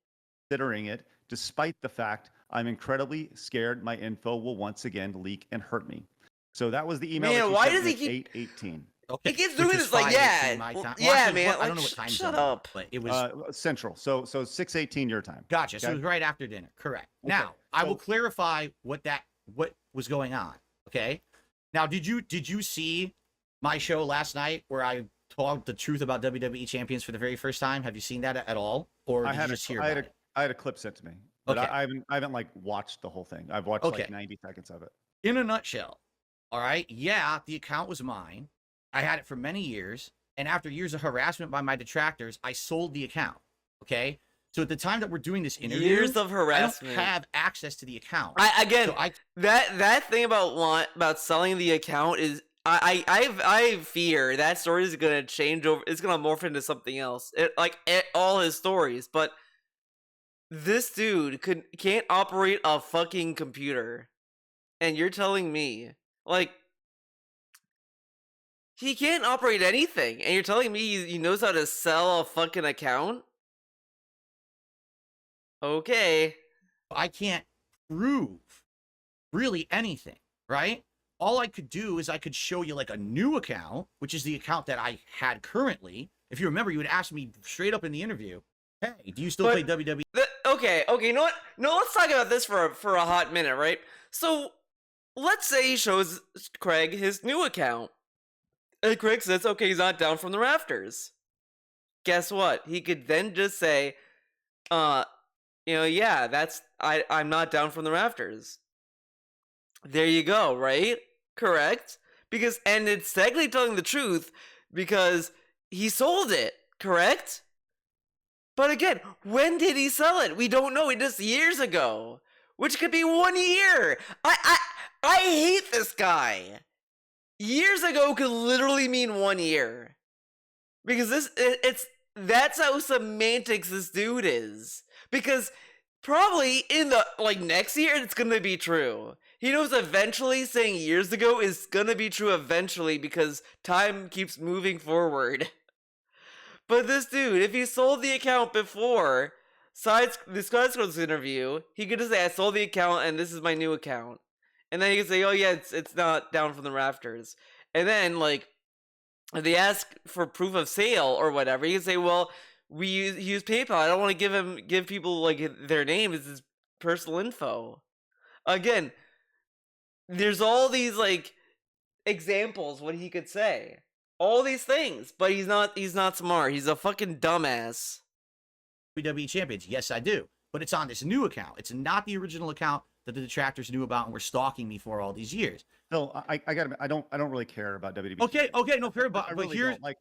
Considering it, despite the fact I'm incredibly scared my info will once again leak and hurt me. So that was the email. Man, that you why sent does he me at keep? 8:18. Okay. He keeps Which doing was this, like, 5:18 my time. Well, yeah, actually, man. I don't know Like, what time shut zone, up. but it was Central. So 6:18 your time. gotcha. So Okay. it was right after dinner. Correct. Okay. Now I will So- clarify what was going on. Okay. Now, did you see my show last night where I told the truth about WWE Champions for the very first time? Have you seen that at all, or did you just hear about it? I had a clip sent to me, but Okay. I haven't like watched the whole thing. I've watched Okay. like 90 seconds of it. In a nutshell, all right, yeah, the account was mine. I had it for many years, and after years of harassment by my detractors, I sold the account. Okay, so at the time that we're doing this interview, Years of harassment. I don't have access to the account. That thing about selling the account is I fear that story is gonna change over. It's gonna morph into something else. All his stories, but this dude can't operate a fucking computer, and you're telling me like he can't operate anything, and you're telling me he knows how to sell a fucking account? Okay. I can't prove really anything, right? All I could do is I could show you like a new account, which is the account that I had currently. If you remember, you would ask me straight up in the interview, hey, do you still play WWE? Okay, you know what? No, let's talk about this for a hot minute, right? So, let's say he shows Craig his new account. And Craig says, okay, he's not down from the rafters. Guess what? He could then just say, yeah, I'm not down from the rafters. There you go, right? Correct? And it's technically telling the truth because he sold it, correct? But again, when did he sell it? We don't know. It just years ago, which could be 1 year. I hate this guy. Years ago could literally mean 1 year, because that's how semantics this dude is. Because probably in the next year it's gonna be true. He knows eventually saying years ago is gonna be true eventually because time keeps moving forward. But this dude, if he sold the account before the Side Scrolls interview, he could just say, I sold the account and this is my new account. And then he could say, oh yeah, it's not down from the rafters. And then, if they ask for proof of sale or whatever, he can say, well, he used PayPal. I don't want to give people, their name. It's his personal info. Again, there's all these, examples what he could say. All these things, but he's not smart. He's a fucking dumbass. WWE Champions. Yes, I do. But it's on this new account. It's not the original account that the detractors knew about and were stalking me for all these years. Phil, I don't really care about WWE. Okay, no, fair, but really here's don't.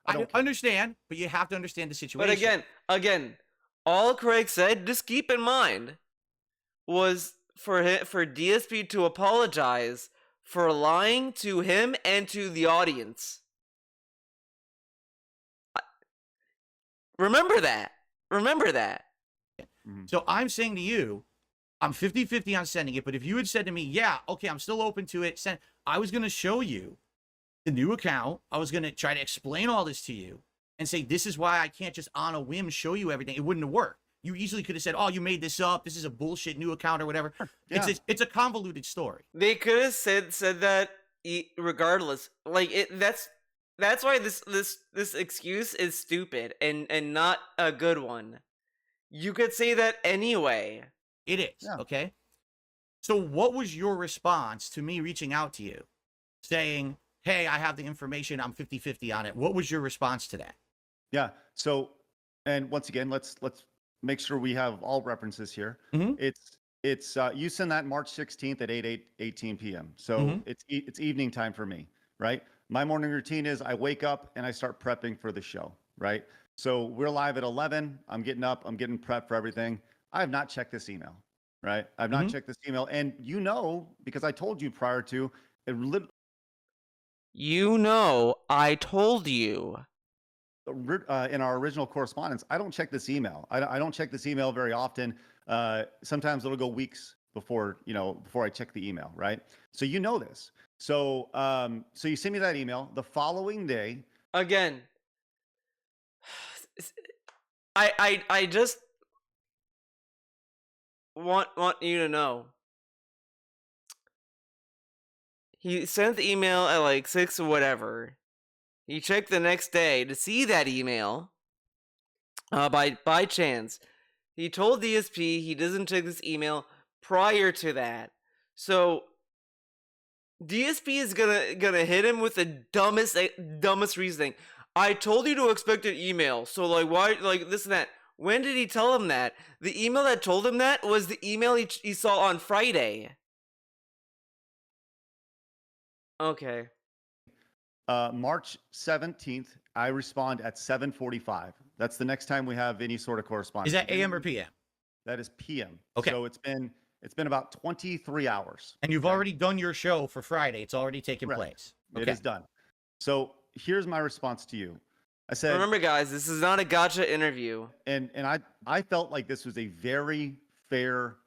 I don't understand, but you have to understand the situation. But again, all Craig said, just keep in mind, was for DSP to apologize for lying to him and to the audience. Remember that. Mhm. So I'm saying to you, I'm 50-50 on sending it, but if you had said to me, yeah, okay, I'm still open to it, I was going to show you the new account. I was going to try to explain all this to you and say, this is why I can't just on a whim show you everything. It wouldn't have worked. You easily could have said, oh, you made this up. This is a bullshit new account or whatever. Yeah. It's a convoluted story. They could have said that regardless. That's why this excuse is stupid and not a good one. You could say that anyway. It is, Yeah. okay? So what was your response to me reaching out to you saying, hey, I have the information, I'm 50-50 on it? What was your response to that? Yeah. So, and once again, let's make sure we have all references here. Mhm. It's you send that March 16th at 18 p.m. So Mhm. it's evening time for me, right? My morning routine is I wake up and I start prepping for the show, right? So we're live at 11. I'm getting up. I'm getting prepped for everything. I have not checked this email, right? I've not checked this email. And because I told you prior to, it I told you. in our original correspondence, I don't check this email. I don't check this email very often. Sometimes it'll go weeks before I check the email, right? So this. So so you send me that email the following day. Again, I just want you to know. He sent the email at 6 or whatever. He checked the next day to see that email. By chance, he told DSP he doesn't check this email prior to that. So DSP is gonna hit him with the dumbest reasoning. I told you to expect an email. So why this and that? When did he tell him that? The email that told him that was the email he saw on Friday. Okay. March 17th, I respond at 7:45. That's the next time we have any sort of correspondence. Is that AM or PM? That is PM. Okay. So it's been about 23 hours. And you've already done your show for Friday. It's already taken Correct. place. It is done. So here's my response to you. I said, remember, guys, this is not a gotcha interview. And I felt like this was a very fair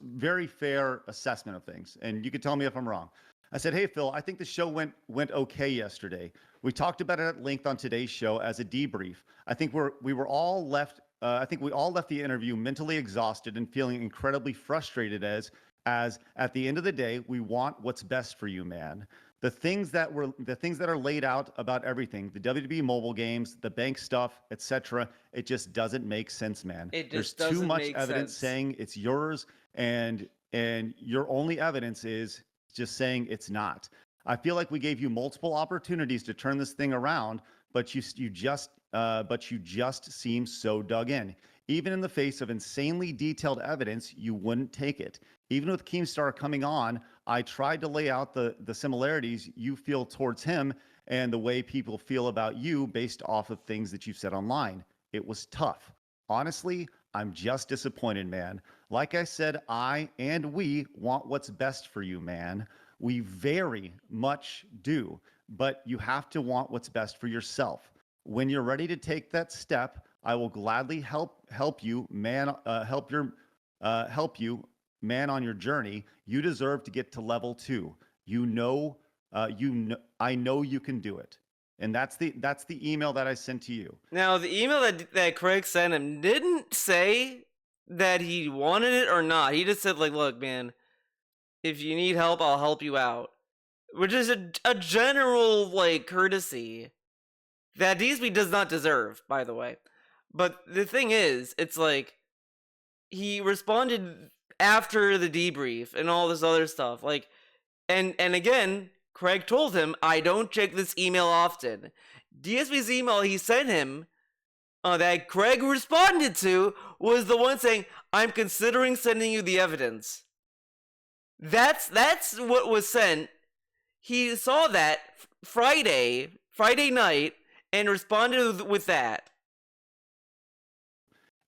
very fair assessment of things. And you could tell me if I'm wrong. I said, hey, Phil, I think the show went okay yesterday. We talked about it at length on today's show as a debrief. I think we all left the interview mentally exhausted and feeling incredibly frustrated as at the end of the day, we want what's best for you, man. The things that are laid out about everything, the WWE mobile games, the bank stuff, etc., it just doesn't make sense, man. There's too much evidence saying it's yours, and your only evidence is just saying it's not. I feel like we gave you multiple opportunities to turn this thing around, but you just seem so dug in. Even in the face of insanely detailed evidence, you wouldn't take it. Even with Keemstar coming on, I tried to lay out the similarities you feel towards him and the way people feel about you based off of things that you've said online. It was tough. Honestly, I'm just disappointed, man. Like I said, I and we want what's best for you, man. We very much do, but you have to want what's best for yourself. When you're ready to take that step, I will gladly help you, man. Help you, man, on your journey. You deserve to get to level 2. I know you can do it. And that's the email that I sent to you. Now, the email that Craig sent him didn't say that he wanted it or not. He just said, like, look, man, if you need help, I'll help you out. Which is a general, like, courtesy that DSP does not deserve, by the way. But the thing is, it's like, he responded after the debrief and all this other stuff. Like, and again, Craig told him, I don't check this email often. DSP's email he sent him that Craig responded to was the one saying, I'm considering sending you the evidence. That's what was sent. He saw that Friday night and responded with that.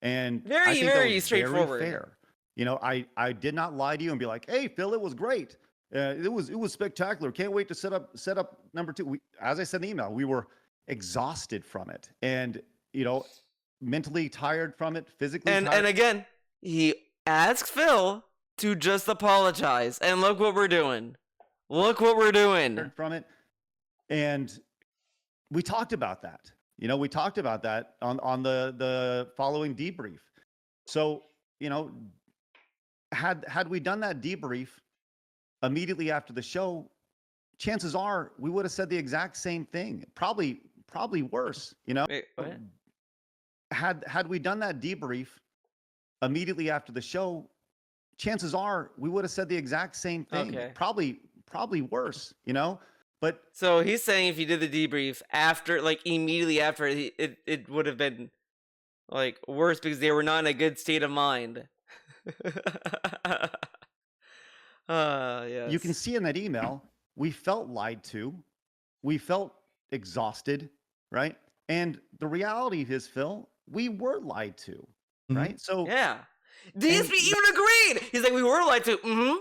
And very, I think very that was straightforward. Very fair. You know, I did not lie to you and be like, hey, Phil, it was great. It was spectacular. Can't wait to set up number 2. As I said in the email, we were exhausted from it, and mentally tired from it, physically tired. And again, he asked Phil to just apologize, and look what we're doing. Look what we're doing from it. And we talked about that. We talked about that on the following debrief. So, had we done that debrief immediately after the show, chances are we would have said the exact same thing. Probably worse, Wait, what? Had we done that debrief immediately after the show, chances are we would have said the exact same thing. Okay. Probably worse, But so he's saying if you did the debrief after, like immediately after, it would have been like worse because they were not in a good state of mind. Yes. You can see in that email, we felt lied to. We felt exhausted, right? And the reality is, Phil, we were lied to, right? So yeah. DSP even agreed. He's like, we were lied to. Mm-hmm.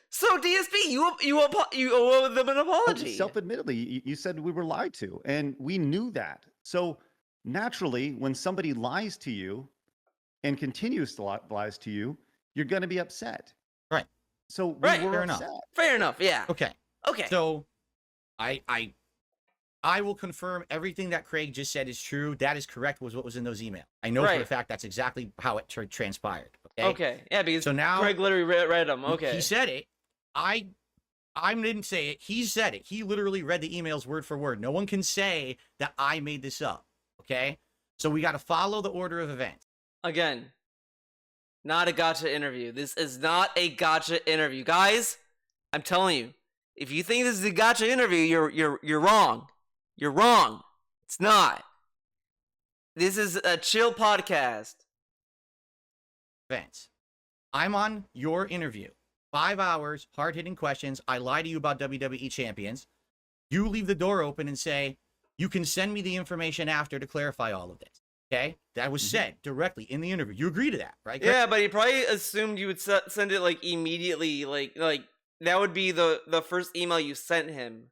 So DSP, you owe them an apology. Self-admittedly, you said we were lied to, and we knew that. So naturally, when somebody lies to you and continues to lies to you, you're going to be upset. Right. So we were upset. Fair enough. Yeah. Okay. So I will confirm everything that Craig just said is true. That is correct. Was what was in those emails. I know for a fact that's exactly how it transpired. Okay. Yeah, because so now Craig literally read them. Okay. He said it. I didn't say it. He said it. He literally read the emails word for word. No one can say that I made this up. Okay. So we got to follow the order of events. Again, not a gotcha interview. This is not a gotcha interview, guys. I'm telling you, if you think this is a gotcha interview, you're wrong. You're wrong. It's not. This is a chill podcast. Events. I'm on your interview. 5 hours, hard-hitting questions. I lie to you about WWE Champions. You leave the door open and say, you can send me the information after to clarify all of this. Okay? That was said directly in the interview. You agree to that, right? Yeah, but he probably assumed you would send it like immediately. Like that would be the first email you sent him.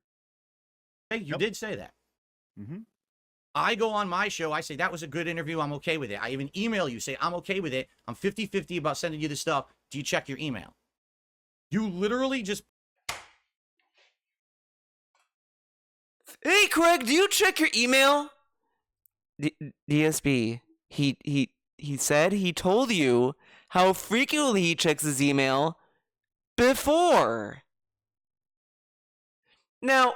Hey, you did say that. Mm-hmm. I go on my show. I say, that was a good interview. I'm okay with it. I even email you, say, I'm okay with it. I'm 50-50 about sending you the stuff. Do you check your email? You literally just... Hey, Craig, do you check your email? DSB, he said he told you how frequently he checks his email before. Now,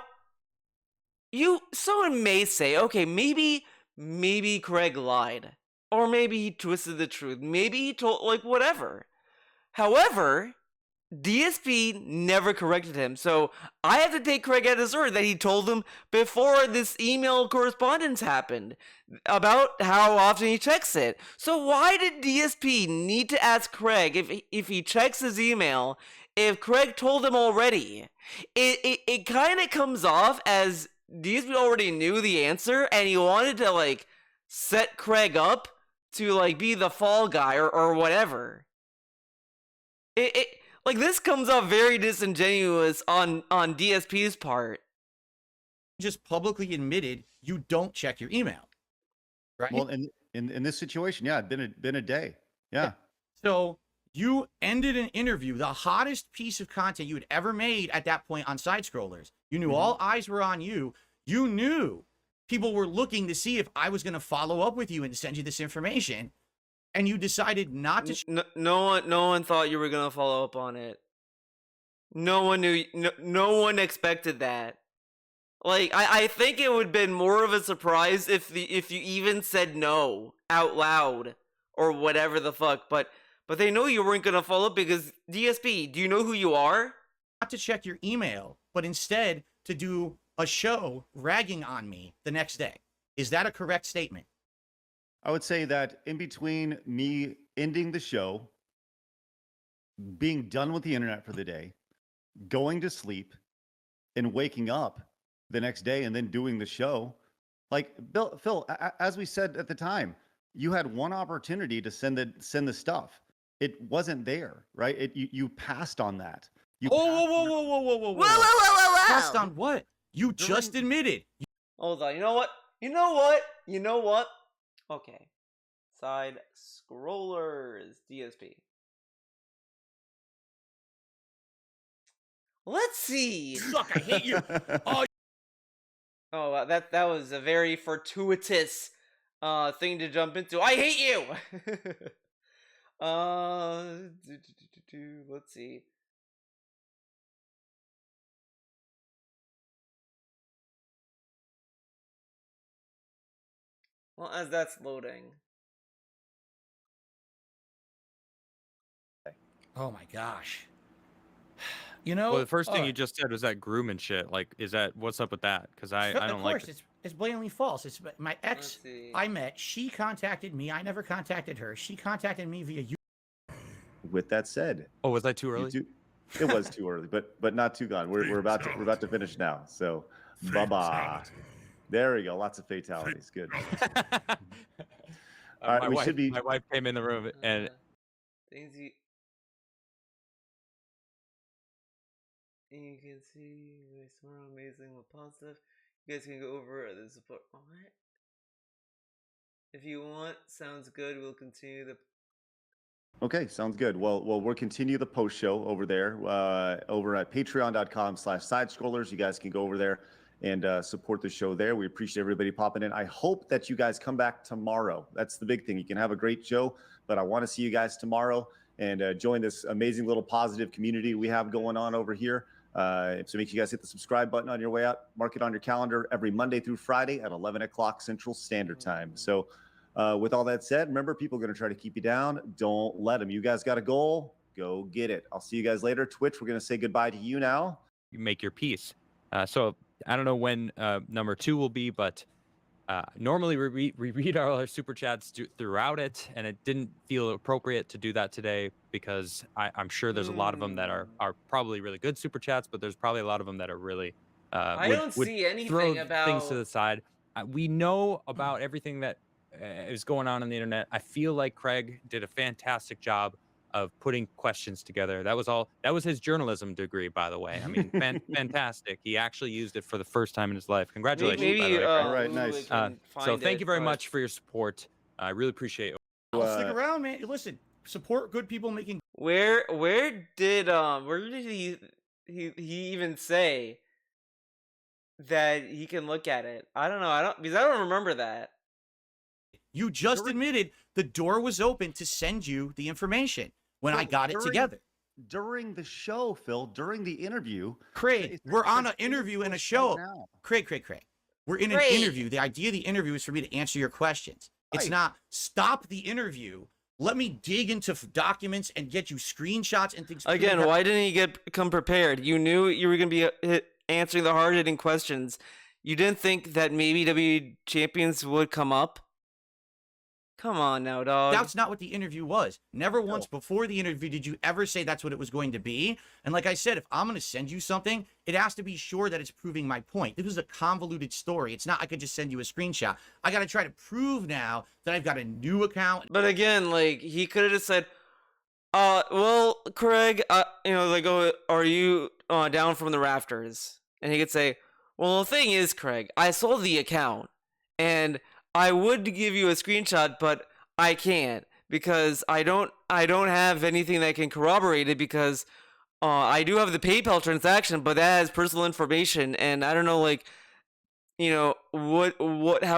someone may say, okay, maybe Craig lied. Or maybe he twisted the truth. Maybe he told, like, whatever. However, DSP never corrected him, so I have to take Craig at his word that he told him before this email correspondence happened about how often he checks it. So why did DSP need to ask Craig if he checks his email if Craig told him already? It kind of comes off as DSP already knew the answer and he wanted to like set Craig up to like be the fall guy or whatever. It like this comes off very disingenuous on DSP's part. Just publicly admitted you don't check your email, right? Well, in this situation, yeah, it'd been a day. Yeah. So you ended an interview, the hottest piece of content you had ever made at that point on Side Scrollers. You knew all eyes were on you. You knew people were looking to see if I was going to follow up with you and send you this information, and you decided not to. No one thought you were gonna follow up on it. No one knew. No one expected that. Like I think it would have been more of a surprise if you even said no out loud or whatever the fuck. But they know you weren't gonna follow up because DSP. Do you know who you are? Not to check your email, but instead to do a show ragging on me the next day. Is that a correct statement? I would say that in between me ending the show, being done with the internet for the day, going to sleep, and waking up the next day and then doing the show, like Phil, as we said at the time, you had one opportunity to send the stuff. It wasn't there, right? You passed on that. Whoa. Passed on what? You just admitted. Hold on. You know what? Okay. Side Scrollers DSP. Let's see. Suck, I hate you. Oh, that was a very fortuitous thing to jump into. I hate you. Let's see. Well, as that's loading. Oh my gosh. You know, Well, the first thing you just said was that groom and shit. Like, what's up with that? Because I don't like it. It's blatantly false. It's my ex Let's see. I met. She contacted me. I never contacted her. She contacted me via you. With that said, Oh, was that too early? It was too early, but not too gone. We're about to finish now. So bye. There we go. Lots of fatalities. Good. All right, My wife came in the room and Things you can see, very smart, amazing, but positive. You guys can go over the support. What? If you want, sounds good. We'll continue the. Okay, sounds good. Well, we'll continue the post show over there, over at patreon.com/sidescrollers. You guys can go over there and support the show there. We appreciate everybody popping in. I hope that you guys come back tomorrow. That's the big thing. You can have a great show, but I want to see you guys tomorrow and join this amazing little positive community we have going on over here. So make sure you guys hit the subscribe button on your way out. Mark it on your calendar every Monday through Friday at 11 o'clock Central Standard Time. So with all that said, remember, people are going to try to keep you down. Don't let them. You guys got a goal. Go get it. I'll see you guys later. Twitch, we're going to say goodbye to you now. you make your peace. So I don't know when number 2 will be, but normally we read all our super chats throughout it, and it didn't feel appropriate to do that today because I'm sure there's a lot of them that are probably really good super chats, but there's probably a lot of them that are really I don't see anything about things to the side. We know about everything that is going on the internet. I feel like Craig did a fantastic job of putting questions together. That was his journalism degree, by the way. I mean, fantastic. He actually used it for the first time in his life. Congratulations. Maybe, by the way, All right, nice. so thank you very much for your support. I really appreciate it. I'll stick around, man. Listen, support good people making. Where did he even say that he can look at it? I don't know. Because I don't remember that. You just admitted the door was open to send you the information when I got it together. During the show, Phil, during the interview. Craig, we're on an interview and a show. Craig. We're in an interview. The idea of the interview is for me to answer your questions. It's not stop the interview. Let me dig into documents and get you screenshots and things. Again, why didn't you come prepared? You knew you were going to be answering the hard-hitting questions. You didn't think that maybe WWE Champions would come up? Come on now, dog. That's not what the interview was. Never once before the interview did you ever say that's what it was going to be. And like I said, if I'm going to send you something, it has to be sure that it's proving my point. This was a convoluted story. It's not I could just send you a screenshot. I got to try to prove now that I've got a new account. But again, like, he could have just said, well, Craig, like, oh, are you down from the rafters? And he could say, well, the thing is, Craig, I sold the account, and I would give you a screenshot, but I can't because I don't have anything that can corroborate it because I do have the PayPal transaction, but that has personal information, and I don't know, like, how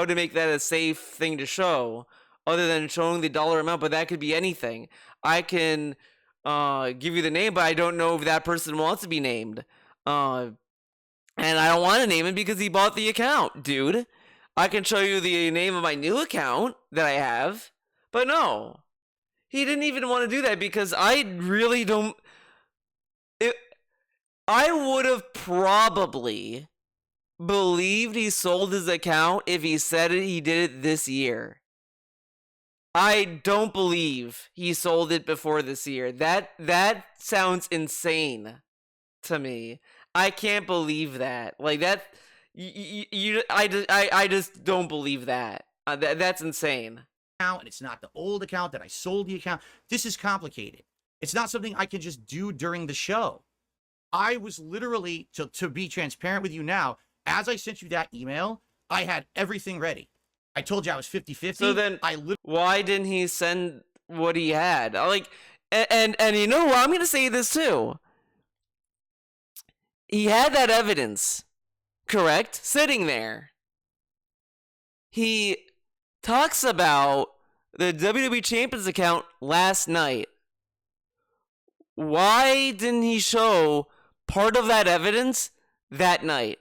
to make that a safe thing to show other than showing the dollar amount, but that could be anything. I can give you the name, but I don't know if that person wants to be named. And I don't want to name him because he bought the account, dude. I can show you the name of my new account that I have, but no. He didn't even want to do that because I really don't... I would have probably believed he sold his account if he said he did it this year. I don't believe he sold it before this year. That sounds insane to me. I can't believe that. Like that, I just don't believe that. That's insane. And it's not the old account that I sold the account. This is complicated. It's not something I can just do during the show. I was literally, to be transparent with you now, as I sent you that email, I had everything ready. I told you I was 50-50. So then, why didn't he send what he had? Like, and you know what? I'm going to say this too. He had that evidence, correct? Sitting there. He talks about the WWE Champions account last night. Why didn't he show part of that evidence that night?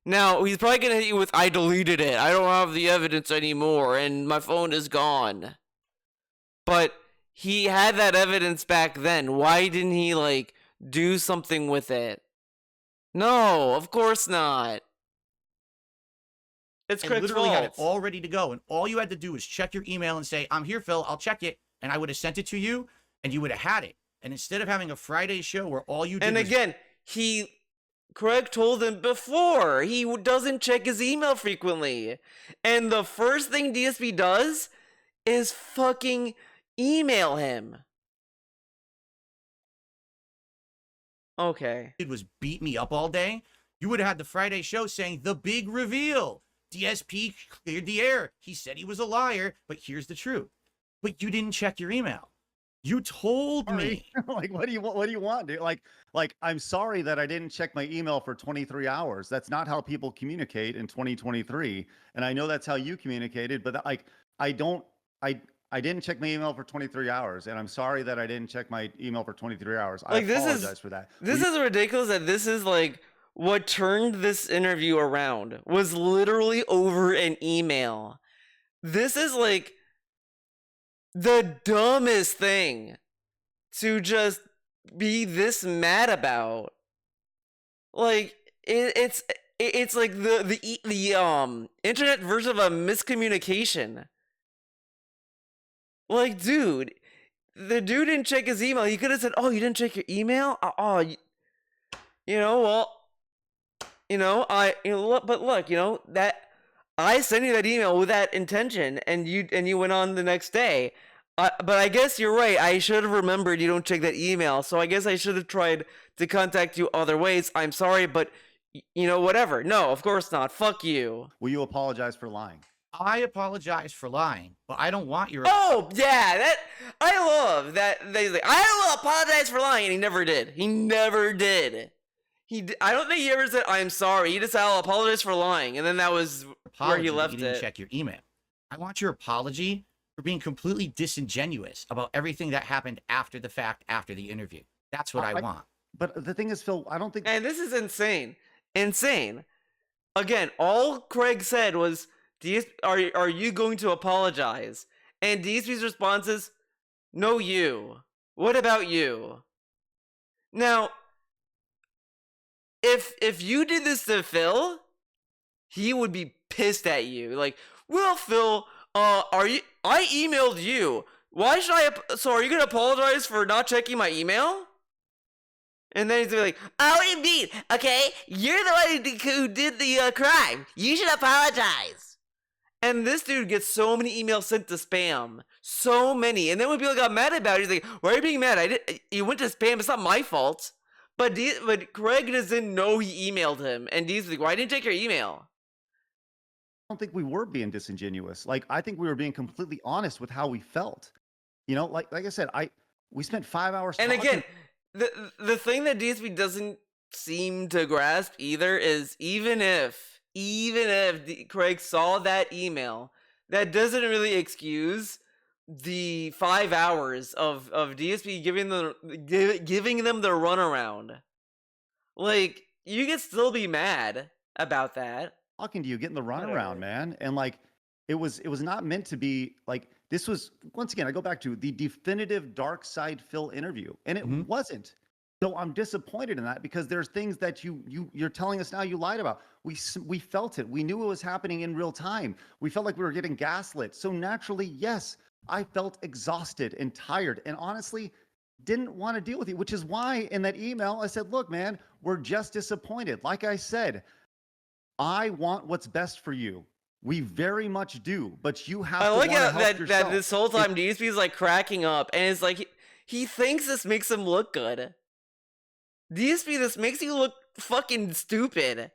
Now, he's probably going to hit you with, I deleted it. I don't have the evidence anymore, and my phone is gone. But he had that evidence back then. Why didn't he, like, do something with it? No, of course not. It's Craig's literally fault. had it all ready to go, and all you had to do was check your email and say, I'm here, Phil, I'll check it, and I would have sent it to you, and you would have had it. And instead of having a Friday show where all you did was... again, Craig told him before, he doesn't check his email frequently. And the first thing DSP does is fucking email him. Okay. It was beat me up all day. You would have had the Friday show saying the big reveal. DSP cleared the air. He said he was a liar, but here's the truth. But you didn't check your email. You told me. Like, what do you want, dude? Like, I'm sorry that I didn't check my email for 23 hours. That's not how people communicate in 2023. And I know that's how you communicated, but like, I didn't check my email for 23 hours, and I'm sorry that I didn't check my email for 23 hours. I apologize for that. This is ridiculous that this is like what turned this interview around was literally over an email. This is like the dumbest thing to just be this mad about. Like it's like the internet version of a miscommunication. Like, dude, the dude didn't check his email. He could have said, "Oh, you didn't check your email? But look, that I sent you that email with that intention, and you went on the next day. But I guess you're right. I should have remembered you don't check that email. So I guess I should have tried to contact you other ways. I'm sorry, but whatever. No, of course not. Fuck you. Will you apologize for lying? I apologize for lying, but I don't want your... Oh, yeah, I love that. He's like, I will apologize for lying, and he never did. I don't think he ever said, I'm sorry. He just said, I'll apologize for lying, and then that was where he left it. You didn't check your email. I want your apology for being completely disingenuous about everything that happened after the fact, after the interview. That's what I want. But the thing is, Phil, I don't think... And this is insane. Insane. Again, all Craig said was... Are you going to apologize? And DSP's response is, no, you. What about you? Now, if you did this to Phil, he would be pissed at you. Like, well, Phil, are you? I emailed you. Why should I? So are you gonna apologize for not checking my email? And then he's gonna be like, oh, indeed. Okay, you're the one who did the crime. You should apologize. And this dude gets so many emails sent to spam, so many. And then when people got mad about it, he's like, "Why are you being mad? You went to spam. It's not my fault." But Craig doesn't know he emailed him, and he's like, "Why didn't you check your email?" I don't think we were being disingenuous. Like, I think we were being completely honest with how we felt. You know, like I said, we spent 5 hours. And talking. again, the thing that DSP doesn't seem to grasp either is even if Craig saw that email, that doesn't really excuse the 5 hours of DSP giving them the runaround. Like, you could still be mad about that. Talking to you, getting the runaround, Whatever. man. And like, it was not meant to be like, this was, once again, I go back to the definitive dark side Phil interview, and it wasn't. So I'm disappointed in that, because there's things that you're telling us now you lied about. We felt it. We knew it was happening in real time. We felt like we were getting gaslit. So naturally, yes, I felt exhausted and tired, and honestly didn't want to deal with you, which is why in that email I said, look, man, we're just disappointed. Like I said, I want what's best for you. We very much do, but you have I to like want to how help yourself. that this whole time DSP is like cracking up, and it's like he thinks this makes him look good. DSP, this makes you look fucking stupid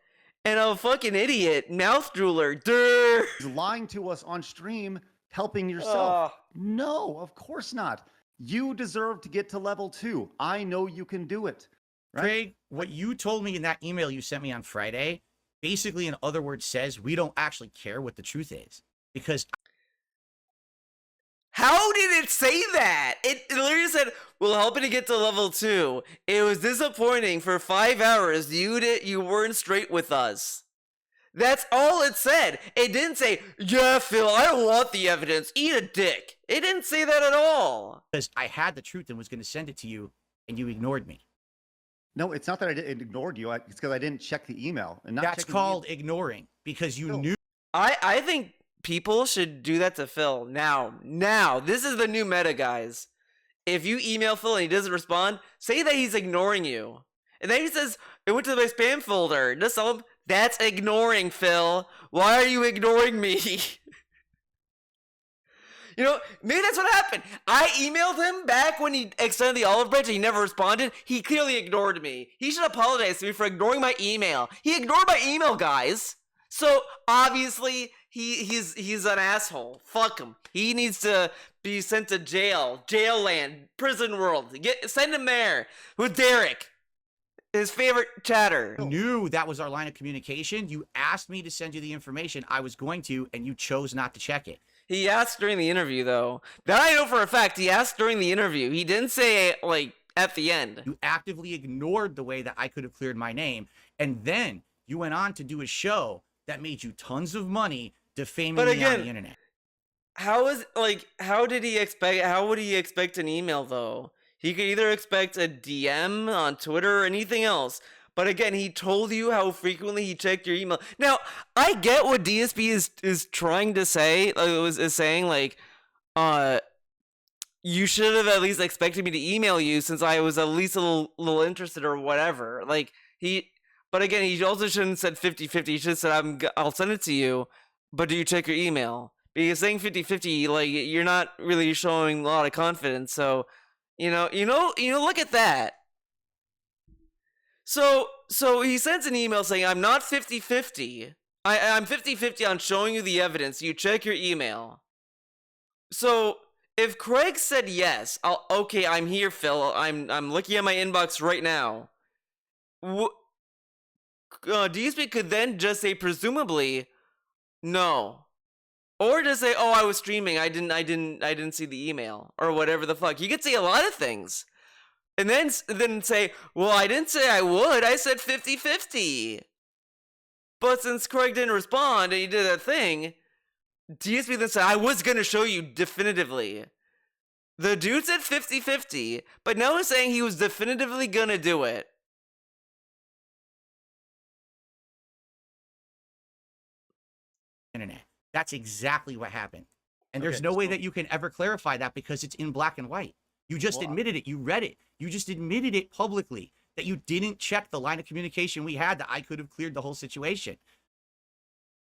and a fucking idiot, mouth drooler. Durr. He's lying to us on stream, helping yourself. No, of course not. You deserve to get to level 2. I know you can do it. Right? Craig, what you told me in that email you sent me on Friday, basically, in other words, says we don't actually care what the truth is. Because How did it say that? It literally said, "We'll help you to get to level 2. It was disappointing for 5 hours. You weren't straight with us." That's all it said. It didn't say, "Yeah, Phil, I don't want the evidence. Eat a dick." It didn't say that at all. because I had the truth and was going to send it to you, and you ignored me. No, it's not that I ignored you. It's because I didn't check the email. And not That's checking called ignoring, because you knew. I think people should do that to Phil now. Now, this is the new meta, guys. If you email Phil and he doesn't respond, say that he's ignoring you. And then he says, "It went to my spam folder." Just tell him, "That's ignoring, Phil. Why are you ignoring me?" You know, maybe that's what happened. I emailed him back when he extended the olive branch and he never responded. He clearly ignored me. He should apologize to me for ignoring my email. He ignored my email, guys. So obviously he's an asshole. Fuck him. He needs to be sent to jail, land, prison world. Send him there with Derek, his favorite chatter. You knew that was our line of communication. You asked me to send you the information. I was going to, and you chose not to check it. He asked during the interview, though. That I know for a fact. He asked during the interview. He didn't say, like, at the end. You actively ignored the way that I could have cleared my name. And then you went on to do a show that made you tons of money defaming me on the internet. How would he expect an email, though? He could either expect a DM on Twitter or anything else. But again, he told you how frequently he checked your email. Now, I get what DSP is trying to say. Is saying, like, you should have at least expected me to email you since I was at least a little interested or whatever. Like, but again, he also shouldn't have said 50-50. He should have said, I'll send it to you, but do you check your email? Because saying 50-50, like, you're not really showing a lot of confidence. So, look at that. So he sends an email saying, "I'm not 50-50. I'm 50-50 on showing you the evidence. You check your email." So if Craig said yes, okay, I'm here, Phil. I'm looking at my inbox right now. DSP could then just say, presumably, no, or just say, "Oh, I was streaming. I didn't see the email," or whatever the fuck. He could say a lot of things. And then say, "Well, I didn't say I would. I said 50-50. But since Craig didn't respond and he did that thing, DSP then said, "I was going to show you definitively." The dude said 50-50, but now he's saying he was definitively going to do it. Internet. That's exactly what happened. And there's Okay, no way so- that you can ever clarify that because it's in black and white. You just Well, admitted it. You read it. You just admitted it publicly that you didn't check the line of communication we had that I could have cleared the whole situation.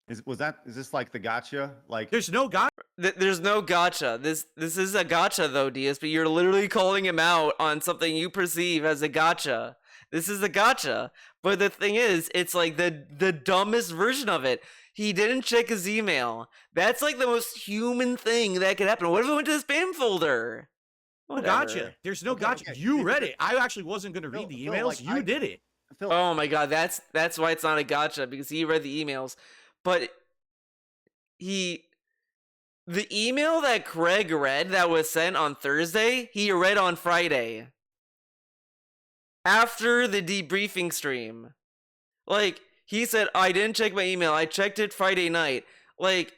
Is this like the gotcha? Like, There's no God. There's no gotcha. This is a gotcha though, DSP. You're literally calling him out on something you perceive as a gotcha. This is a gotcha. But the thing is, it's like the dumbest version of it. He didn't check his email. That's like the most human thing that could happen. What if it went to the spam folder? No Whatever. gotcha. There's no Okay, gotcha. okay. You read it. I actually wasn't going to read the Phil, emails. like, You did it. Phil, Oh my god, that's why it's not a gotcha, because he read the emails. But the email that Craig read that was sent on Thursday, he read on Friday. After the debriefing stream. Like, he said, I didn't check my email. I checked it Friday night. Like,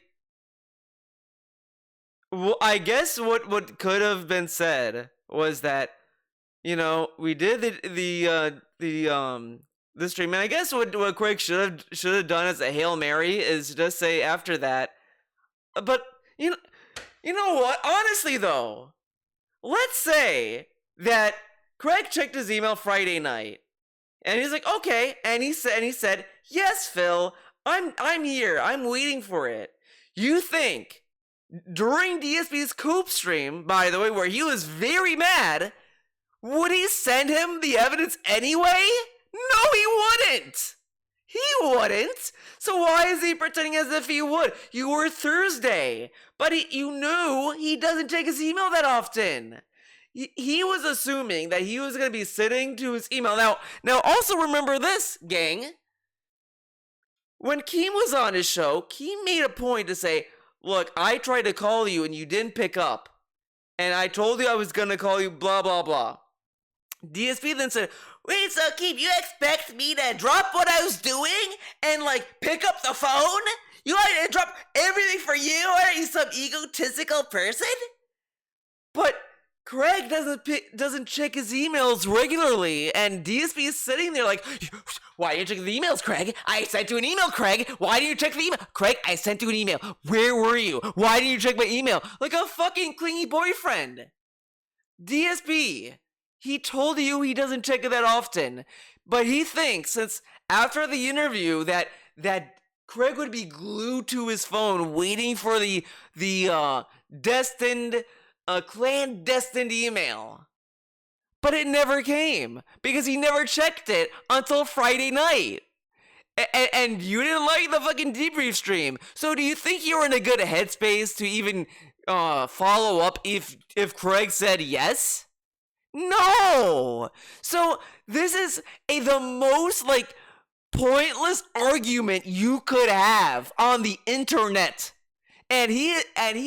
well, I guess what could have been said was that, you know, we did the stream, and I guess what Craig should have done as a Hail Mary is just say after that. But you know what? Honestly though, let's say that Craig checked his email Friday night, and he's like, okay, and he said, yes, Phil, I'm here. I'm waiting for it. You think during DSP's Coop stream, by the way, where he was very mad, would he send him the evidence anyway? No, he wouldn't. He wouldn't. So why is he pretending as if he would? You were Thursday, but you knew he doesn't check his email that often. He was assuming that he was going to be sitting to his email. Now also remember this, gang. When Keem was on his show, Keem made a point to say, look, I tried to call you and you didn't pick up. And I told you I was going to call you, blah, blah, blah. DSP then said, wait, so Keem, you expect me to drop what I was doing and, like, pick up the phone? You want me to drop everything for you? Are you some egotistical person? But Craig doesn't check his emails regularly, and DSP is sitting there like, why didn't you check the emails, Craig? I sent you an email, Craig. Why didn't you check the email? Craig, I sent you an email. Where were you? Why didn't you check my email? Like a fucking clingy boyfriend. DSP, he told you he doesn't check it that often, but he thinks since after the interview that Craig would be glued to his phone waiting for the clandestine email. But it never came because he never checked it until Friday night. And you didn't like the fucking debrief stream. So do you think you were in a good headspace to even follow up if Craig said yes? No. So this is the most like pointless argument you could have on the internet. And he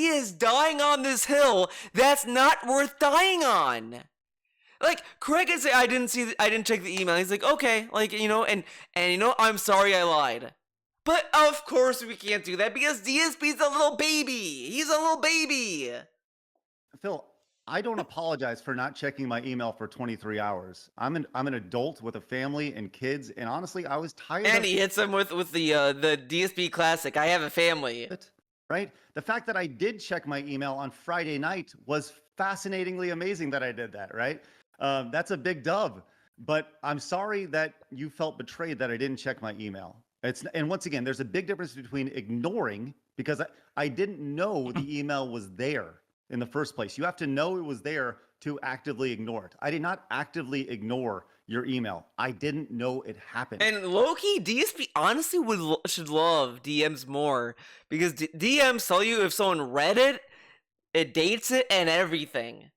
is dying on this hill that's not worth dying on. Like, Craig could say, I didn't check the email. He's like, okay, like, you know, and you know, I'm sorry I lied. But of course we can't do that because DSP's a little baby. He's a little baby. Phil, I don't apologize for not checking my email for 23 hours. I'm an adult with a family and kids, and honestly, I was tired And of he hits him with the DSP classic. I have a family. it. Right? The fact that I did check my email on Friday night was fascinatingly amazing that I did that, right? That's a big dub. But I'm sorry that you felt betrayed that I didn't check my email. And once again, there's a big difference between ignoring, because I didn't know the email was there in the first place. You have to know it was there to actively ignore it. I did not actively ignore your email. I didn't know it happened. And low-key, DSP honestly should love DMs more because DMs tell you if someone read it, it dates it, and everything.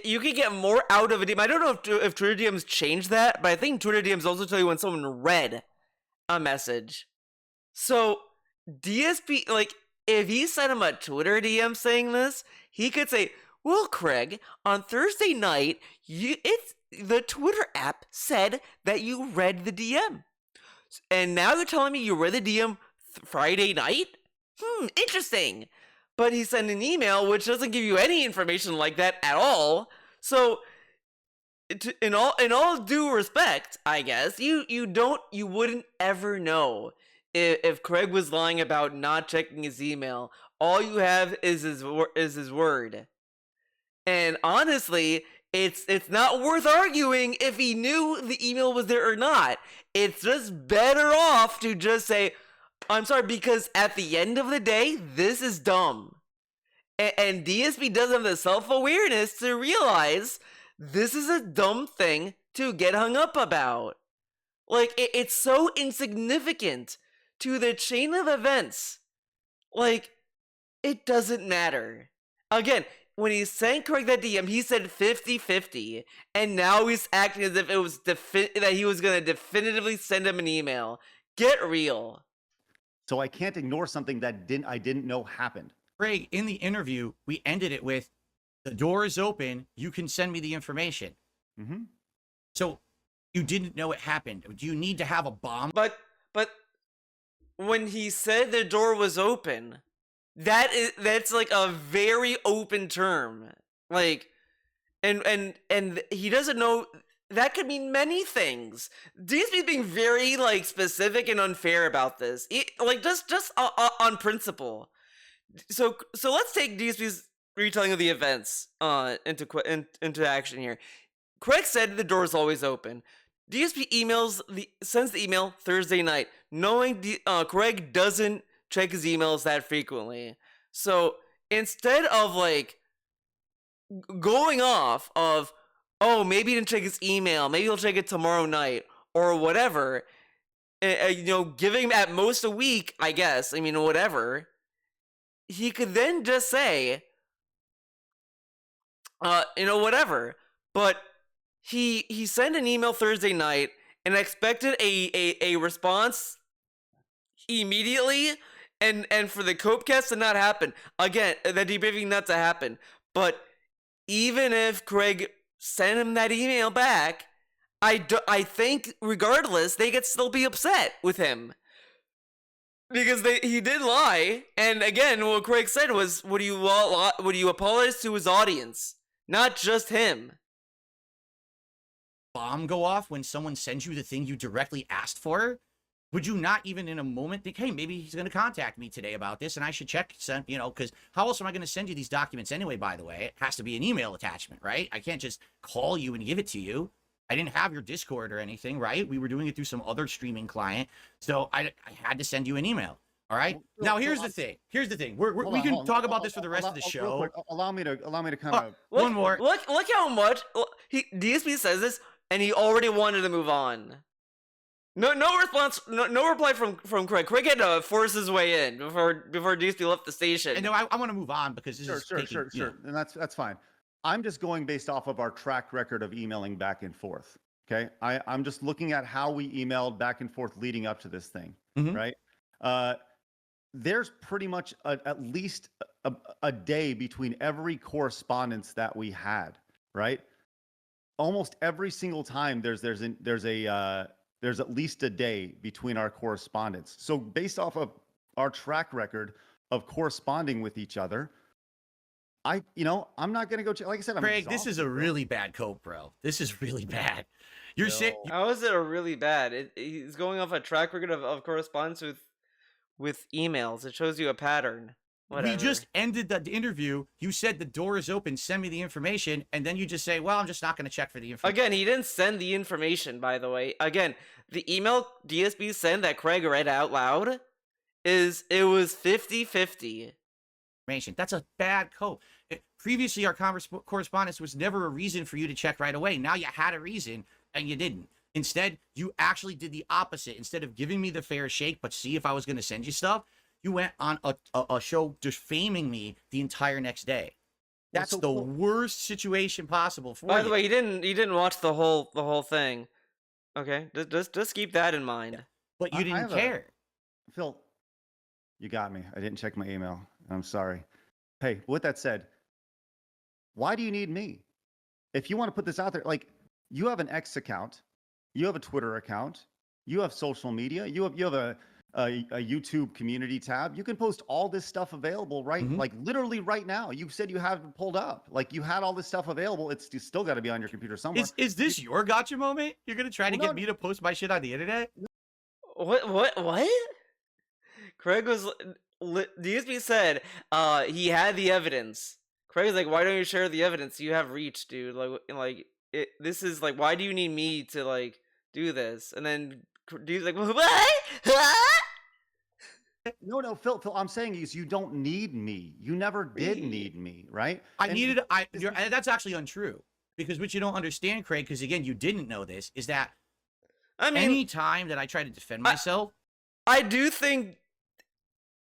You can get more out of a DM. I don't know if Twitter DMs changed that, but I think Twitter DMs also tell you when someone read a message. So DSP, like, if he sent him a Twitter DM saying this, he could say, well, Craig, on Thursday night, the Twitter app said that you read the DM. And now you're telling me you read the DM Friday night? Interesting. But he sent an email which doesn't give you any information like that at all. So, in all due respect, I guess, you wouldn't ever know if Craig was lying about not checking his email All you have is his word. And honestly, it's not worth arguing if he knew the email was there or not. It's just better off to just say, I'm sorry, because at the end of the day, this is dumb. And DSP doesn't have the self-awareness to realize this is a dumb thing to get hung up about. Like, it's so insignificant to the chain of events. Like, it doesn't matter. Again, when he sent Craig that DM, he said 50-50, and now he's acting as if it was that he was going to definitively send him an email. Get real. So I can't ignore something that I didn't know happened. Craig, in the interview, we ended it with, the door is open, you can send me the information. Mm-hmm. So you didn't know it happened. Do you need to have a bomb? But when he said the door was open, that's like a very open term. Like, and he doesn't know that could mean many things. DSP's being very like specific and unfair about this. Like just on principle. So let's take DSP's retelling of the events into action here. Craig said the door is always open. DSP sends the email Thursday night, knowing Craig doesn't check his emails that frequently. So instead of like going off of, oh, maybe he didn't check his email, maybe he'll check it tomorrow night or whatever, giving him at most a week, I guess. I mean, whatever. He could then just say, whatever. But he sent an email Thursday night and expected a response immediately, and for the Copecast to not happen. Again, the debriefing not to happen. But even if Craig sent him that email back, I think regardless, they could still be upset with him. Because he did lie, and again, what Craig said was, would you apologize to his audience, not just him? Bomb go off when someone sends you the thing you directly asked for? Would you not even in a moment think, hey, maybe he's going to contact me today about this, and I should check, because how else am I going to send you these documents anyway, by the way? It has to be an email attachment, right? I can't just call you and give it to you. I didn't have your Discord or anything, right? We were doing it through some other streaming client. So I had to send you an email. All right. Now, here's the thing. Here's the thing. We can talk about this for the rest of the show. Allow me to kind of... One more. Look how much... DSP says this, and he already wanted to move on. No response, no reply from Craig. Craig had to force his way in before DSP left the station. And no, I want to move on because this is sure. And that's fine. I'm just going based off of our track record of emailing back and forth. Okay. I'm just looking at how we emailed back and forth leading up to this thing. Mm-hmm. Right. There's pretty much at least a day between every correspondence that we had. Right. Almost every single time there's at least a day between our correspondence. So based off of our track record of corresponding with each other, I'm not going to go check. Like I said, Craig, this is a really bad cope, bro. This is really bad. You're saying, how is it a really bad? He's going off a track record of correspondence with emails. It shows you a pattern. Whatever. We just ended the interview. You said the door is open. Send me the information. And then you just say, well, I'm just not going to check for the information. Again, he didn't send the information, by the way. Again, the email DSP sent that Craig read out loud it was 50-50. That's a bad code. Previously, our correspondence was never a reason for you to check right away. Now you had a reason and you didn't. Instead, you actually did the opposite. Instead of giving me the fair shake, but see if I was going to send you stuff, you went on a show defaming me the entire next day. That's the worst situation possible for you. By the way, he didn't watch the whole thing. Okay, just keep that in mind. But you didn't care. Phil, you got me. I didn't check my email. I'm sorry. Hey, with that said, why do you need me? If you want to put this out there, like, you have an X account, you have a Twitter account, you have social media, you have a YouTube community tab. You can post all this stuff available, right? Like literally right now. You said you have it pulled up. Like, you had all this stuff available. It's still got to be on your computer somewhere. Is this your gotcha moment? You're gonna try to get me to post my shit on the internet? What? Craig was DSP said he had the evidence. Craig's like, why don't you share the evidence? You have reach, dude. This is like, why do you need me to like do this? And then dude's like, what? No, Phil, I'm saying is you don't need me. You never did need me, right? That's actually untrue, because what you don't understand, Craig, because again, you didn't know this, is that I mean, any time that I try to defend myself, I do think,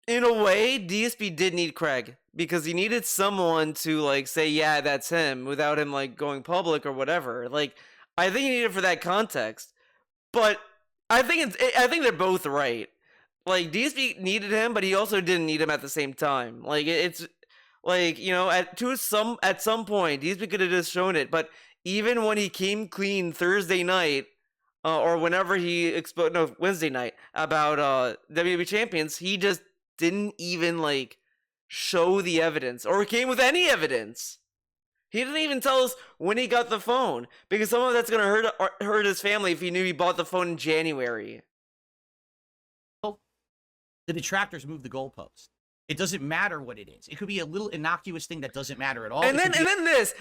in a way, DSP did need Craig, because he needed someone to like say, yeah, that's him, without him like going public or whatever. Like, I think he needed it for that context. But I think they're both right. Like, DSP needed him, but he also didn't need him at the same time. Like, it's like, you know, at some point, DSP could have just shown it. But even when he came clean Thursday night, or whenever he Wednesday night about WWE Champions, he just didn't even like show the evidence or came with any evidence. He didn't even tell us when he got the phone, because some of that's gonna hurt his family if he knew he bought the phone in January. the detractors move the goalpost. It doesn't matter what it is. It could be a little innocuous thing that doesn't matter at all. And then this,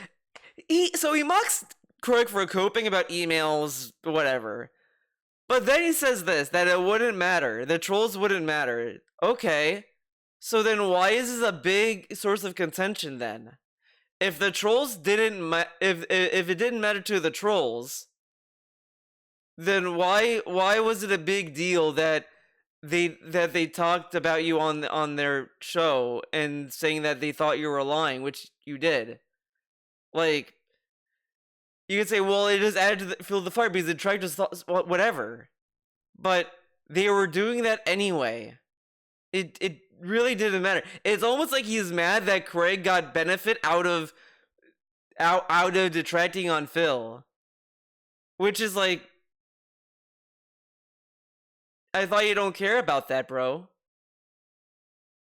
he mocks Craig for coping about emails, whatever. But then he says this, that it wouldn't matter. The trolls wouldn't matter. Okay. So then why is this a big source of contention then? If the trolls didn't if it didn't matter to the trolls, then why was it a big deal that they talked about you on their show and saying that they thought you were lying, which you did? Like, you could say, well, it just added to the fuel of the fire because the detractors thought whatever, but they were doing that anyway. It really didn't matter. It's almost like he's mad that Craig got benefit out of detracting on Phil, which is like, I thought you don't care about that, bro.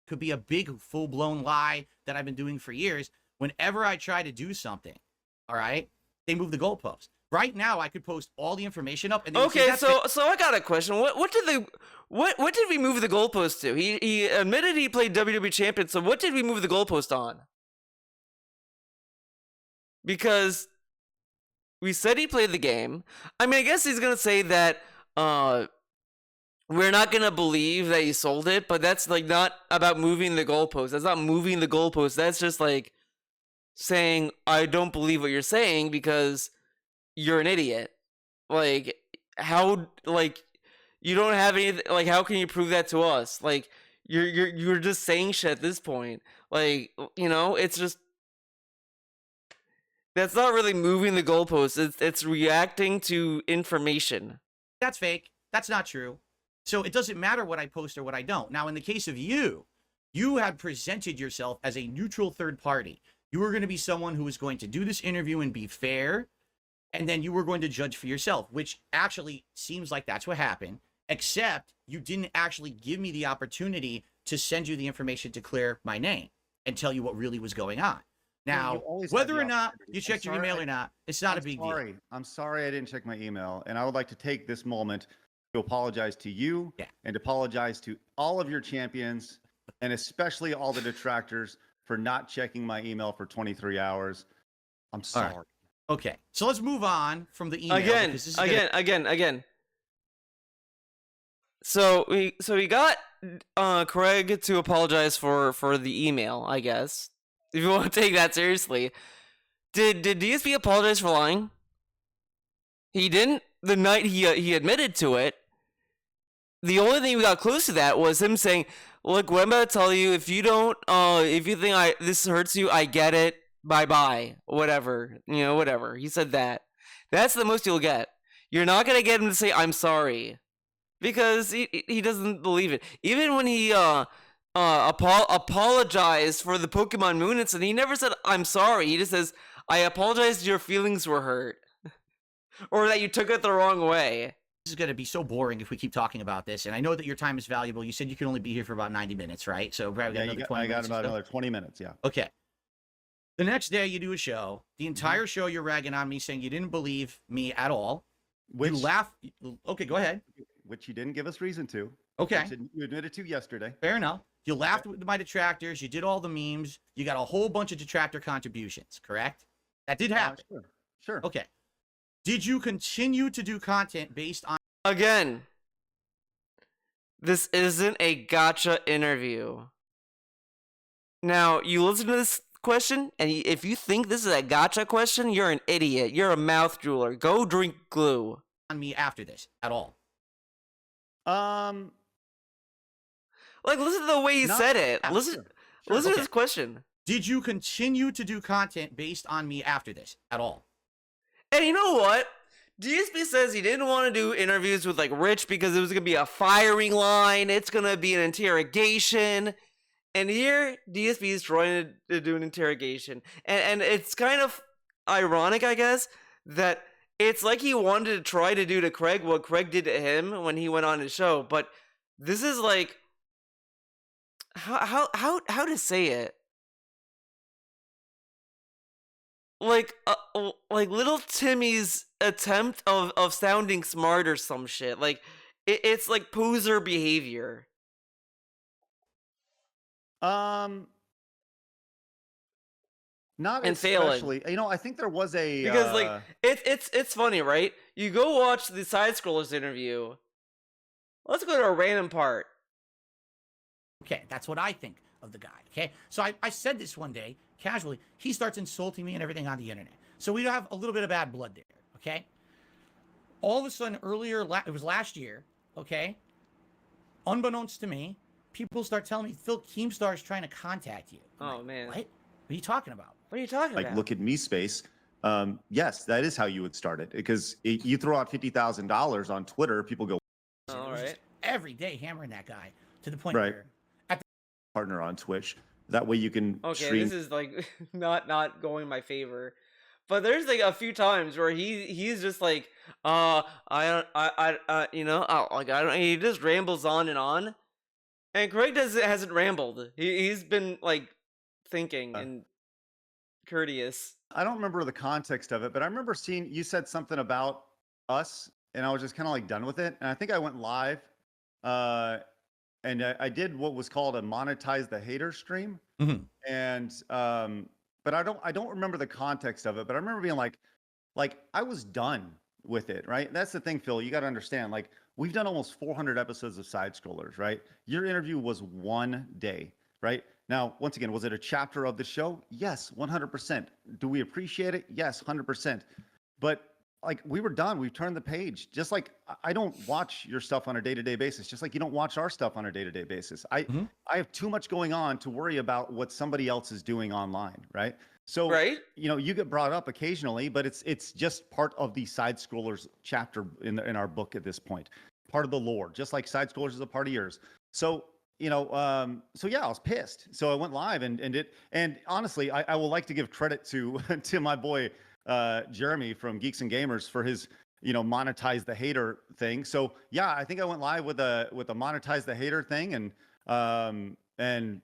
Could be a big full-blown lie that I've been doing for years. Whenever I try to do something, all right, they move the goalpost. Right now, I could post all the information up. And okay, so I got a question. What did we move the goalpost to? He admitted he played WWE Champions. So what did we move the goalpost on? Because we said he played the game. I mean, I guess he's gonna say that we're not gonna believe that he sold it, but that's like not about moving the goalpost. That's not moving the goalpost. That's just like saying I don't believe what you're saying because you're an idiot. Like, how, like, you don't have any, like, how can you prove that to us? Like, you're just saying shit at this point. Like, you know, it's just, that's not really moving the goalposts. It's reacting to information. That's fake. That's not true. So it doesn't matter what I post or what I don't. Now, in the case of you had presented yourself as a neutral third party. You were going to be someone who was going to do this interview and be fair, and then you were going to judge for yourself, which actually seems like that's what happened, except you didn't actually give me the opportunity to send you the information to clear my name and tell you what really was going on. Now, whether or not you checked your email or not, it's not a big deal. I'm sorry I didn't check my email, and I would like to take this moment to apologize to you and apologize to all of your champions, and especially all the detractors for not checking my email for 23 hours. I'm sorry. Right. Okay, so let's move on from the email. Again. So we got Craig to apologize for the email, I guess. If you want to take that seriously. Did DSP apologize for lying? He didn't. The night he admitted to it. The only thing we got close to that was him saying, look, what I'm about to tell you, if you don't, if you think this hurts you, I get it. Bye-bye. Whatever. You know, whatever. He said that. That's the most you'll get. You're not going to get him to say, I'm sorry. Because he doesn't believe it. Even when he apologized for the Pokemon Moon incident, he never said, I'm sorry. He just says, I apologize your feelings were hurt. Or that you took it the wrong way. This is going to be so boring if we keep talking about this. And I know that your time is valuable. You said you could only be here for about 90 minutes, right? So probably got another 20 minutes. I got about another 20 minutes, yeah. Okay. The next day you do a show. The entire show you're ragging on me, saying you didn't believe me at all. You laugh. Okay, go ahead. Which you didn't give us reason to. Okay. You admitted to yesterday. Fair enough. You laughed with my detractors. You did all the memes. You got a whole bunch of detractor contributions, correct? That did happen. Sure. Okay. Did you continue to do content based on... Again, this isn't a gotcha interview. Now, you listen to this question, and if you think this is a gotcha question, you're an idiot. You're a mouth drooler. Go drink glue. on me after this at all? Um, Like, listen to the way he Not- said it. Yeah, Listen Sure, to okay. this question. Did you continue to do content based on me after this at all? And you know what? DSP says he didn't want to do interviews with like Rich because it was gonna be a firing line. It's gonna be an interrogation. And here DSP is trying to do an interrogation. And it's kind of ironic, I guess, that it's like he wanted to try to do to Craig what Craig did to him when he went on his show. But this is like how to say it? Like little Timmy's attempt of sounding smart or some shit. Like it's like poser behavior. Not And failing. especially. You know, I think there was a Because like it's funny, right? You go watch the side scrollers interview. Let's go to a random part. Okay, that's what I think of the guy. Okay, so I said this one day casually. He starts insulting me and everything on the internet. So we have a little bit of bad blood there. Okay. All of a sudden, it was last year. Okay. Unbeknownst to me, people start telling me Phil Keemstar is trying to contact you. I'm Oh like, man. What? What are you talking about? What are you talking like about? look at me space. Yes, that is how you would start it because you throw out $50,000 on Twitter, people go All It was right. just every day hammering that guy to the point Right. where partner on Twitch. That way you can Okay, stream. this is like not going in my favor. But there's like a few times where he's just like, you know, like I don't. He just rambles on, and Craig hasn't rambled. He's been like thinking and courteous. I don't remember the context of it, but I remember seeing you said something about us, and I was just kind of like done with it. And I think I went live, and I did what was called a monetize the hater stream. Mhm. And but I don't remember the context of it. But I remember being like I was done with it. Right? That's the thing, Phil. You got to understand. Like we've done almost 400 episodes of Side Scrollers. Right? Your interview was one day. Right? Now, once again, was it a chapter of the show? Yes, 100%. Do we appreciate it? Yes, 100%. But like we were done. We've turned the page. Just like I don't watch your stuff on a day-to-day basis. Just like you don't watch our stuff on a day-to-day basis. I have too much going on to worry about what somebody else is doing online, right? So Right? you know, you get brought up occasionally, but it's just part of the Side Scrollers chapter in our book at this point. Part of the lore, just like Side Scrollers is a part of yours. So you know, so yeah, I was pissed. So I went live and honestly, I will like to give credit to to my boy Jeremy from Geeks and Gamers for his, you know, monetize the hater thing. So yeah, I think I went live with a monetize the hater thing and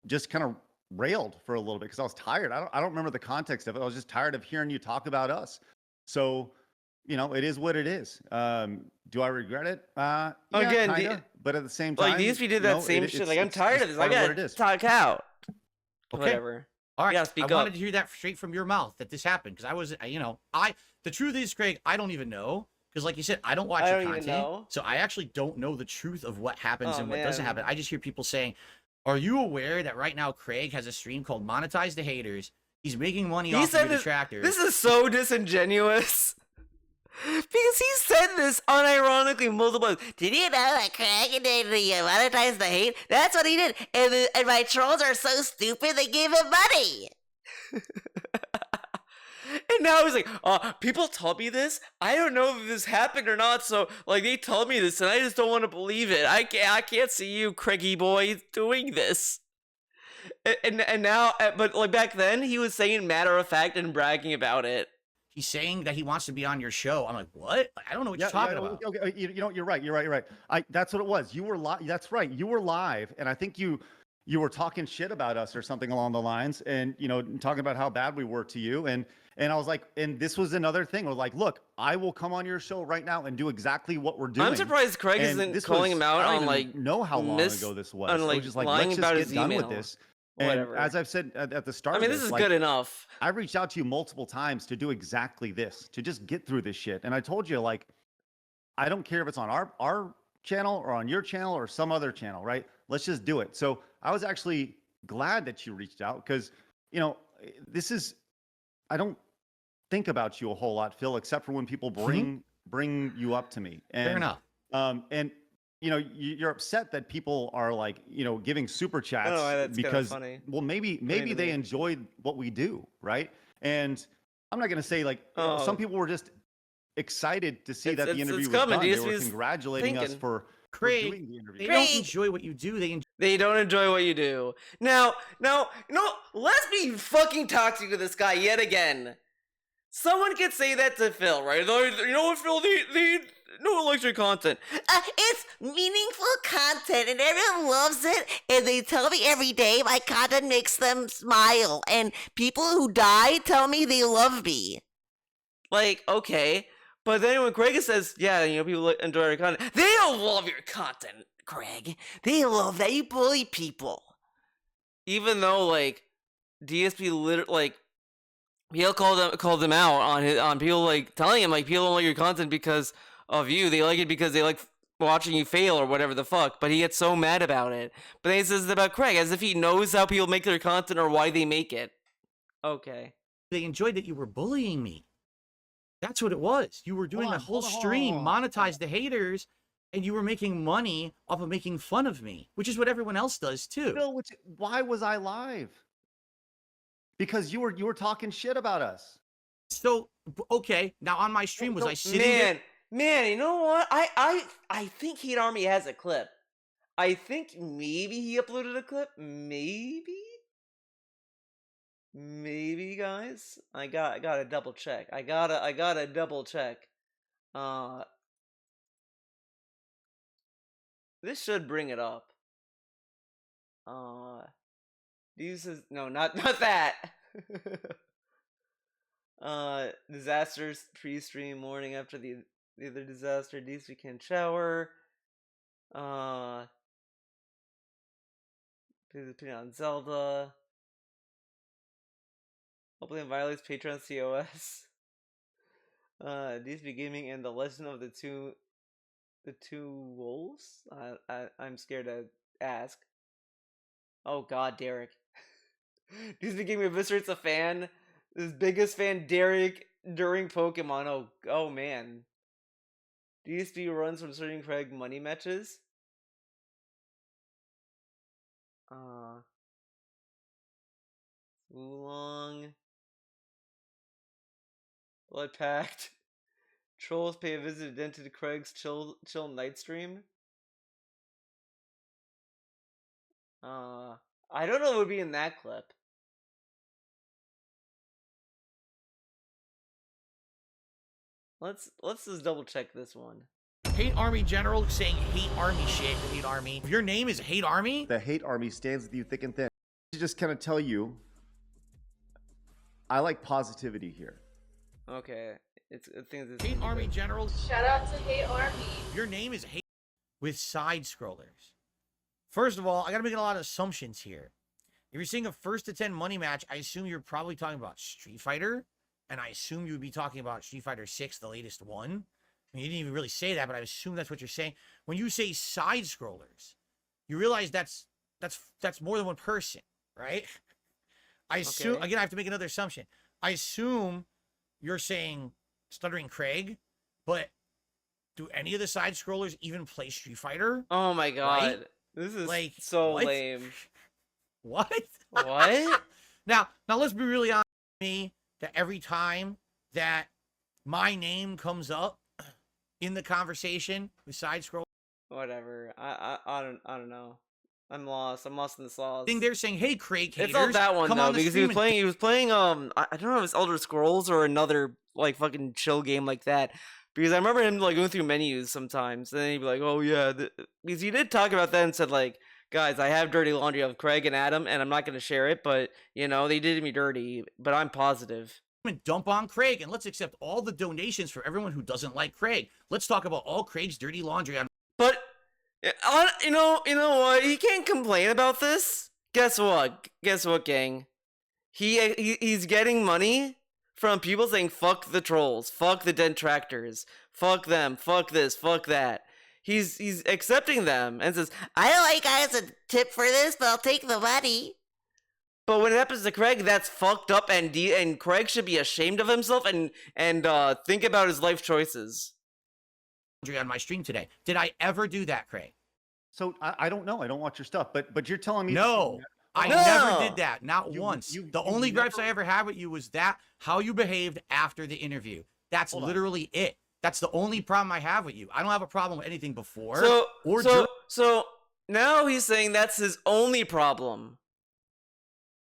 just kind of railed for a little bit because I was tired. I don't remember the context of it. I was just tired of hearing you talk about us. So, you know, it is what it is. Do I regret it? Yeah, Again, kinda, but at the same time, Like DSP did that same shit. Like I'm tired of this. I part of what it gotta is. talk out. Okay. Whatever. all right, Yeah, speak I up. wanted to hear that straight from your mouth that this happened because I was, you know, the truth is, Craig, I don't even know because, like you said, I don't watch I your don't even content, know. so I actually don't know the truth of what happens Oh, and what doesn't man. happen. I just hear people saying, "Are you aware that right now Craig has a stream called Monetize the Haters? He's making money He off of said your this- detractors." This is so disingenuous. Because he said this unironically multiple times. Did you know that Craig did the monetize the hate? That's what he did. And my trolls are so stupid they gave him money. And now he's like, people tell me this. I don't know if this happened or not. So like they tell me this, and I just don't want to believe it. I can't see you, Craigie boy, doing this. And now, but like back then, he was saying matter of fact and bragging about it. He's saying that he wants to be on your show. I'm like, what? I don't know what you're talking about. Okay, you know, you're right. That's what it was. You were live. That's right. You were live, and I think you were talking shit about us or something along the lines, and you know, talking about how bad we were to you, and And I was like, and this was another thing. We're like, look, I will come on your show right now and do exactly what we're doing. I'm surprised Craig And isn't this calling was- him out I don't on even like know how long mis- ago this was. on, I like, was just like, lying let's about just his get done email. with this. Whatever. And as I've said at the start I mean, of this is like, good enough. I reached out to you multiple times to do exactly this, to just get through this shit. And I told you, like, I don't care if it's on our channel or on your channel or some other channel, right? Let's just do it. So I was actually glad that you reached out because, you know, this is, I don't think about you a whole lot, Phil, except for when people bring you up to me. And, Fair enough. And you know, you're upset that people are like, you know, giving super chats that's kinda because, funny. well, maybe to they me. enjoyed what we do, right? And I'm not gonna say like some people were just excited to see It's- that the it's interview was coming. done. They DSP were is congratulating us thinking. for Craig, doing the interview. They Craig. don't enjoy what you do. They don't enjoy what you do. Now, let's be fucking toxic to this guy yet again. Someone could say that to Phil, right? You know what, Phil? No one likes your content. It's meaningful content and everyone loves it, and they tell me every day my content makes them smile, and people who die tell me they love me. Like, okay. But then when Craig says, yeah, you know, people enjoy your content, they don't love your content, Craig. They love that you bully people. Even though, like, DSP like, People called him out on people like telling him like people don't like your content because of you. They like it because they like watching you fail or whatever the fuck. But he gets so mad about it. But then he says it about Craig as if he knows how people make their content or why they make it. Okay. They enjoyed that you were bullying me. That's what it was. You were doing Hold a on, whole hold on, stream, hold on. monetize the haters, and you were making money off of making fun of me, which is what everyone else does too. Phil, why was I live? Because you were talking shit about us. So okay, now on my stream was I sitting there? Man, you know what? I think Heat Army has a clip. I think maybe he uploaded a clip. Maybe guys. I gotta double check. I gotta double check. This should bring it up. Not that. Disasters pre-stream morning after the other disaster. These we can shower. Please opinion on Zelda. Hopefully violates Patreon COS. DSP Gaming and the Legend of the Two Wolves. I'm scared to ask. Oh God, Derek. DSP Gaming eviscerates a fan. His biggest fan, Derek, during Pokemon. Oh man. DSP runs from certain Craig money matches. Oolong. Blood Pact. Trolls pay a visit to Craig's chill night stream. I don't know what would be in that clip. Let's just double check this one. Hate Army General saying hate Army shit. Hate Army. If your name is Hate Army, The hate army stands with you thick and thin. To just kind of tell you, I like positivity here. Okay, I think it's Hate Army General. Shout out to Hate Army. If your name is Hate with side scrollers. First of all, I gotta make a lot of assumptions here. If you're saying a 1st to 10 money match, I assume you're probably talking about Street Fighter, and I assume you would be talking about Street Fighter 6, the latest one. I mean, you didn't even really say that, but I assume that's what you're saying. When you say side scrollers, you realize that's more than one person, right? I assume, Okay. again, I have to make another assumption. I assume you're saying Stuttering Craig, but do any of the side scrollers even play Street Fighter? Oh my God. Right? This is Like, so what? lame. What? What? Now let's be really honest with me that every time that my name comes up in the conversation with side scroll, Whatever. I don't know. I'm lost in the sauce. thing they're saying, "Hey, Craig, haters, It's not that one come though, on the because stream and he was playing I don't know if it's Elder Scrolls or another like fucking chill game like that. Because I remember him like going through menus sometimes, and then he'd be like, "Oh yeah," because he did talk about that and said like, "Guys, I have dirty laundry of Craig and Adam, and I'm not gonna share it, but you know they did me dirty, but I'm positive." and dump on Craig, and let's accept all the donations for everyone who doesn't like Craig. Let's talk about all Craig's dirty laundry on. But you know what? He can't complain about this. Guess what? Guess what, gang? He's getting money from people saying fuck the trolls, fuck the detractors, fuck them, fuck this, fuck that. He's accepting them and says, I don't like guys a tip for this, but I'll take the money. but when it happens to Craig, that's fucked up, and Craig should be ashamed of himself and think about his life choices. On my stream today. Did I ever do that, Craig? So I don't know. I don't watch your stuff, but you're telling me No. I No. never did that. Not You- once. you- The you only gripes never- I ever had with you was that how you behaved after the interview. That's Hold on. literally it. That's the only problem I have with you. I don't have a problem with anything before. So or so now he's saying that's his only problem.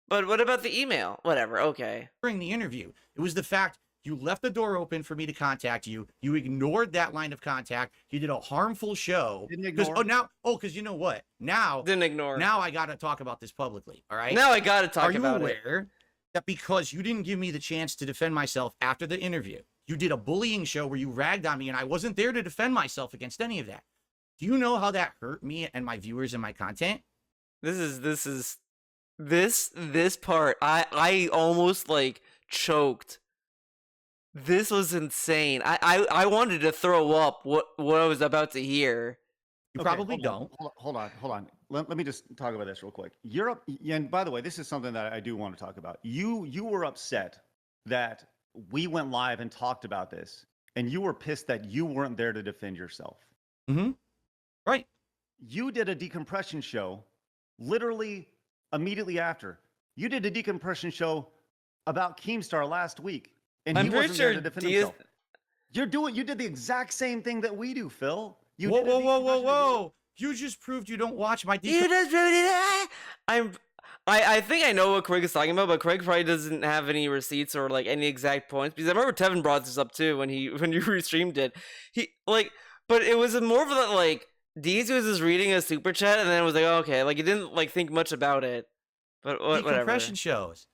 But what about the email? Whatever. Okay. during the interview. It was the fact you left the door open for me to contact you. You ignored that line of contact. You did a harmful show. Didn't Because ignore. because you know what? Now Didn't ignore. I got to talk about this publicly. All right. Now I gotta talk Are you about it. aware that because you didn't give me the chance to defend myself after the interview, you did a bullying show where you ragged on me and I wasn't there to defend myself against any of that? Do you know how that hurt me and my viewers and my content? This part. I almost like choked. This was insane. I wanted to throw up what I was about to hear. You Okay, probably hold don't. on. Hold on. Let me just talk about this real quick. Europe, and by the way, this is something that I do want to talk about. You were upset that we went live and talked about this, and you were pissed that you weren't there to defend yourself. Mm-hmm. Right. You did a decompression show literally immediately after. You did a decompression show about Keemstar last week, and I'm he pretty wasn't there sure to defend Diaz- himself. You did the exact same thing that we do, Phil. You Whoa, did a whoa, whoa, whoa, decompression video. whoa. You just proved you don't watch my You just ruined it. I think I know what Craig is talking about, but Craig probably doesn't have any receipts or like any exact points because I remember Tevin brought this up too when you restreamed it. But it was more of that like Deez was just reading a super chat and then it was like, oh, okay, like he didn't like think much about it. But whatever. decompression shows.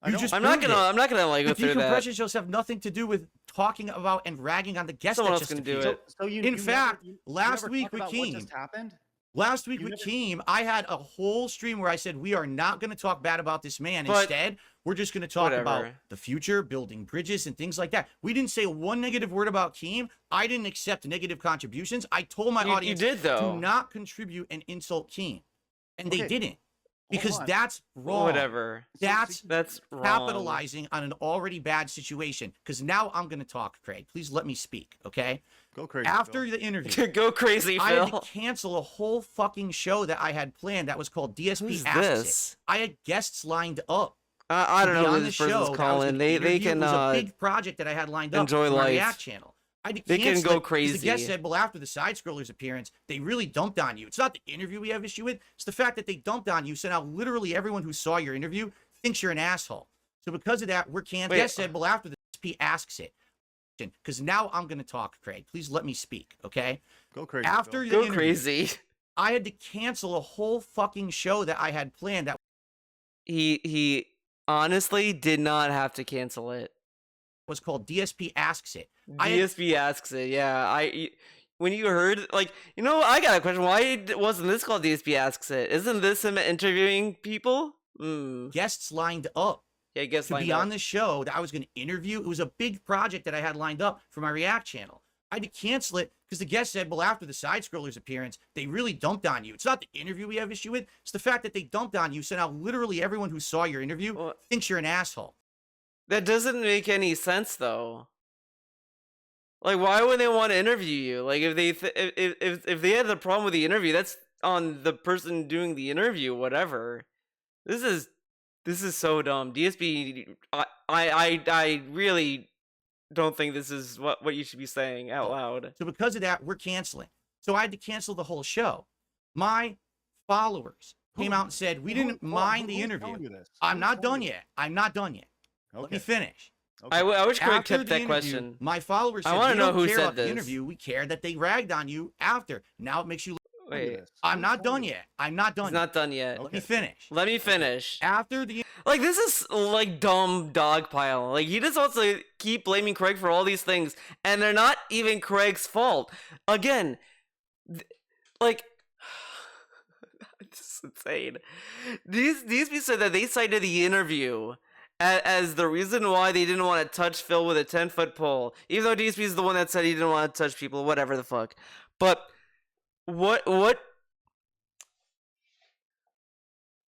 I You don't- just I'm not proved gonna it. I'm not gonna like The go through that. decompression shows have nothing to do with talking about and ragging on the guest Someone that else just can do appeared. it. So you, In you fact, never, you last never week talk with about what Keem- just happened. Last week You with never- Keem, I had a whole stream where I said we are not going to talk bad about this man. But- Instead, we're just going to talk about Whatever. the future, building bridges and things like that. We didn't say one negative word about Keem. I didn't accept negative contributions. I told my You audience did though. do not contribute and insult Keem. And they Okay, didn't. Because on. that's wrong. Whatever. That's wrong. capitalizing on an already bad situation. Because now I'm going to talk, Craig. Please let me speak, okay? Go crazy. After Phil. the interview, Go crazy, I had Phil. to cancel a whole fucking show that I had planned that was called DSP Who's Asks this? It. I had guests lined up. I don't to be know on who the this show person's that I was calling. gonna They interview. can It was a big project that I had lined up enjoy for my life. React channel. I had to They can cancel go it 'cause crazy. The guest said, well, after the side scrollers appearance, they really dumped on you. It's not the interview we have issue with. It's the fact that they dumped on you. So now literally everyone who saw your interview thinks you're an asshole. So because of that, we're canceled. The Wait. guest said, well, after the SP asks it. Because now I'm going to talk, Craig. Please let me speak, okay? Go crazy. After Phil. the Go interview, crazy. I had to cancel a whole fucking show that I had planned that He honestly did not have to cancel it. was called DSP Asks It. I had- DSB asks it. Yeah, when you heard like I got a question. Why wasn't this called DSB asks it? Isn't this him interviewing people? Guests lined up Yeah, I guess to be on the show that I was going to interview. It was a big project that I had lined up for my React channel. I had to cancel it because the guest said, well, after the side scrollers appearance, they really dumped on you. It's not the interview we have issue with. It's the fact that they dumped on you. So now literally everyone who saw your interview Well, thinks you're an asshole. that doesn't make any sense though. Like, why would they want to interview you? Like, if they had the problem with the interview, that's on the person doing the interview. Whatever. This is so dumb. DSB. I really don't think this is what you should be saying out loud. So because of that, we're canceling. So I had to cancel the whole show. My followers came out and said, we didn't mind the Who's interview. telling you this? I'm Who's not telling done you yet. I'm not done yet. this? Let me Okay. finish. Okay. I wish Craig After kept the that interview, question. My followers I said, wanna we know don't who care said about the this. interview. We care that they ragged on you after. Now it makes you Wait, I'm not done yet. I'm not done. he's not done yet. Let me finish. Let me finish. After the Like, this is like dumb dogpile. Like, he just wants to keep blaming Craig for all these things, and they're not even Craig's fault. Again, like, this is insane. These people said that they cited the interview as the reason why they didn't want to touch Phil with a 10-foot pole, even though DSP is the one that said he didn't want to touch people, whatever the fuck. But what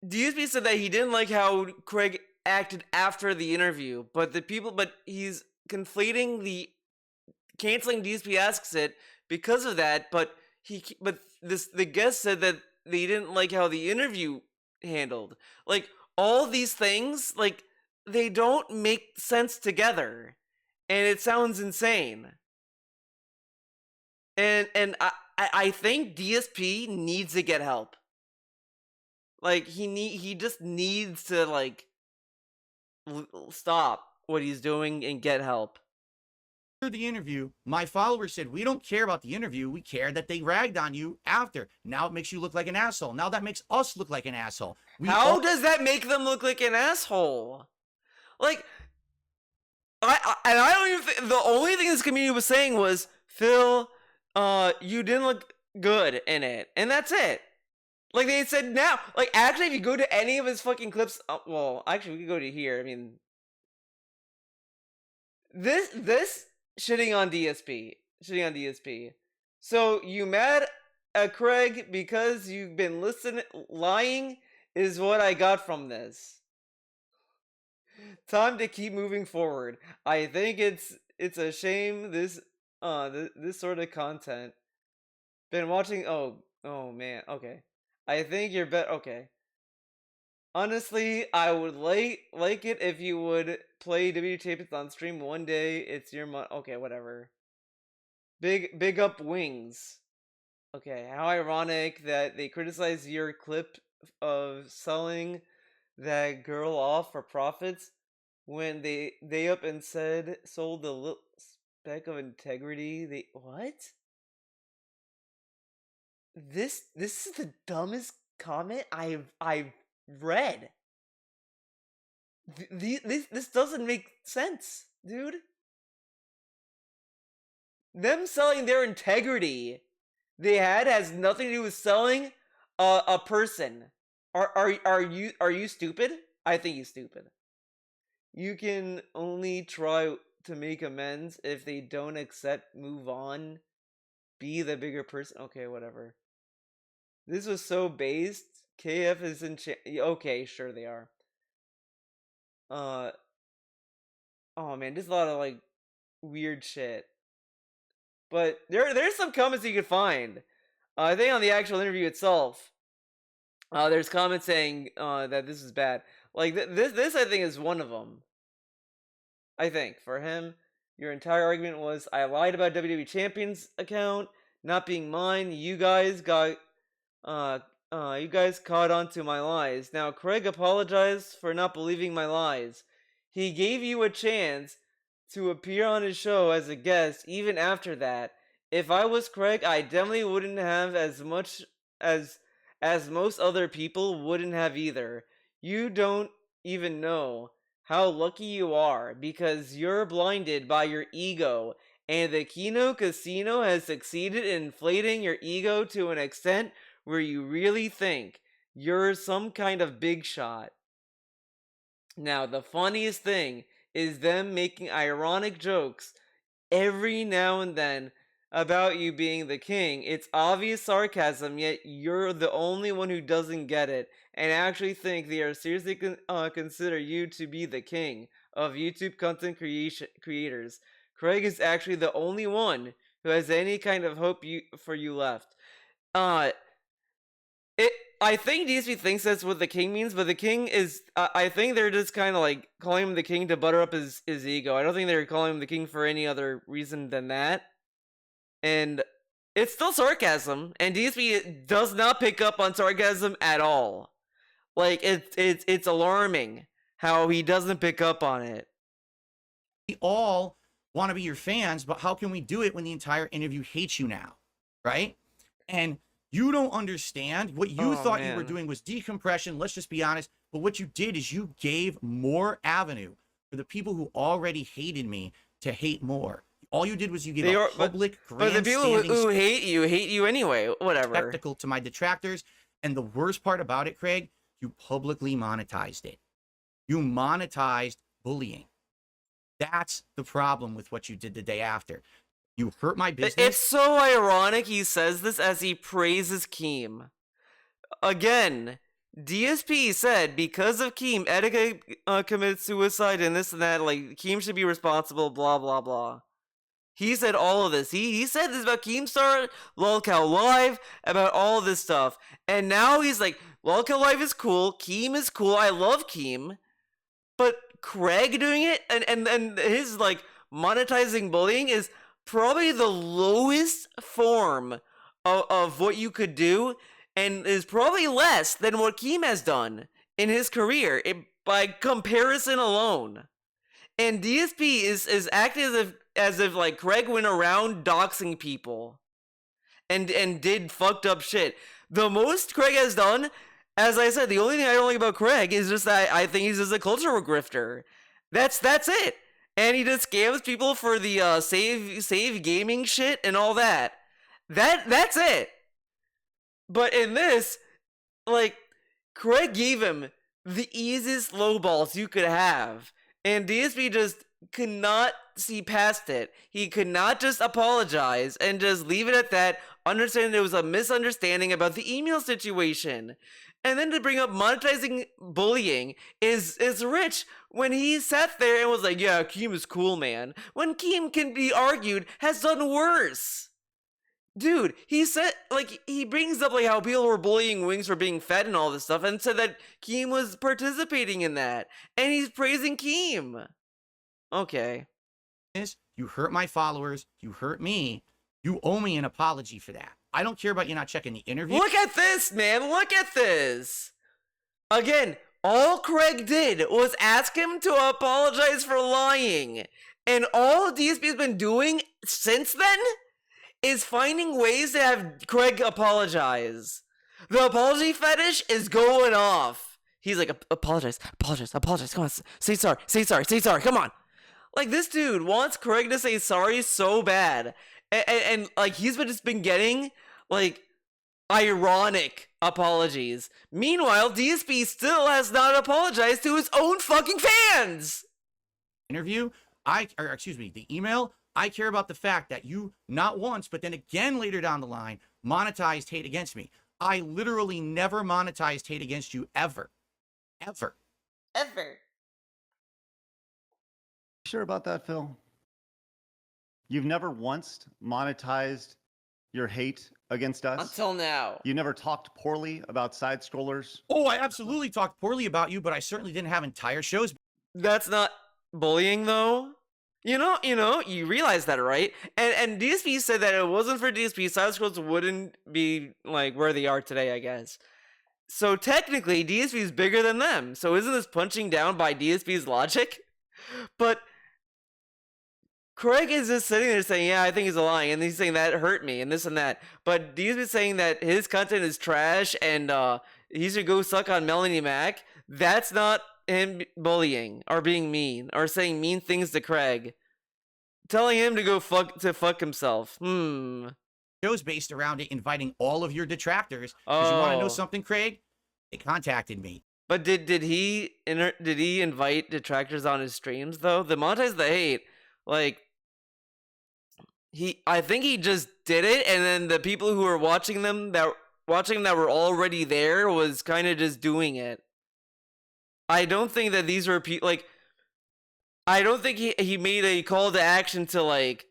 DSP said that he didn't like how Craig acted after the interview, but he's conflating the canceling DSP asks it because of that. But the guest said that they didn't like how the interview handled. Like, all these things, like, they don't make sense together, and it sounds insane. And I think DSP needs to get help. Like, he just needs to, like, stop what he's doing and get help. After the interview, my followers said, we don't care about the interview. We care that they ragged on you after. Now it makes you look like an asshole. Now that makes us look like an asshole. How does that make them look like an asshole? Like, I don't even think, the only thing this community was saying was, Phil, you didn't look good in it. And that's it. Like, they said now, like, actually, if you go to any of his fucking clips, well, actually, we could go to here. I mean, this shitting on DSP. So, you mad at Craig because you've been lying is what I got from this. Time to keep moving forward. I think it's a shame this sort of content. Been watching, oh man, okay. I think you're okay. Honestly, I would like it if you would play WWE Champions on stream one day. It's your okay, whatever. Big up Wings. Okay, how ironic that they criticize your clip of selling that girl off for profits when they up and said sold a little speck of integrity. What? This is the dumbest comment I've read. This doesn't make sense, dude. Them selling their integrity they had has nothing to do with selling a person. Are you stupid? I think you're stupid. You can only try to make amends. If they don't accept, move on. Be the bigger person. Okay, whatever. This was so based. KF is in okay, sure they are. Oh man, there's a lot of like weird shit. But there's some comments you can find. I think on the actual interview itself, there's comments saying that this is bad. Like this I think is one of them. I think for him, your entire argument was I lied about WWE Champions account not being mine. You guys got you guys caught on to my lies. Now Craig apologized for not believing my lies. He gave you a chance to appear on his show as a guest even after that. If I was Craig, I definitely wouldn't have as much as most other people wouldn't have either. You don't even know how lucky you are because you're blinded by your ego, and the Kino Casino has succeeded in inflating your ego to an extent where you really think you're some kind of big shot. Now, the funniest thing is them making ironic jokes every now and then about you being the king. It's obvious sarcasm, yet you're the only one who doesn't get it and actually think they are seriously consider you to be the king of YouTube content creators. Craig is actually the only one who has any kind of hope for you left. I think DSP thinks that's what the king means, but the king is, I think they're just kind of like calling him the king to butter up his ego. I don't think they're calling him the king for any other reason than that. And it's still sarcasm, and DSP does not pick up on sarcasm at all. Like, it's alarming how he doesn't pick up on it. We all want to be your fans, but how can we do it when the entire interview hates you now, right? And You don't understand. What you Oh, thought you were man. doing was decompression. Let's just be honest. But what you did is you gave more avenue for the people who already hated me to hate more. All you did was you gave They a are- public, But the people who grandstanding hate you anyway. Whatever. spectacle to my detractors. And the worst part about it, Craig, you publicly monetized it. You monetized bullying. That's the problem with what you did the day after. You hurt my business. It's so ironic he says this as he praises Keem. Again, DSP said because of Keem, Etika committed suicide and this and that. Like, Keem should be responsible, blah, blah, blah. He said all of this. He said this about Keemstar, Lolcow Live, about all this stuff. And now he's like, Lolcow Live is cool, Keem is cool, I love Keem. But Craig doing it and his like monetizing bullying is probably the lowest form of what you could do, and is probably less than what Keem has done in his career by comparison alone. And DSP is acting as if like Craig went around doxing people and did fucked up shit. The most Craig has done, as I said, the only thing I don't like about Craig is just that I think he's just a cultural grifter. That's it. And he just scams people for the save gaming shit and all that. That's it. But in this, like, Craig gave him the easiest lowballs you could have. And DSP just could not see past it. He could not just apologize and just leave it at that, understand it was a misunderstanding about the email situation. And then to bring up monetizing bullying is rich when he sat there and was like, yeah, Keem is cool, man. When Keem can be argued has done worse. Dude, he said, like, he brings up like how people were bullying Wings for being fat and all this stuff and said that Keem was participating in that. And he's praising Keem. Okay. You hurt my followers. You hurt me. You owe me an apology for that. I don't care about you not checking the interview. Look at this, man. Look at this. Again, all Craig did was ask him to apologize for lying. And all DSP has been doing since then is finding ways to have Craig apologize. The apology fetish is going off. He's like, apologize, come on, say sorry, come on. Like, this dude wants Craig to say sorry so bad. And like, he's just been getting, like, ironic apologies. Meanwhile, DSP still has not apologized to his own fucking fans. Interview, the email, I care about the fact that you, not once, but then again later down the line, monetized hate against me. I literally never monetized hate against you ever. Ever. Sure about that, Phil? You've never once monetized your hate against us? Until now. You never talked poorly about side scrollers? Oh, I absolutely talked poorly about you, but I certainly didn't have entire shows. That's not bullying, though. You realize that, right? And DSP said that it wasn't for DSP, side scrolls wouldn't be like where they are today, I guess. So technically, DSP is bigger than them. So isn't this punching down by DSP's logic? But Craig is just sitting there saying, yeah, I think he's lying, and he's saying that hurt me, and this and that. But DSP is saying that his content is trash, and he should go suck on Melanie Mac. That's not him bullying, or being mean, or saying mean things to Craig. Telling him to go fuck himself. Shows based around it, inviting all of your detractors. Because you want to know something, Craig? They contacted me. But did he invite detractors on his streams though? The monetize the hate, like, I think he just did it, and then the people who were watching that were already there was kind of just doing it. I don't think that these were people, like, I don't think he made a call to action to, like,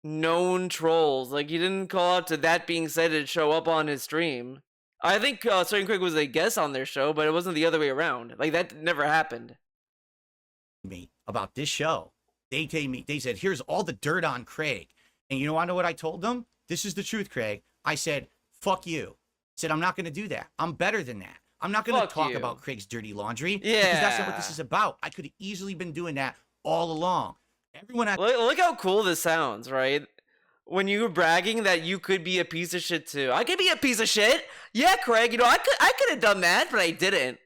known trolls. Like, he didn't call out to that being said to show up on his stream. I think Certain Craig was a guest on their show, but it wasn't the other way around. Like, that never happened. Me about this show. They said, here's all the dirt on Craig. And you know what I told them? This is the truth, Craig. I said, fuck you. I said, I'm not going to do that. I'm better than that. I'm not going to talk about Craig's dirty laundry. Yeah. Because that's not what this is about. I could have easily been doing that all along. Everyone Look how cool this sounds, right? when you were bragging that you could be a piece of shit too. I could be a piece of shit. Yeah, Craig. I could have done that, but I didn't.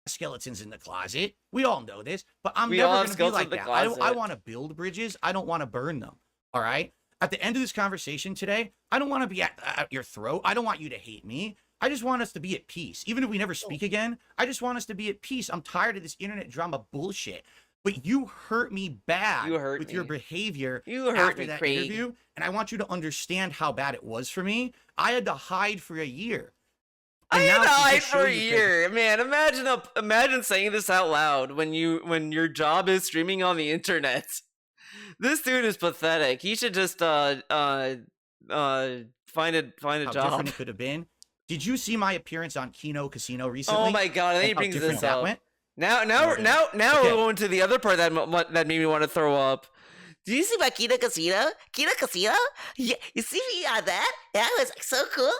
Skeletons in the closet. We all know this, but I'm We never all have going to be skeletons like in the that. closet. I want to build bridges. I don't want to burn them. All right. At the end of this conversation today, I don't want to be at your throat. I don't want you to hate me. I just want us to be at peace. Even if we never speak again, I just want us to be at peace. I'm tired of this internet drama bullshit. But you hurt me bad with your behavior after that interview, and I want you to understand how bad it was for me. I had to hide for a year. I had to hide for a year, man. Imagine saying this out loud when your job is streaming on the internet. This dude is pathetic. He should just find a How job. different it could have been. Did you see my appearance on Kino Casino recently? Oh my god! I think he brings this up. Went? Now we're going to the other part that made me want to throw up. Do you see my Kino Casino? Kino Casino? Yeah, you see me on that? That was so cool.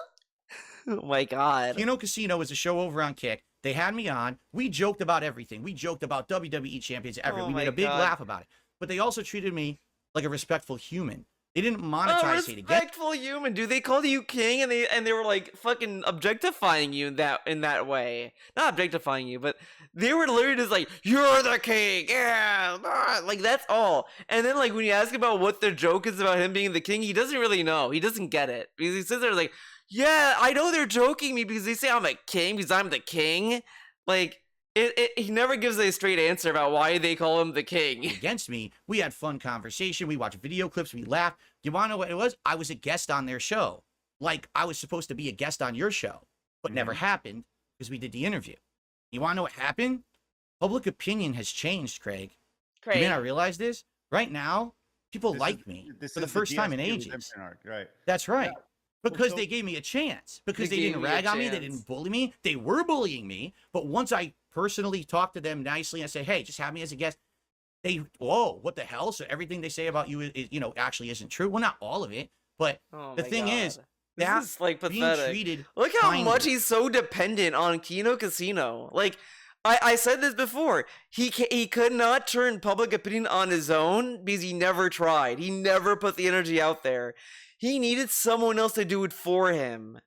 Oh my god! Kino Casino is a show over on Kick. They had me on. We joked about everything. We joked about WWE Champions ever. Oh We made my a big God. laugh about it. But they also treated me like a respectful human. They didn't monetize it again. Respectful human, dude. They called you king, and they were like fucking objectifying you in that way. Not objectifying you, but they were literally just like, "You're the king, yeah." Like that's all. And then like when you ask about what the joke is about him being the king, he doesn't really know. He doesn't get it because he sits there like, "Yeah, I know they're joking me because they say I'm a king because I'm the king." Like he never gives a straight answer about why they call him the king. Against me, we had fun conversation. We watched video clips. We laughed. You want to know what it was? I was a guest on their show. Like I was supposed to be a guest on your show, but never happened because we did the interview. You want to know what happened? Public opinion has changed, Craig. You may not realize this. Right now, people like me for the first time in ages. Right. That's right. Yeah. Because So- they gave me a chance. Because They they gave didn't me a rag on me. They chance. didn't bully me. They were bullying me. But once I personally talked to them nicely and said, hey, just have me as a guest, whoa, what the hell? So everything they say about you is actually isn't true. Well, not all of it. But Oh the my thing is, God. that This is like being pathetic. treated Look how kindly. much he's so dependent on Kino Casino. Like, I said this before. He could not turn public opinion on his own because he never tried. He never put the energy out there. He needed someone else to do it for him.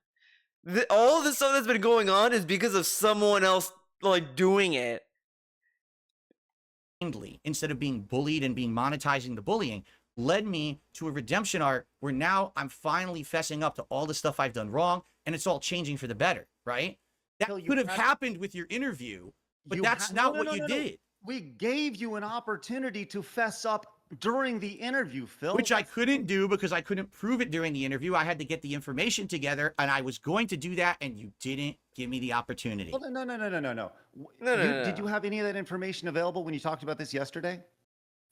All the stuff that's been going on is because of someone else like doing it. kindly instead of being bullied and being monetizing the bullying led me to a redemption arc where now I'm finally fessing up to all the stuff I've done wrong and it's all changing for the better, right? That Phil, you could have had- happened with your interview, but that's No, not no, what no, you no, no. did, We gave you an opportunity to fess up during the interview, Phil. which I couldn't do because I couldn't prove it during the interview. I had to get the information together and I was going to do that and you didn't give me the opportunity. Well, no. No, Did you have any of that information available when you talked about this yesterday?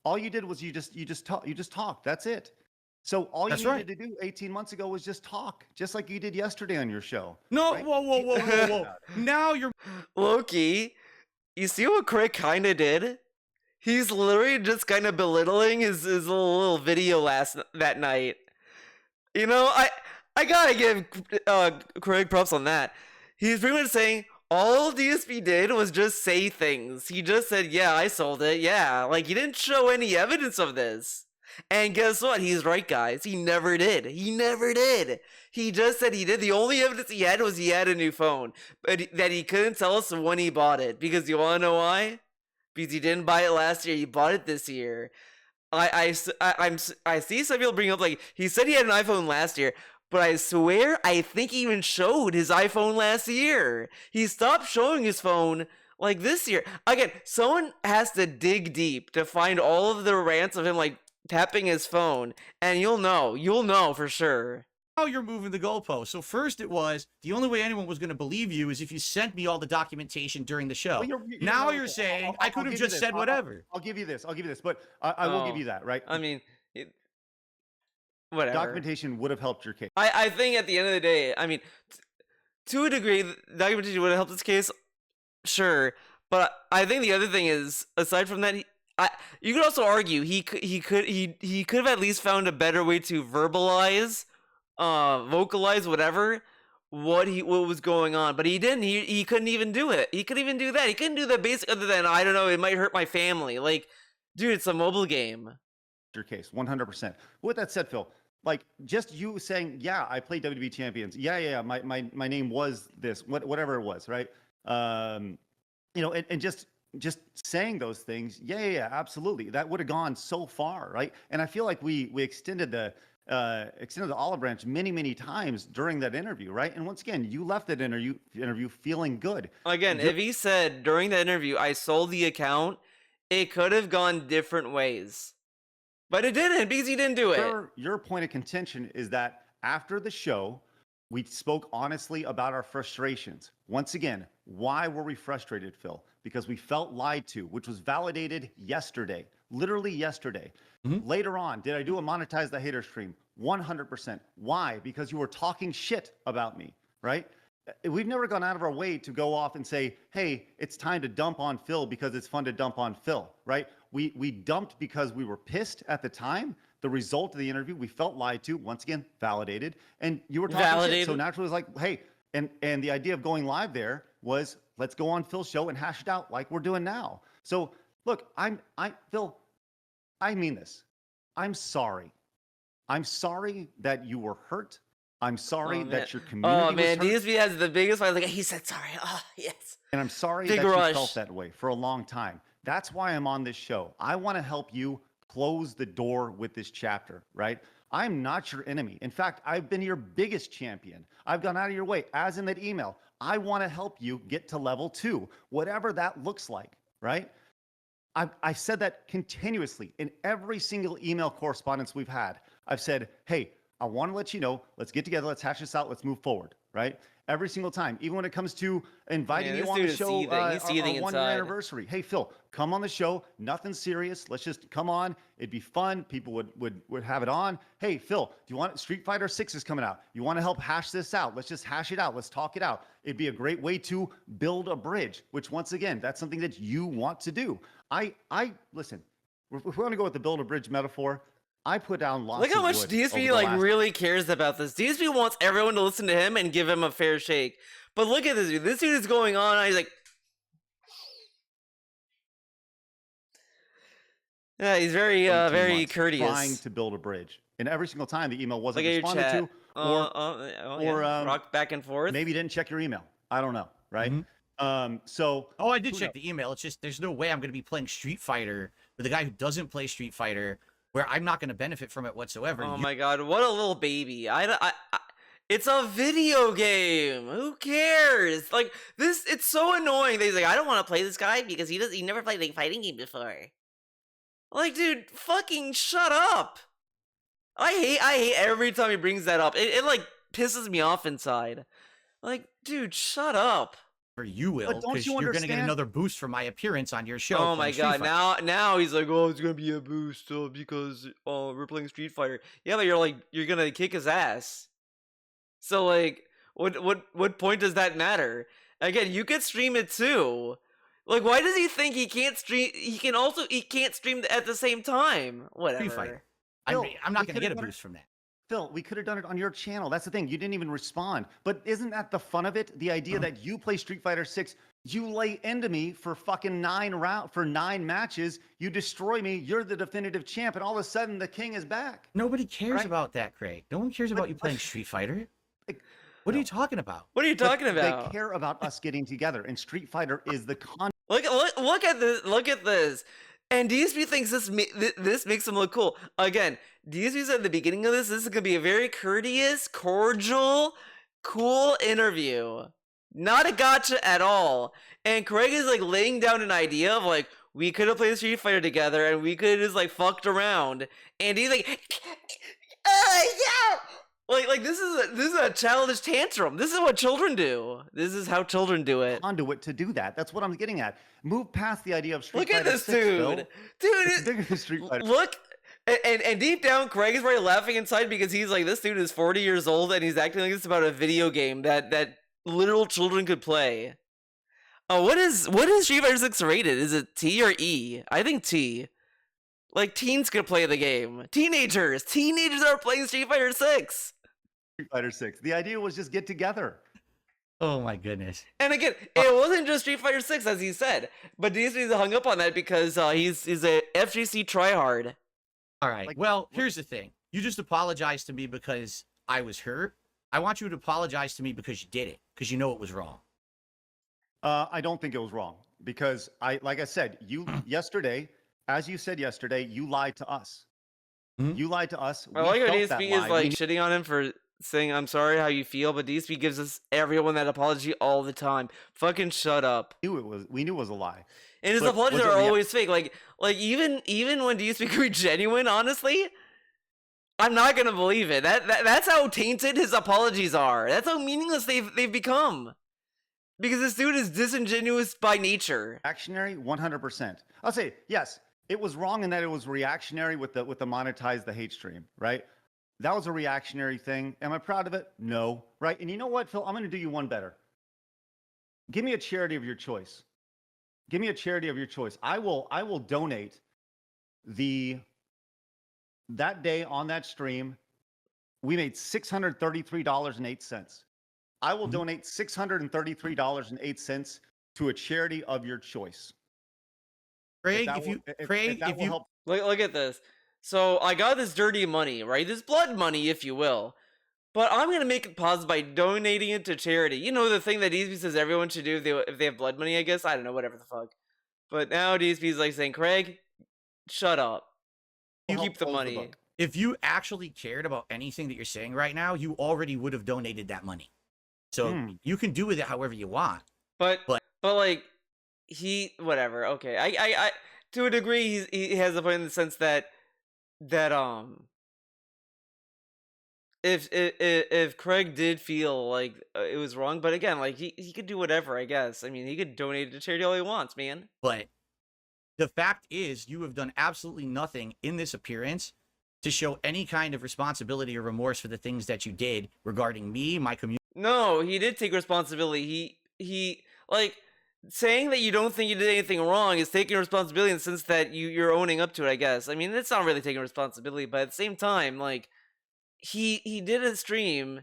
All you did was you just talked. That's it. So all you That's needed right. to do 18 months ago was just talk, just like you did yesterday on your show. No, right? whoa. Now you're Loki, you see what Craig kind of did? He's literally just kind of belittling his little video that night. You know, I gotta give Craig props on that. He's pretty much saying all DSP did was just say things. He just said, "Yeah, I sold it." Yeah, like he didn't show any evidence of this. And guess what? He's right, guys. He never did. He never did. He just said he did. The only evidence he had was he had a new phone, but that he couldn't tell us when he bought it. Because you want to know why? Because he didn't buy it last year. He bought it this year. I see some people bring up like he said he had an iPhone last year, but I swear I think he even showed his iPhone last year. He stopped showing his phone like this year. Again, someone has to dig deep to find all of the rants of him like tapping his phone, and you'll know for sure. now you're moving the goalpost. So first it was the only way anyone was going to believe you is if you sent me all the documentation during the show. Well, Now no, you're saying I'll I could have give you just this. said whatever. I'll give you this. But I will give Oh. you that, right? I mean, whatever. Documentation would have helped your case. I think at the end of the day, I mean, to a degree, the documentation would have helped this case, sure. But I think the other thing is, aside from that, you could also argue he could have at least found a better way to vocalize whatever what was going on, but he didn't. He couldn't even do it. He couldn't even do that. He couldn't do the basic other than I don't know. It might hurt my family. Like, dude, it's a mobile game. Your case 100%. With that said, Phil, like just you saying, yeah, I played WWE Champions. Yeah. My name was this, whatever it was, right? You know, and just saying those things, yeah, absolutely. That would have gone so far, right? And I feel like we extended the olive branch many times during that interview, right? And once again, you left that interview feeling good. Again, if he said during the interview, I sold the account, it could have gone different ways. But it didn't because he didn't do it. Your point of contention is that after the show, we spoke honestly about our frustrations. Once again, why were we frustrated, Phil? Because we felt lied to, which was validated yesterday, literally yesterday. Later on, did I do a monetize the hater stream? 100%. Why? Because you were talking shit about me, right? We've never gone out of our way to go off and say, hey, it's time to dump on Phil because it's fun to dump on Phil, right? We dumped because we were pissed at the time. The result of the interview, we felt lied to, once again, validated. And you were talking shit, so naturally it was like, hey, and the idea of going live there was, let's go on Phil's show and hash it out like we're doing now. So look, Phil, I mean this. I'm sorry. I'm sorry that you were hurt. I'm sorry that your community was hurt. DSP has the biggest one. Like, he said sorry. Oh, yes. And I'm sorry that you felt that way for a long time. That's why I'm on this show. I want to help you close the door with this chapter, right? I'm not your enemy. In fact, I've been your biggest champion. I've gone out of your way, as in that email. I want to help you get to level 2, whatever that looks like, right? I've said that continuously in every single email correspondence we've had. I've said, hey, I want to let you know, let's get together, let's hash this out, let's move forward, right? Every single time, even when it comes to inviting you on the show, our 1-year anniversary. Hey, Phil, come on the show. Nothing serious. Let's just come on. It'd be fun. People would have it on. Hey, Phil, do you want Street Fighter 6 is coming out? You want to help hash this out? Let's just hash it out. Let's talk it out. It'd be a great way to build a bridge, which once again, that's something that you want to do. Listen, if we want to go with the build a bridge metaphor, I put down lots of wood. Look how much DSP really cares about this. DSP wants everyone to listen to him and give him a fair shake. But look at this dude. This dude is going on. And he's like, yeah, he's very courteous. Trying to build a bridge, and every single time the email wasn't responded to, or rock back and forth. Maybe you didn't check your email. I don't know, right? I did check the email. It's just there's no way I'm going to be playing Street Fighter with a guy who doesn't play Street Fighter, where I'm not going to benefit from it whatsoever. Oh my god, what a little baby. It's a video game. Who cares? Like, it's so annoying that he's like, I don't want to play this guy because he never played a fighting game before. Like, dude, fucking shut up. I hate every time he brings that up. It like pisses me off inside. Like, dude, shut up. Or you will, because you're going to get another boost from my appearance on your show. Oh my god, now he's like, oh, it's going to be a boost because we're playing Street Fighter. Yeah, but you're going to kick his ass. So, like, what point does that matter? Again, you could stream it too. Like, why does he think he can't stream? He can't stream at the same time. Whatever. I'm not going to get a boost from that. Phil, we could have done it on your channel. That's the thing. You didn't even respond. But isn't that the fun of it? The idea that you play Street Fighter 6, you lay into me for fucking 9 matches, you destroy me, you're the definitive champ, and all of a sudden the king is back. Nobody cares about that, Craig. No one cares about you playing Street Fighter. What are you talking about? What are you talking about? They care about us getting together, and Street Fighter is the content. Look at this. Look at this. And DSP thinks this makes him look cool. Again, DSP said at the beginning of this is going to be a very courteous, cordial, cool interview. Not a gotcha at all. And Craig is like laying down an idea of like, we could have played Street Fighter together and we could have just like fucked around. And he's like, yeah! Like this is a childish tantrum. This is what children do. This is how children do it. Conduit to do that. That's what I'm getting at. Move past the idea of Street Fighter. Look at this dude. It's bigger than Street Fighter. Look, and deep down, Craig is probably laughing inside because he's like, this dude is 40 years old and he's acting like it's about a video game that literal children could play. What is Street Fighter 6 rated? Is it T or E? I think T. Like, teens could play the game. Teenagers are playing Street Fighter 6. Street Fighter 6. The idea was just get together. Oh my goodness. And again, it wasn't just Street Fighter 6 as he said, but DSP hung up on that because he's a FGC tryhard. All right. Well, here's the thing. you just apologized to me because I was hurt. I want you to apologize to me because you did it, because you know it was wrong. I don't think it was wrong because like I said, you yesterday, as you said yesterday, you lied to us. Mhm. You lied to us. I We like how felt that DSP is lie. like shitting on him for saying I'm sorry how you feel, but DSP gives us everyone that apology all the time. Fucking shut up. We knew it was a lie. And his But apologies was it are always fake. Like even when DSP could be genuine, honestly, I'm not gonna believe it. That's how tainted his apologies are. That's how meaningless they've become. Because this dude is disingenuous by nature. Reactionary, 100%. I'll say yes. It was wrong in that it was reactionary with the monetize the hate stream, right? That was a reactionary thing. Am I proud of it? No, right? And you know what, Phil? I'm going to do you one better. Give me a charity of your choice. Give me a charity of your choice. I will donate that day on that stream. We made $633.08. I will donate $633.08 to a charity of your choice. Craig, Look at this. So I got this dirty money, right? This blood money, if you will. But I'm gonna make it positive by donating it to charity. You know the thing that DSP says everyone should do if they have blood money, I guess? I don't know, whatever the fuck. But now DSP's like saying, Craig, shut up. You keep the money. If you actually cared about anything that you're saying right now, you already would have donated that money. So you can do with it however you want. But like whatever. Okay, I to a degree he has a point in the sense that if Craig did feel like it was wrong, but again, like he could do whatever, I guess. I mean, he could donate to charity all he wants, man. But the fact is, you have done absolutely nothing in this appearance to show any kind of responsibility or remorse for the things that you did regarding me, my community. No, he did take responsibility. He like saying that you don't think you did anything wrong is taking responsibility in the sense that you're owning up to it, I guess. I mean, it's not really taking responsibility, but at the same time, like he did a stream,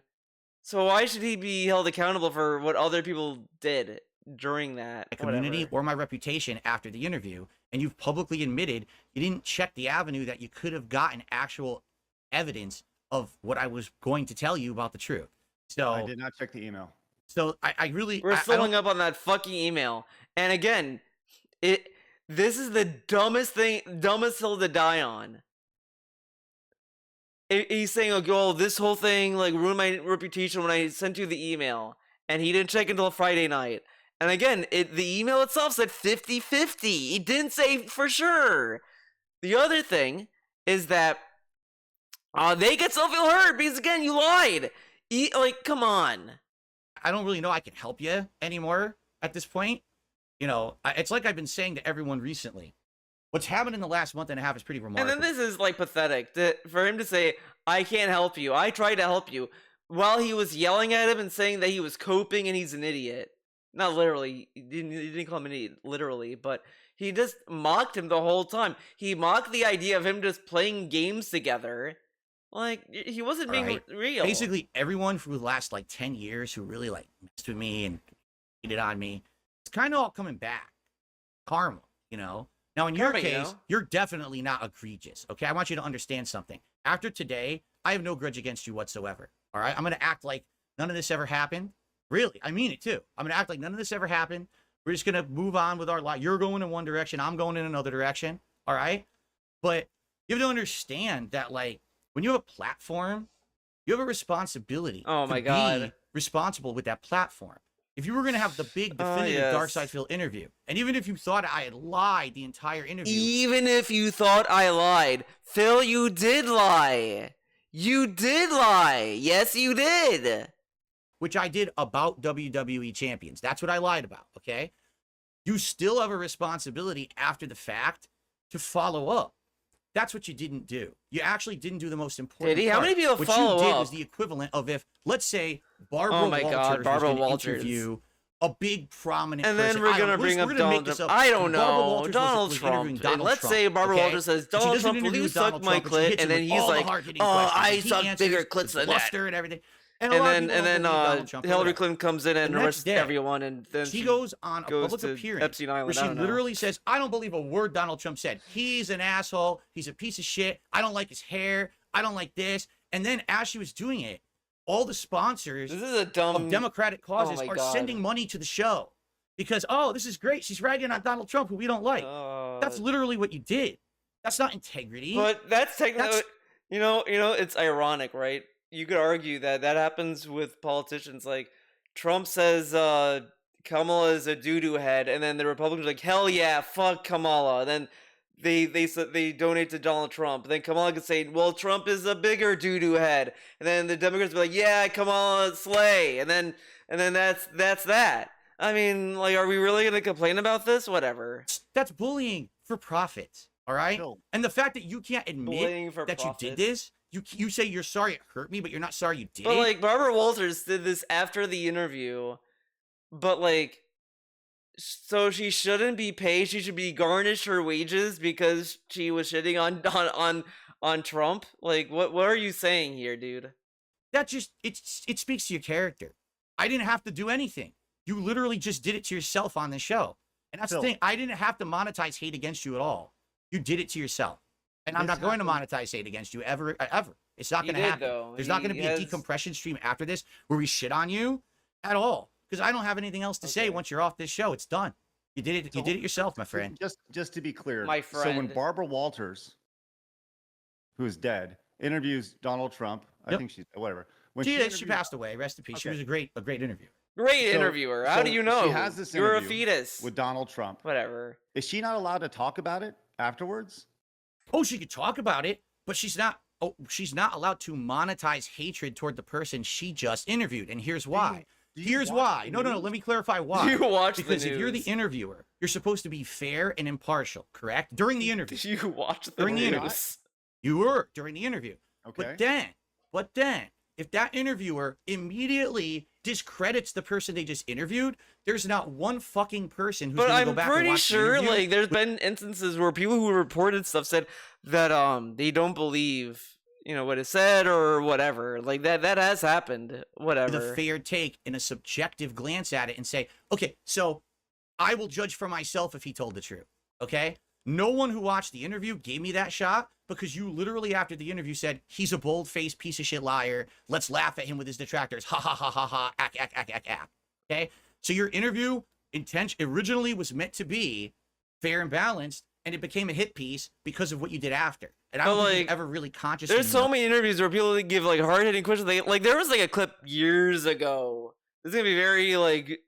so why should he be held accountable for what other people did during that? My community or my reputation after the interview, and you've publicly admitted you didn't check the avenue that you could have gotten actual evidence of what I was going to tell you about the truth. So I did not check the email. So I really we're following up on that fucking email, and again, this is the dumbest hill to die on. He's saying, like, oh, this whole thing like ruined my reputation when I sent you the email, and he didn't check until Friday night. And again, the email itself said 50-50. It didn't say for sure. The other thing is that they could still feel hurt because again, you lied. Like, come on. I don't really know I can help you anymore at this point. You know, it's like I've been saying to everyone recently. What's happened in the last month and a half is pretty remarkable. And then this is like pathetic for him to say, I can't help you. I tried to help you. While he was yelling at him and saying that he was coping and he's an idiot. Not literally. He didn't call him an idiot, literally. But he just mocked him the whole time. He mocked the idea of him just playing games together. Like, he wasn't being real. Basically, everyone for the last, like, 10 years who really, like, messed with me and hated on me, it's kind of all coming back. Karma, you know? Now, in your case, you're definitely not egregious, okay? I want you to understand something. After today, I have no grudge against you whatsoever, all right? I'm going to act like none of this ever happened. Really, I mean it, too. I'm going to act like none of this ever happened. We're just going to move on with our life. You're going in one direction. I'm going in another direction, all right? But you have to understand that, like, when you have a platform, you have a responsibility to be responsible with that platform. If you were going to have the big definitive Dark Side Phil interview, and even if you thought I had lied the entire interview. Even if you thought I lied, Phil, you did lie. You did lie. Yes, you did. Which I did about WWE Champions. That's what I lied about, okay? You still have a responsibility after the fact to follow up. That's what you didn't do. You actually didn't do the most important part. How many people follow up? What you did was the equivalent of if, let's say, Barbara Walters interview a big prominent person. And then we're going to bring up Donald Trump. I don't know. Donald Trump. Let's say Barbara Walters says, Donald Trump, will you suck my clit? And then he's like, oh, I suck bigger clits than that. And everything. And then Hillary Clinton comes in and arrests everyone, and then she goes on a public appearance Epstein Island, where she literally says, I don't believe a word Donald Trump said. He's an asshole. He's a piece of shit. I don't like his hair. I don't like this. And then as she was doing it, all the sponsors This is a dumb. of Democratic causes my are God. sending money to the show because, oh, this is great. She's ragging on Donald Trump, who we don't like. That's literally what you did. That's not integrity. But that's technically, That's- you know, it's ironic, right? You could argue that happens with politicians. Like Trump says, Kamala is a doo-doo head, and then the Republicans are like, hell yeah, fuck Kamala. And then they donate to Donald Trump. Then Kamala could say, well, Trump is a bigger doo-doo head. And then the Democrats be like, yeah, Kamala slay. And then that's that. I mean, like, are we really gonna complain about this? Whatever. That's bullying for profit. All right. No. And the fact that you can't admit Bullying for that profit. you did this, you say you're sorry it hurt me, but you're not sorry you did But it. like Barbara Walters did this after the interview, but like, so she shouldn't be paid. She should be garnished her wages because she was shitting on Trump. Like, what are you saying here, dude? That just it speaks to your character. I didn't have to do anything. You literally just did it to yourself on the show. And that's Phil. the thing. I didn't have to monetize hate against you at all. You did it to yourself. And I'm This not going to happened- monetize hate against you ever. It's not He going to did, happen. though. There's not He going to be has- a decompression stream after this where we shit on you at all. Because I don't have anything else to say Okay. once you're off this show. It's done. You did it. You did it yourself, my friend. Just to be clear, My so when friend. Barbara Walters, who is dead, interviews Donald Trump, I Yep. think she's whatever. When She interviewed- passed away. Rest in peace. She Okay. was a great interviewer. Great So- interviewer. How so do you she know? has this You're a interview fetus. with Donald Trump. Whatever. Is she not allowed to talk about it afterwards? Oh, she could talk about it, but she's not. Oh, she's not allowed to monetize hatred toward the person she just interviewed. And here's why. Do you Here's watch why. the No. news? Let me clarify why. You watch Because the if you're the news. interviewer, you're supposed to be fair and impartial, correct? During the interview. You watch the During the interview. news. You were during the interview. Okay. But then, if that interviewer immediately discredits the person they just interviewed, there's not one fucking person who's But going to go I'm back and pretty watch the sure, interview. like, there's been instances where people who reported stuff said that they don't believe, you know, what is said or whatever. Like that has happened. with Whatever. a fair take and a subjective glance at it and say, okay, so I will judge for myself if he told the truth. Okay. No one who watched the interview gave me that shot because you literally after the interview said, he's a bold-faced piece of shit liar. Let's laugh at him with his detractors. Ha ha ha ha ha. Ack, ack, ack, ack, ack. Okay. So your interview originally was meant to be fair and balanced, and it became a hit piece because of what you did after. And I But, don't think you like, ever really consciously. There's so know- many interviews where people give like hard hitting questions. Like there was like a clip years ago. This is gonna be very like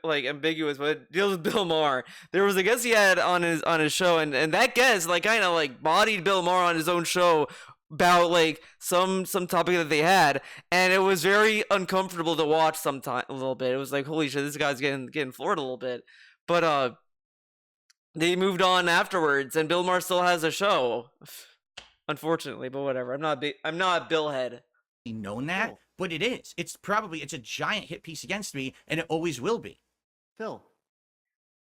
like ambiguous, but it deals with Bill Maher. There was a guest he had on his show, and that guest like kind of like bodied Bill Maher on his own show about like some topic that they had, and it was very uncomfortable to watch sometime a little bit. It was like, holy shit, this guy's getting floored a little bit. But they moved on afterwards, and Bill Maher still has a show. Unfortunately, but whatever. I'm not a Bill head. known that, Phil. but it is. It's a giant hit piece against me, and it always will be. Phil,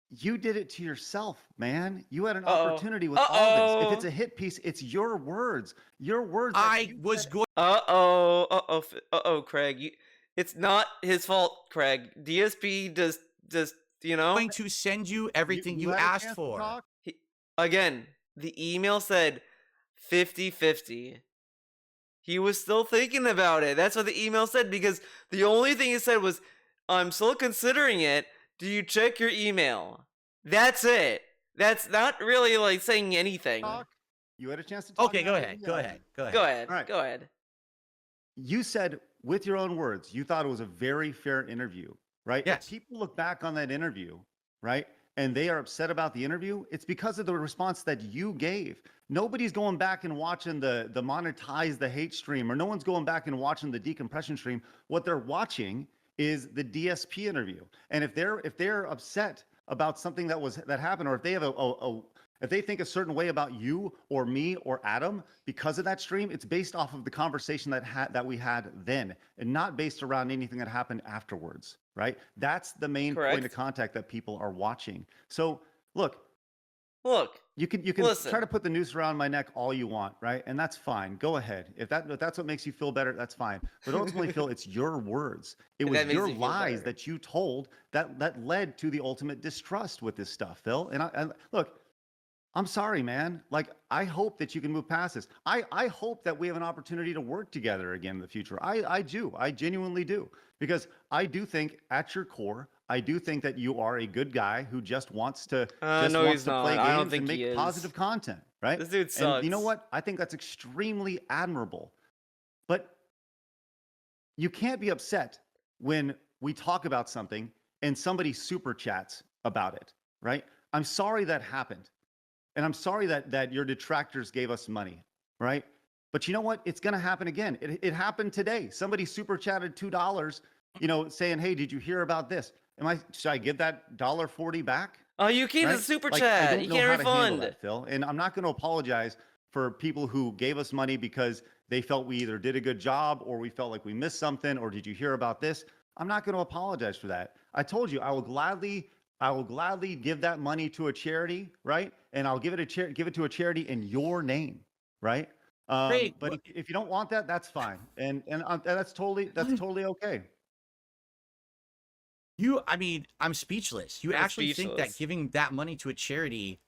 you did it to yourself, man. You had an Uh-oh. opportunity with all this. If it's Uh-oh. a hit piece, it's your words. Your words. that I you was said. going. Craig. It's not his fault, Craig. DSP just you know. Going to send you everything you had a asked chance to for. talk? Again, the email said 50-50. He was still thinking about it. That's what the email said, because the only thing he said was, I'm still considering it. Do you check your email? That's it. That's not really like saying anything. Talk. You had a chance to talk. Okay, and go have ahead. the, Go ahead. Go ahead. Go ahead. All right. Go ahead. You said with your own words, you thought it was a very fair interview, right? Yes. If people look back on that interview, right, and they are upset about the interview, it's because of the response that you gave. Nobody's going back and watching the monetize the hate stream, or no one's going back and watching the decompression stream. What they're watching is the DSP interview. And if they're upset about something that happened, or if they have if they think a certain way about you or me or Adam because of that stream, it's based off of the conversation that we had then, and not based around anything that happened afterwards, right? That's the main point Correct. of contact that people are watching. So look, Look, you can Listen. try to put the noose around my neck all you want, right? And that's fine. Go ahead. If that's what makes you feel better, that's fine. But ultimately, Phil, it's your words. It That was makes your me feel lies better. that you told that led to the ultimate distrust with this stuff, Phil. And look, I'm sorry, man. Like, I hope that you can move past this. I hope that we have an opportunity to work together again in the future. I do. I genuinely do. Because I do think at your core, I do think that you are a good guy who just wants to No, he's not. play I don't games think and he make is. positive content, right? This dude And you know sucks. what? I think that's extremely admirable. But you can't be upset when we talk about something and somebody super chats about it, right? I'm sorry that happened. And I'm sorry that your detractors gave us money, right? But you know what? It's going to happen again. It happened today. Somebody super chatted $2, saying, "Hey, did you hear about this?" Should I give that $1.40 back? Oh, you keep the Right? super Like, I chat. don't You know can't how to handle refund. that, Phil. And I'm not going to apologize for people who gave us money because they felt we either did a good job or we felt like we missed something, or did you hear about this? I'm not going to apologize for that. I told you I will gladly give that money to a charity, right? And I'll give it to a charity in your name, right? Craig, But if you don't want that, that's fine, and that's totally okay. I mean, I'm speechless. You I'm actually think that speechless. giving that money to a charity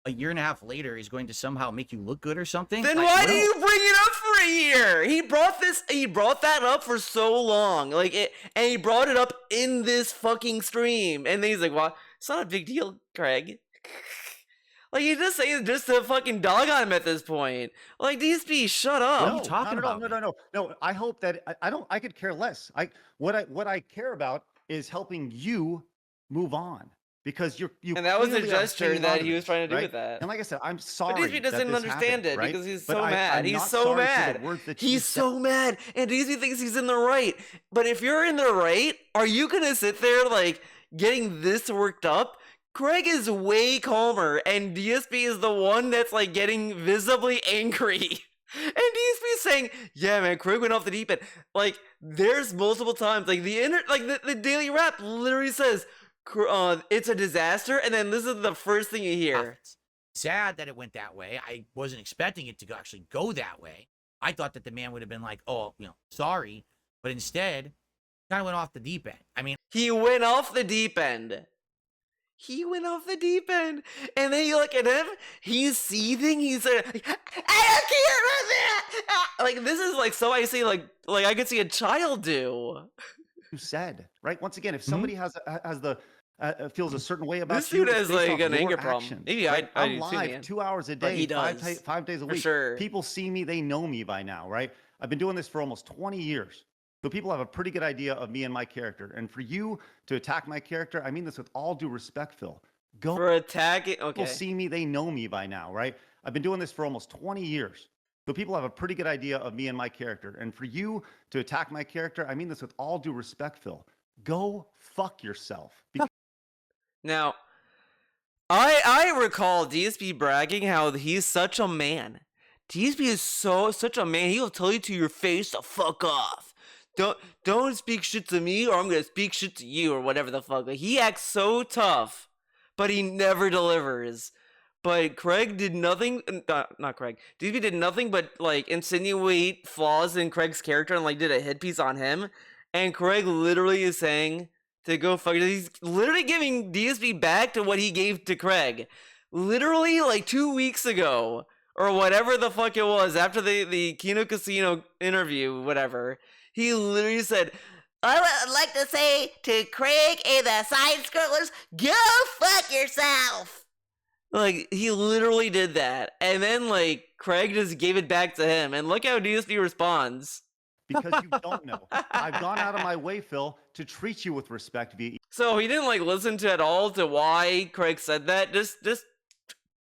a year and a half later is going to somehow make you look good or something? Then Like, why what- do you bring it up for a year? He brought that up for so long. And he brought it up in this fucking stream. And then he's like, "Well, it's not a big deal, Craig." Like, you just say just to fucking dog on him at this point. Like, DSP, shut up. What are you talking about, No. I hope that I could care less. What I care about is helping you move on, because you. And that was a clearly are gesture hanging that on he was this, trying to do right? with that. And like I said, I'm But sorry. DSP doesn't that this understand happened, it right? because he's But so mad. I'm He's not so sorry for mad. the words that you He's said. so mad. And DSP thinks he's in the right. But if you're in the right, are you gonna sit there like getting this worked up? Craig is way calmer, and DSP is the one that's like getting visibly angry. And DSP is saying, "Yeah, man, Craig went off the deep end." Like, there's multiple times, like the Daily Rap literally says, "It's a disaster," and then this is the first thing you hear. It's sad that it went that way. I wasn't expecting it to actually go that way. I thought that the man would have been like, "Oh, sorry," but instead, kind of went off the deep end. I mean, He went off the deep end. He went off the deep end, and then you look at him. He's seething. He's like, "I don't care about that." Like, this is like so I see like I could see a child do. You said, right? Once again, if somebody feels a certain way about This you, dude it's has based like off an your anger problem. actions, Maybe right? I I'm do too, live man. 2 hours a But he day, does. 5 days a For week. sure. People see me, they know me by now, right? I've been doing this for almost 20 years. So people have a pretty good idea of me and my character. And for you to attack my character, I mean this with all due respect, Phil. Go. For attacking, People okay. see me, they know me by now, right? I've been doing this for almost 20 years. So people have a pretty good idea of me and my character. And for you to attack my character, I mean this with all due respect, Phil. Go fuck yourself. Now, I recall DSP bragging how he's such a man. DSP is such a man. He'll tell you to your face to fuck off. Don't speak shit to me, or I'm gonna speak shit to you, or whatever the fuck. Like, he acts so tough, but he never delivers. But Craig did nothing. Not Craig. DSP did nothing but like insinuate flaws in Craig's character and like did a hit piece on him. And Craig literally is saying to go fuck. He's literally giving DSP back to what he gave to Craig. Literally like 2 weeks ago, or whatever the fuck it was, after the Kino Casino interview, whatever. He literally said, I would like to say to Craig and the side scrollers, go fuck yourself. like, he literally did that. And then, like, Craig just gave it back to him. And look how DSP responds. Because you don't know. I've gone out of my way, Phil, to treat you with respect via So he didn't, like, listen to at all to why Craig said that. Just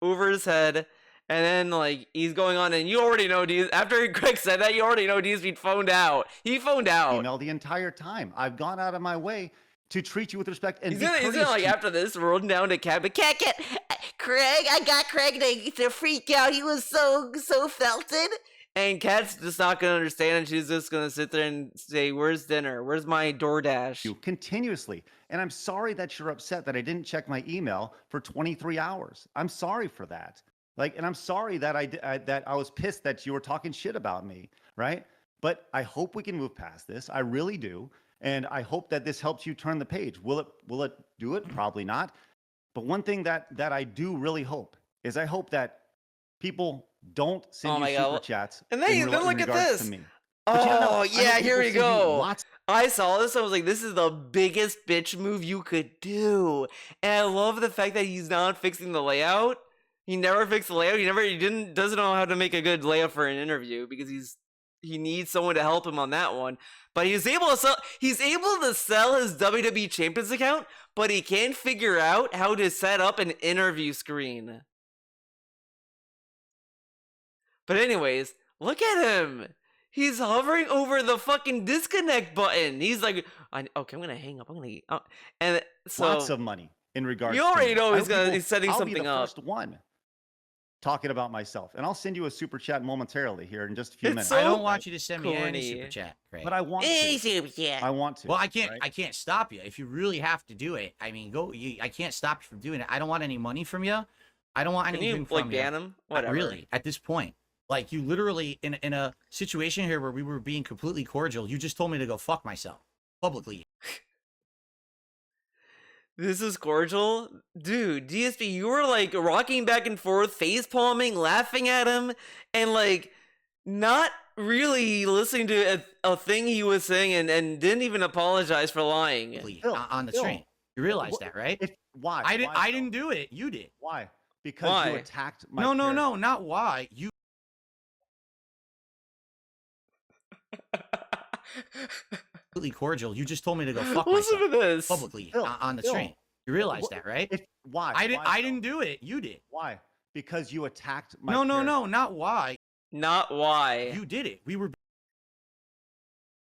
over his head. And then, like, he's going on, and you already know, after Craig said that, you already know DSP phoned out. He phoned out. email the entire time. I've gone out of my way to treat you with respect and He's be gonna, courteous like, to you. after this, rolling down to Cat, but Cat, Craig, I got Craig to freak out. He was so felted. and Cat's just not gonna understand, and she's just gonna sit there and say, "Where's dinner? Where's my DoorDash?" You continuously. And I'm sorry that you're upset that I didn't check my email for 23 hours. I'm sorry for that. And I'm sorry that I was pissed that you were talking shit about me, right? But I hope we can move past this. I really do. And I hope that this helps you turn the page. Will it do it? Probably not. But one thing that I do really hope is I hope that people don't send Oh you my super God. chats And then in look at regards this. to me. But you know, Oh, I know yeah, here people we send you go. lots. I saw this. I was like, this is the biggest bitch move you could do. And I love the fact that he's not fixing the layout. He never fixed the layout. Doesn't know how to make a good layout for an interview because he needs someone to help him on that one. But he's able to sell his WWE Champions account, but he can't figure out how to set up an interview screen. But anyways, look at him. He's hovering over the fucking disconnect button. He's like, okay, I'm gonna hang up. And so Lots of money in regards. you already to know me. he's setting I'll something be the up. first one talking about myself, and I'll send you a super chat momentarily here in just a few It's minutes. so I don't want you to send me any corny. super chat, Craig. But I want Hey, to. super chat. I want to. Well, I can't. right? I can't stop you if you really have to do it. I mean, go. I can't stop you from doing it. I don't want any money from you. I don't want Can anything you from like you. ban him? Whatever. Really, at this point, like you literally in a situation here where we were being completely cordial, you just told me to go fuck myself publicly. This is cordial, dude. DSP, you were like rocking back and forth, face palming, laughing at him, and like not really listening to a thing he was saying, and didn't even apologize for lying. Phil, On the Phil, stream. You realize Wh- that, right? Why? I didn't. Why, I Phil? didn't do it. You did. Why? Because Why? you attacked my No, character. not why. You completely cordial. You just told me to go fuck Listen myself to this. publicly Phil, on the Phil, stream. You realize Wh- that, right? Why? I didn't. Why, I Phil? didn't do it. You did. Why? Because you attacked my No, character. not why. Not why. You did it. We were.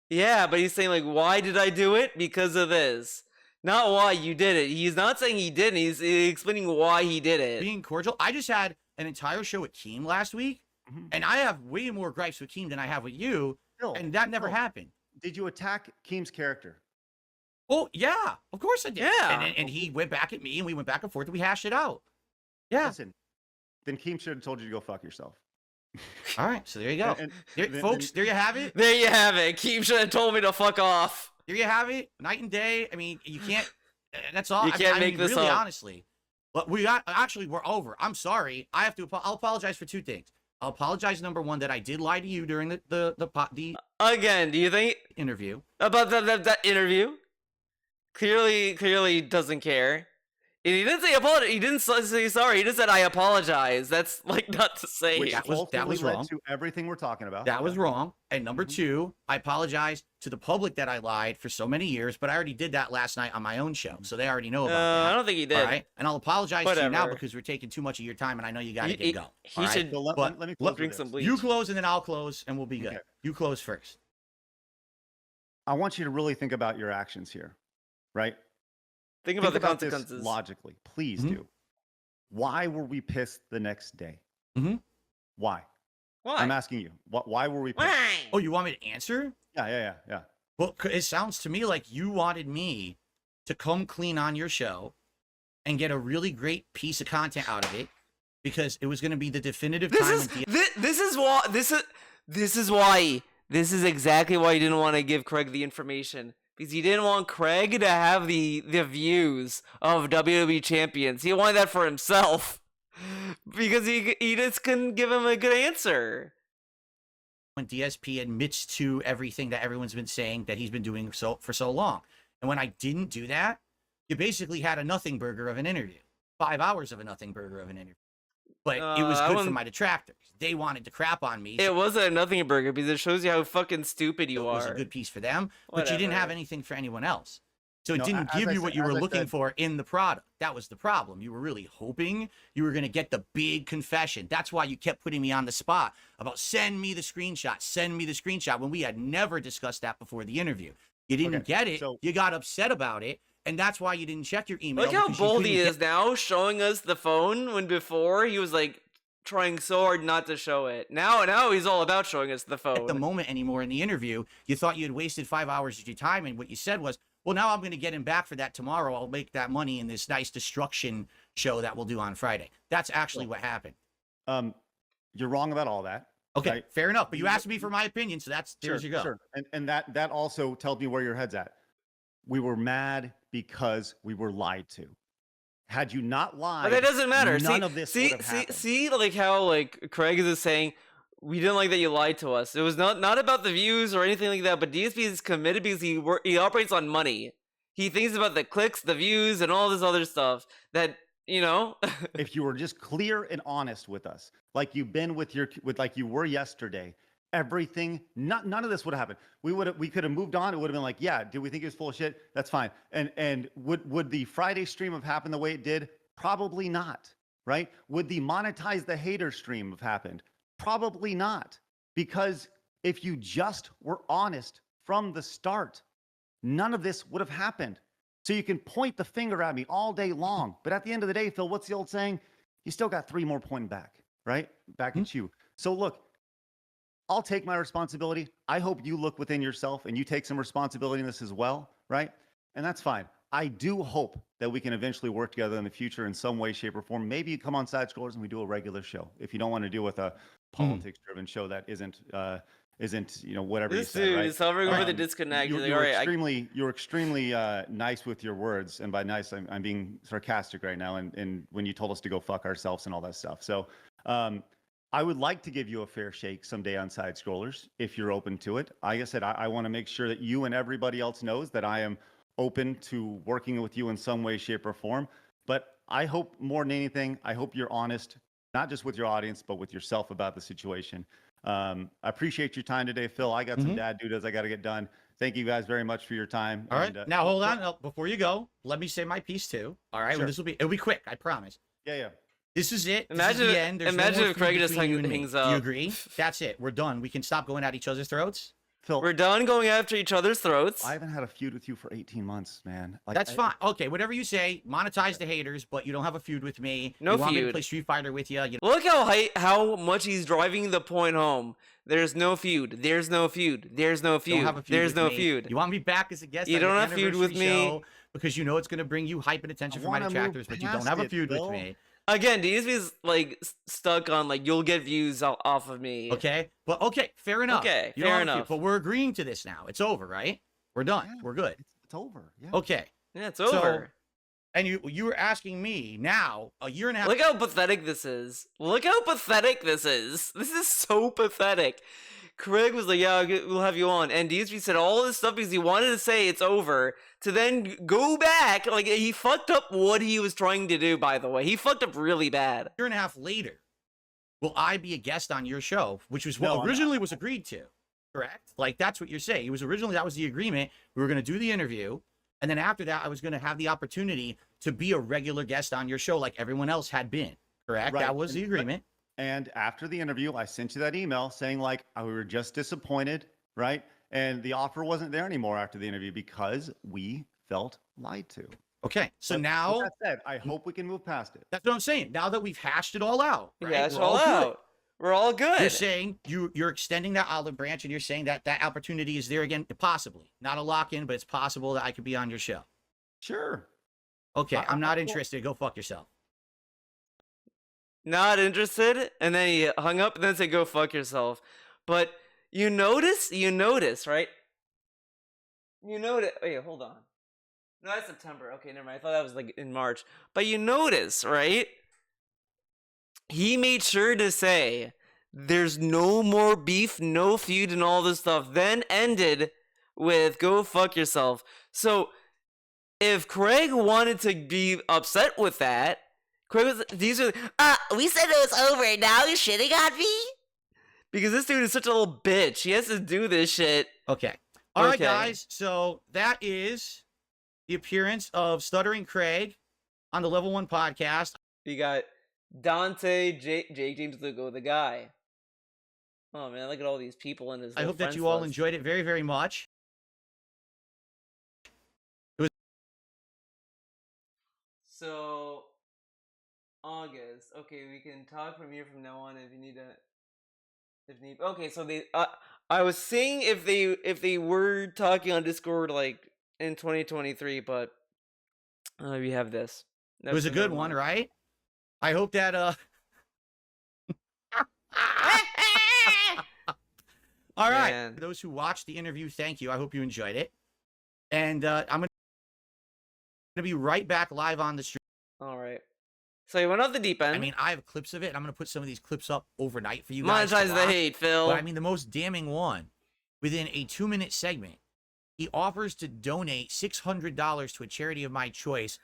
Yeah, but he's saying like, why did I do it? Because of this. Not why you did it. He's not saying he didn't. He's explaining why he did it. Being cordial. I just had an entire show with Keem last week, Mhm. and I have way more gripes with Keem than I have with you, Phil, and that never Phil, happened. Did you attack Keem's character? Oh yeah, of course I did. Yeah. And he went back at me, and we went back and forth, and we hashed it out. Yeah. Listen, then Keem should have told you to go fuck yourself. All right. So there you go. And- There, then- folks, there you have it. There you have it. Keem should have told me to fuck off. There you have it. Night and day. I mean, you can't. That's all. You can't I make mean, this really, up. honestly. But we're over. I'm sorry. I have to. I'll apologize for two things. I'll apologize. Number one, that I did lie to you during the Again, do you think interview. about that interview? Clearly doesn't care. And he didn't say apologize. He didn't say sorry. He just said I apologize. That's like not to say. Which That was ultimately led wrong. to everything we're talking about. That was Okay. wrong. And number Mhm. two, I apologize to the public that I lied for so many years, but I already did that last night on my own show, so they already know about I that. don't think he did. All right, and I'll apologize to you now Whatever. because we're taking too much of your time, and I know you got to He- get go. he all right? should So let, But let me let- close with drink this. some bleach. You close, and then I'll close, and we'll be good. Okay. You close first. I want you to really think about your actions here, right? Think about the this consequences. logically. Please Mhm. do. Why were we pissed the next day? Mhm. Why? Why? I'm asking you. Why were we pissed? Why? Oh, you want me to answer? Yeah. Well, it sounds to me like you wanted me to come clean on your show and get a really great piece of content out of it because it was going to be the definitive This time. is when this is why this is exactly why you didn't want to give Craig the information, because you didn't want Craig to have the views of WWE Champions. He wanted that for himself because he just couldn't give him a good answer. when DSP admits to everything that everyone's been saying that he's been doing for so long. And when I didn't do that, you basically had a nothing burger of an interview. 5 hours of a nothing burger of an interview. But it was I good for wouldn't- my detractors. They wanted to crap on me. It wasn't a nothing burger because it shows you how fucking stupid you it was are. a good piece for them, but you didn't have Whatever. anything for anyone else. So it No, didn't as give I you said- what you were as I looking said- for in the product. That was the problem. You were really hoping you were going to get the big confession. That's why you kept putting me on the spot about send me the screenshot when we had never discussed that before the interview. You didn't Okay, get it. so- You got upset about it. And that's why you didn't check your email. Look how because you bold couldn't he get- is now, showing us the phone when before he was like trying so hard not to show it. Now he's all about showing us the phone. at the moment anymore in the interview. You thought you had wasted 5 hours of your time, and what you said was, well, now I'm going to get him back for that tomorrow. I'll make that money in this nice destruction show that we'll do on Friday. That's actually what happened. You're wrong about all that. Okay, Right. fair enough. But you asked me for my opinion, so there's you go. Sure. And that also tells me where your head's at. We were mad because we were lied to. Had you not lied, But that doesn't matter. none of this would have happened. See, like how like Craig is saying, we didn't like that you lied to us. It was not about the views or anything like that. But DSP is committed because he operates on money. He thinks about the clicks, the views, and all this other stuff. That If you were just clear and honest with us, like you've been with like you were yesterday, everything, none of this would have happened. We could have moved on. It would have been like, yeah, did we think it was full of shit? That's fine. And would the Friday stream have happened the way it did? Probably not, right? Would the monetize the hater stream have happened? Probably not. Because if you just were honest from the start, none of this would have happened. So you can point the finger at me all day long. But at the end of the day, Phil, what's the old saying? You still got 3 more pointing back, right? Back at you. So look, I'll take my responsibility. I hope you look within yourself and you take some responsibility in this as well, right? And that's fine. I do hope that we can eventually work together in the future in some way, shape, or form. Maybe you come on Side Scrollers and we do a regular show. If you don't want to deal with a politics-driven show that isn't whatever this you said, dude right? is hovering over the disconnect. You're extremely nice with your words, and by nice, I'm being sarcastic right now. And when you told us to go fuck ourselves and all that stuff, so I would like to give you a fair shake someday on Side Scrollers if you're open to it. Like I said, I want to make sure that you and everybody else knows that I am open to working with you in some way, shape, or form. But I hope more than anything, I hope you're honest, not just with your audience, but with yourself about the situation. I appreciate your time today, Phil. I got some dad duties I got to get done. Thank you guys very much for your time. All right. Now hold on. Before you go, let me say my piece too. All right. Sure. It'll be quick. I promise. Yeah. This is it. Imagine, this is the end. There's imagine no more if Craig feud just between you and me. hangs Do up. you agree? That's it. We're done. We can stop going at each other's throats. Phil, We're done going after each other's throats. I haven't had a feud with you for 18 months, man. That's fine. Okay, whatever you say. Monetize the haters, but you don't have a feud with me. No you want me to feud. play Street Fighter with you. Look how much he's driving the point home. There's no feud. There's no feud. There's no feud. Don't have a feud There's with no me. feud. You want me back as a guest? You on don't your have feud with anniversary me. show because you know it's going to bring you hype and attention from my detractors, but you don't have a feud with me. Again, DSP's like stuck on like you'll get views off of me. Okay, but okay, fair enough. Okay, You don't fair have a feud, enough. But we're agreeing to this now. It's over, right? We're done. Yeah, We're good. It's over. Yeah. Okay. Yeah, it's over. And you were asking me now, a year and a half. Look how pathetic this is. Look how pathetic this is. This is so pathetic. Craig was like, yeah, we'll have you on. And DSP said all this stuff because he wanted to say it's over, to then go back. Like, he fucked up what he was trying to do, by the way. He fucked up really bad. A year and a half later, will I be a guest on your show? Which was what No, I'm originally was agreed to, correct? Like, that's what you're saying. It was originally, that was the agreement. We were going to do the interview. And then after that, I was going to have the opportunity to be a regular guest on your show like everyone else had been, correct? Right. That was the agreement. And after the interview, I sent you that email saying like, we were just disappointed, right? And the offer wasn't there anymore after the interview because we felt lied to. Okay. So But now, with that said, I hope we can move past it. that's what I'm saying. Now that we've hashed it all out, right? Yeah, it's We're all good. out. We're all good. You're saying you're extending that olive branch and you're saying that that opportunity is there again, possibly. Not a lock-in, but it's possible that I could be on your show. Sure. Okay, I'm not interested. Go fuck yourself. Not interested, and then he hung up and then said, go fuck yourself. But you notice, right? You notice, wait, hold on. No, that's September. Okay, never mind. I thought that was like in March. But you notice, right? He made sure to say, there's no more beef, no feud, and all this stuff. Then ended with, go fuck yourself. So, if Craig wanted to be upset with that, Craig was, we said it was over and now you're shitting on me? because this dude is such a little bitch. He has to do this shit. Okay. All right, Okay. guys. So that is the appearance of Stuttering Craig on the Level 1 podcast. You got Dante, Jake James Lugo, the guy. Oh man, look at all these people in his. I little hope that friends you all list. enjoyed it very, very much. So, August. Okay, we can talk from here from now on if you need to. If need. Okay, so they. I was seeing if they were talking on Discord like in 2023, but we have this. It was a good one, right? I hope that All right. Man. For those who watched the interview, thank you. I hope you enjoyed it. And I'm going to be right back live on the stream. All right. So he went off the deep end. I mean, I have clips of it, and I'm going to put some of these clips up overnight for you guys. Monetize to the watch. hate, Phil. But I mean, the most damning one, within a 2-minute segment, he offers to donate $600 to a charity of my choice.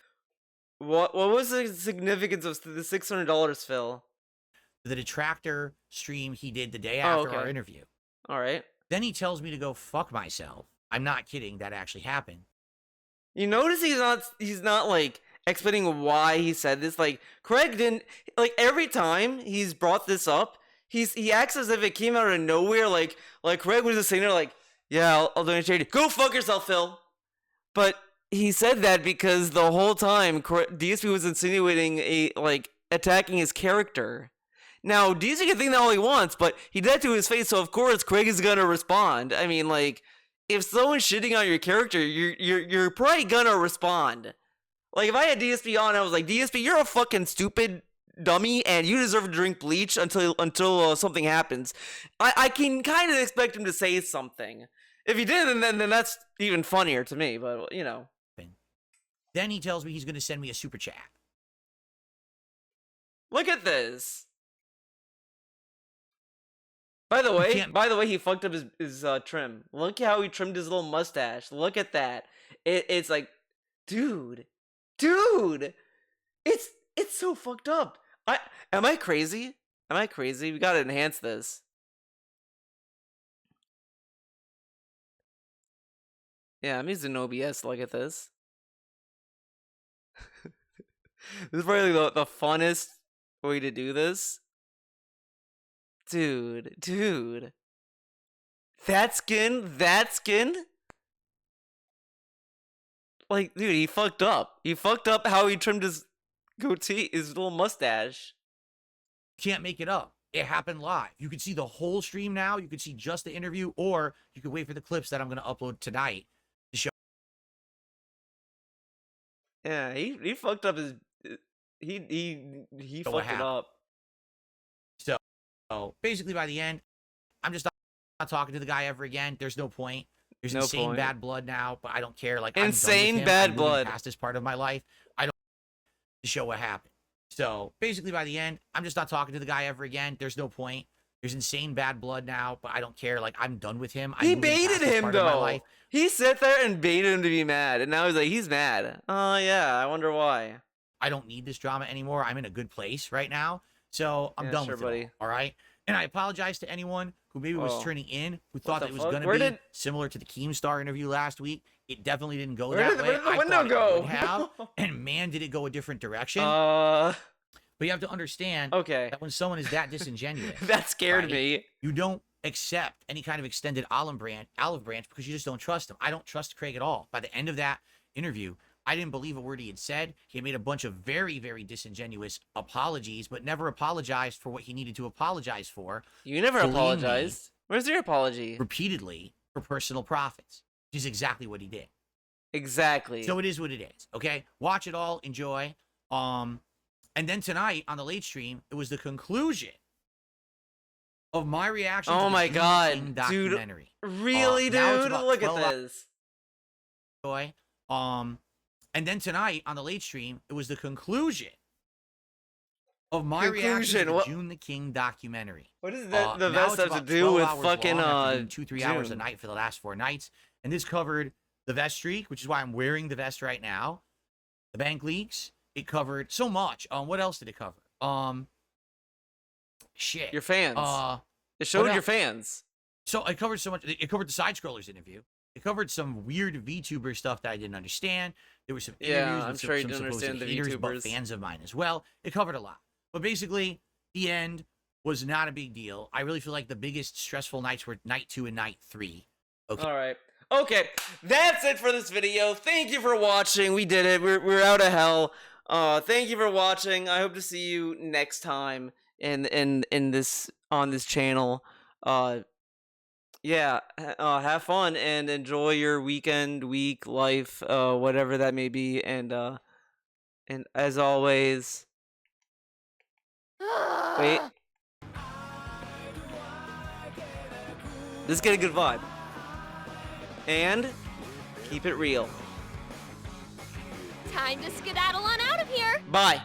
What was the significance of the $600, Phil? The detractor stream he did the day after our interview. All right. Then he tells me to go fuck myself. I'm not kidding. That actually happened. You notice he's not like explaining why he said this. Like Craig didn't like every time he's brought this up, he acts as if it came out of nowhere. Like Craig was just sitting there like, yeah, I'll donate charity. Go fuck yourself, Phil. But he said that because the whole time DSP was insinuating attacking his character. Now DSP can think that all he wants, but he did that to his face, so of course Craig is gonna respond. I mean, like, if someone's shitting on your character, you're probably gonna respond. Like, if I had DSP on, I was like, DSP, you're a fucking stupid dummy, and you deserve to drink bleach until something happens. I can kind of expect him to say something. If he did, then that's even funnier to me. But you know. Then he tells me he's going to send me a super chat. Look at this. By the way, he fucked up his trim. Look how he trimmed his little mustache. Look at that. It's like, dude, it's so fucked up. Am I crazy? Am I crazy? We gotta enhance this. Yeah, I'm using OBS. Look at this. This is probably the funnest way to do this. Dude. That skin? Like, dude, he fucked up. He fucked up how he trimmed his goatee, his little mustache. Can't make it up. It happened live. You could see the whole stream now. You could see just the interview, or you could wait for the clips that I'm going to upload tonight to show. Yeah, he fucked up his. He fucked it up. So basically, by the end, I'm just not talking to the guy ever again. There's no point. There's insane bad blood now, but I don't care. Like, insane bad blood. Past this part of my life, I don't to show what happened. So basically, by the end, I'm just not talking to the guy ever again. There's no point. There's insane bad blood now, but I don't care. Like, I'm done with him. He baited him though. He sat there and baited him to be mad, and now he's mad. Oh yeah, I wonder why. I don't need this drama anymore. I'm in a good place right now, so I'm done with it. All right. And I apologize to anyone who maybe was turning in, who thought that it was going to be similar to the Keemstar interview last week. It definitely didn't go that way. Where did the window go? And man, did it go a different direction. But you have to understand that when someone is that disingenuous, that scared me. You don't accept any kind of extended olive branch because you just don't trust him. I don't trust Craig at all. By the end of that interview, I didn't believe a word he had said. He made a bunch of very, very disingenuous apologies, but never apologized for what he needed to apologize for. You never apologized. Where's your apology? Repeatedly for personal profits, which is exactly what he did. Exactly. So it is what it is. Okay, watch it all, enjoy. And then tonight on the late stream, it was the conclusion of my reaction. Oh to my the god, documentary. Dude! Really, dude? Look at this. Enjoy. And then tonight on the late stream, it was the conclusion of my reaction to the June the King documentary. What does that the vest have to do with fucking 2-3 hours a night for the last 4 nights? And this covered the vest streak, which is why I'm wearing the vest right now. The bank leaks. It covered so much. What else did it cover? Shit. Your fans. It showed your fans. So it covered so much. It covered the side scrollers interview. It covered some weird VTuber stuff that I didn't understand. There were some interviews with some supposed haters, but fans of mine as well. It covered a lot. But basically, the end was not a big deal. I really feel like the biggest stressful nights were night 2 and night 3. Okay. All right. Okay. That's it for this video. Thank you for watching. We did it. We're out of hell. Thank you for watching. I hope to see you next time in this on this channel. Yeah, have fun and enjoy your weekend, week, life, whatever that may be, and as always, wait, just get a good vibe, and keep it real. Time to skedaddle on out of here. Bye.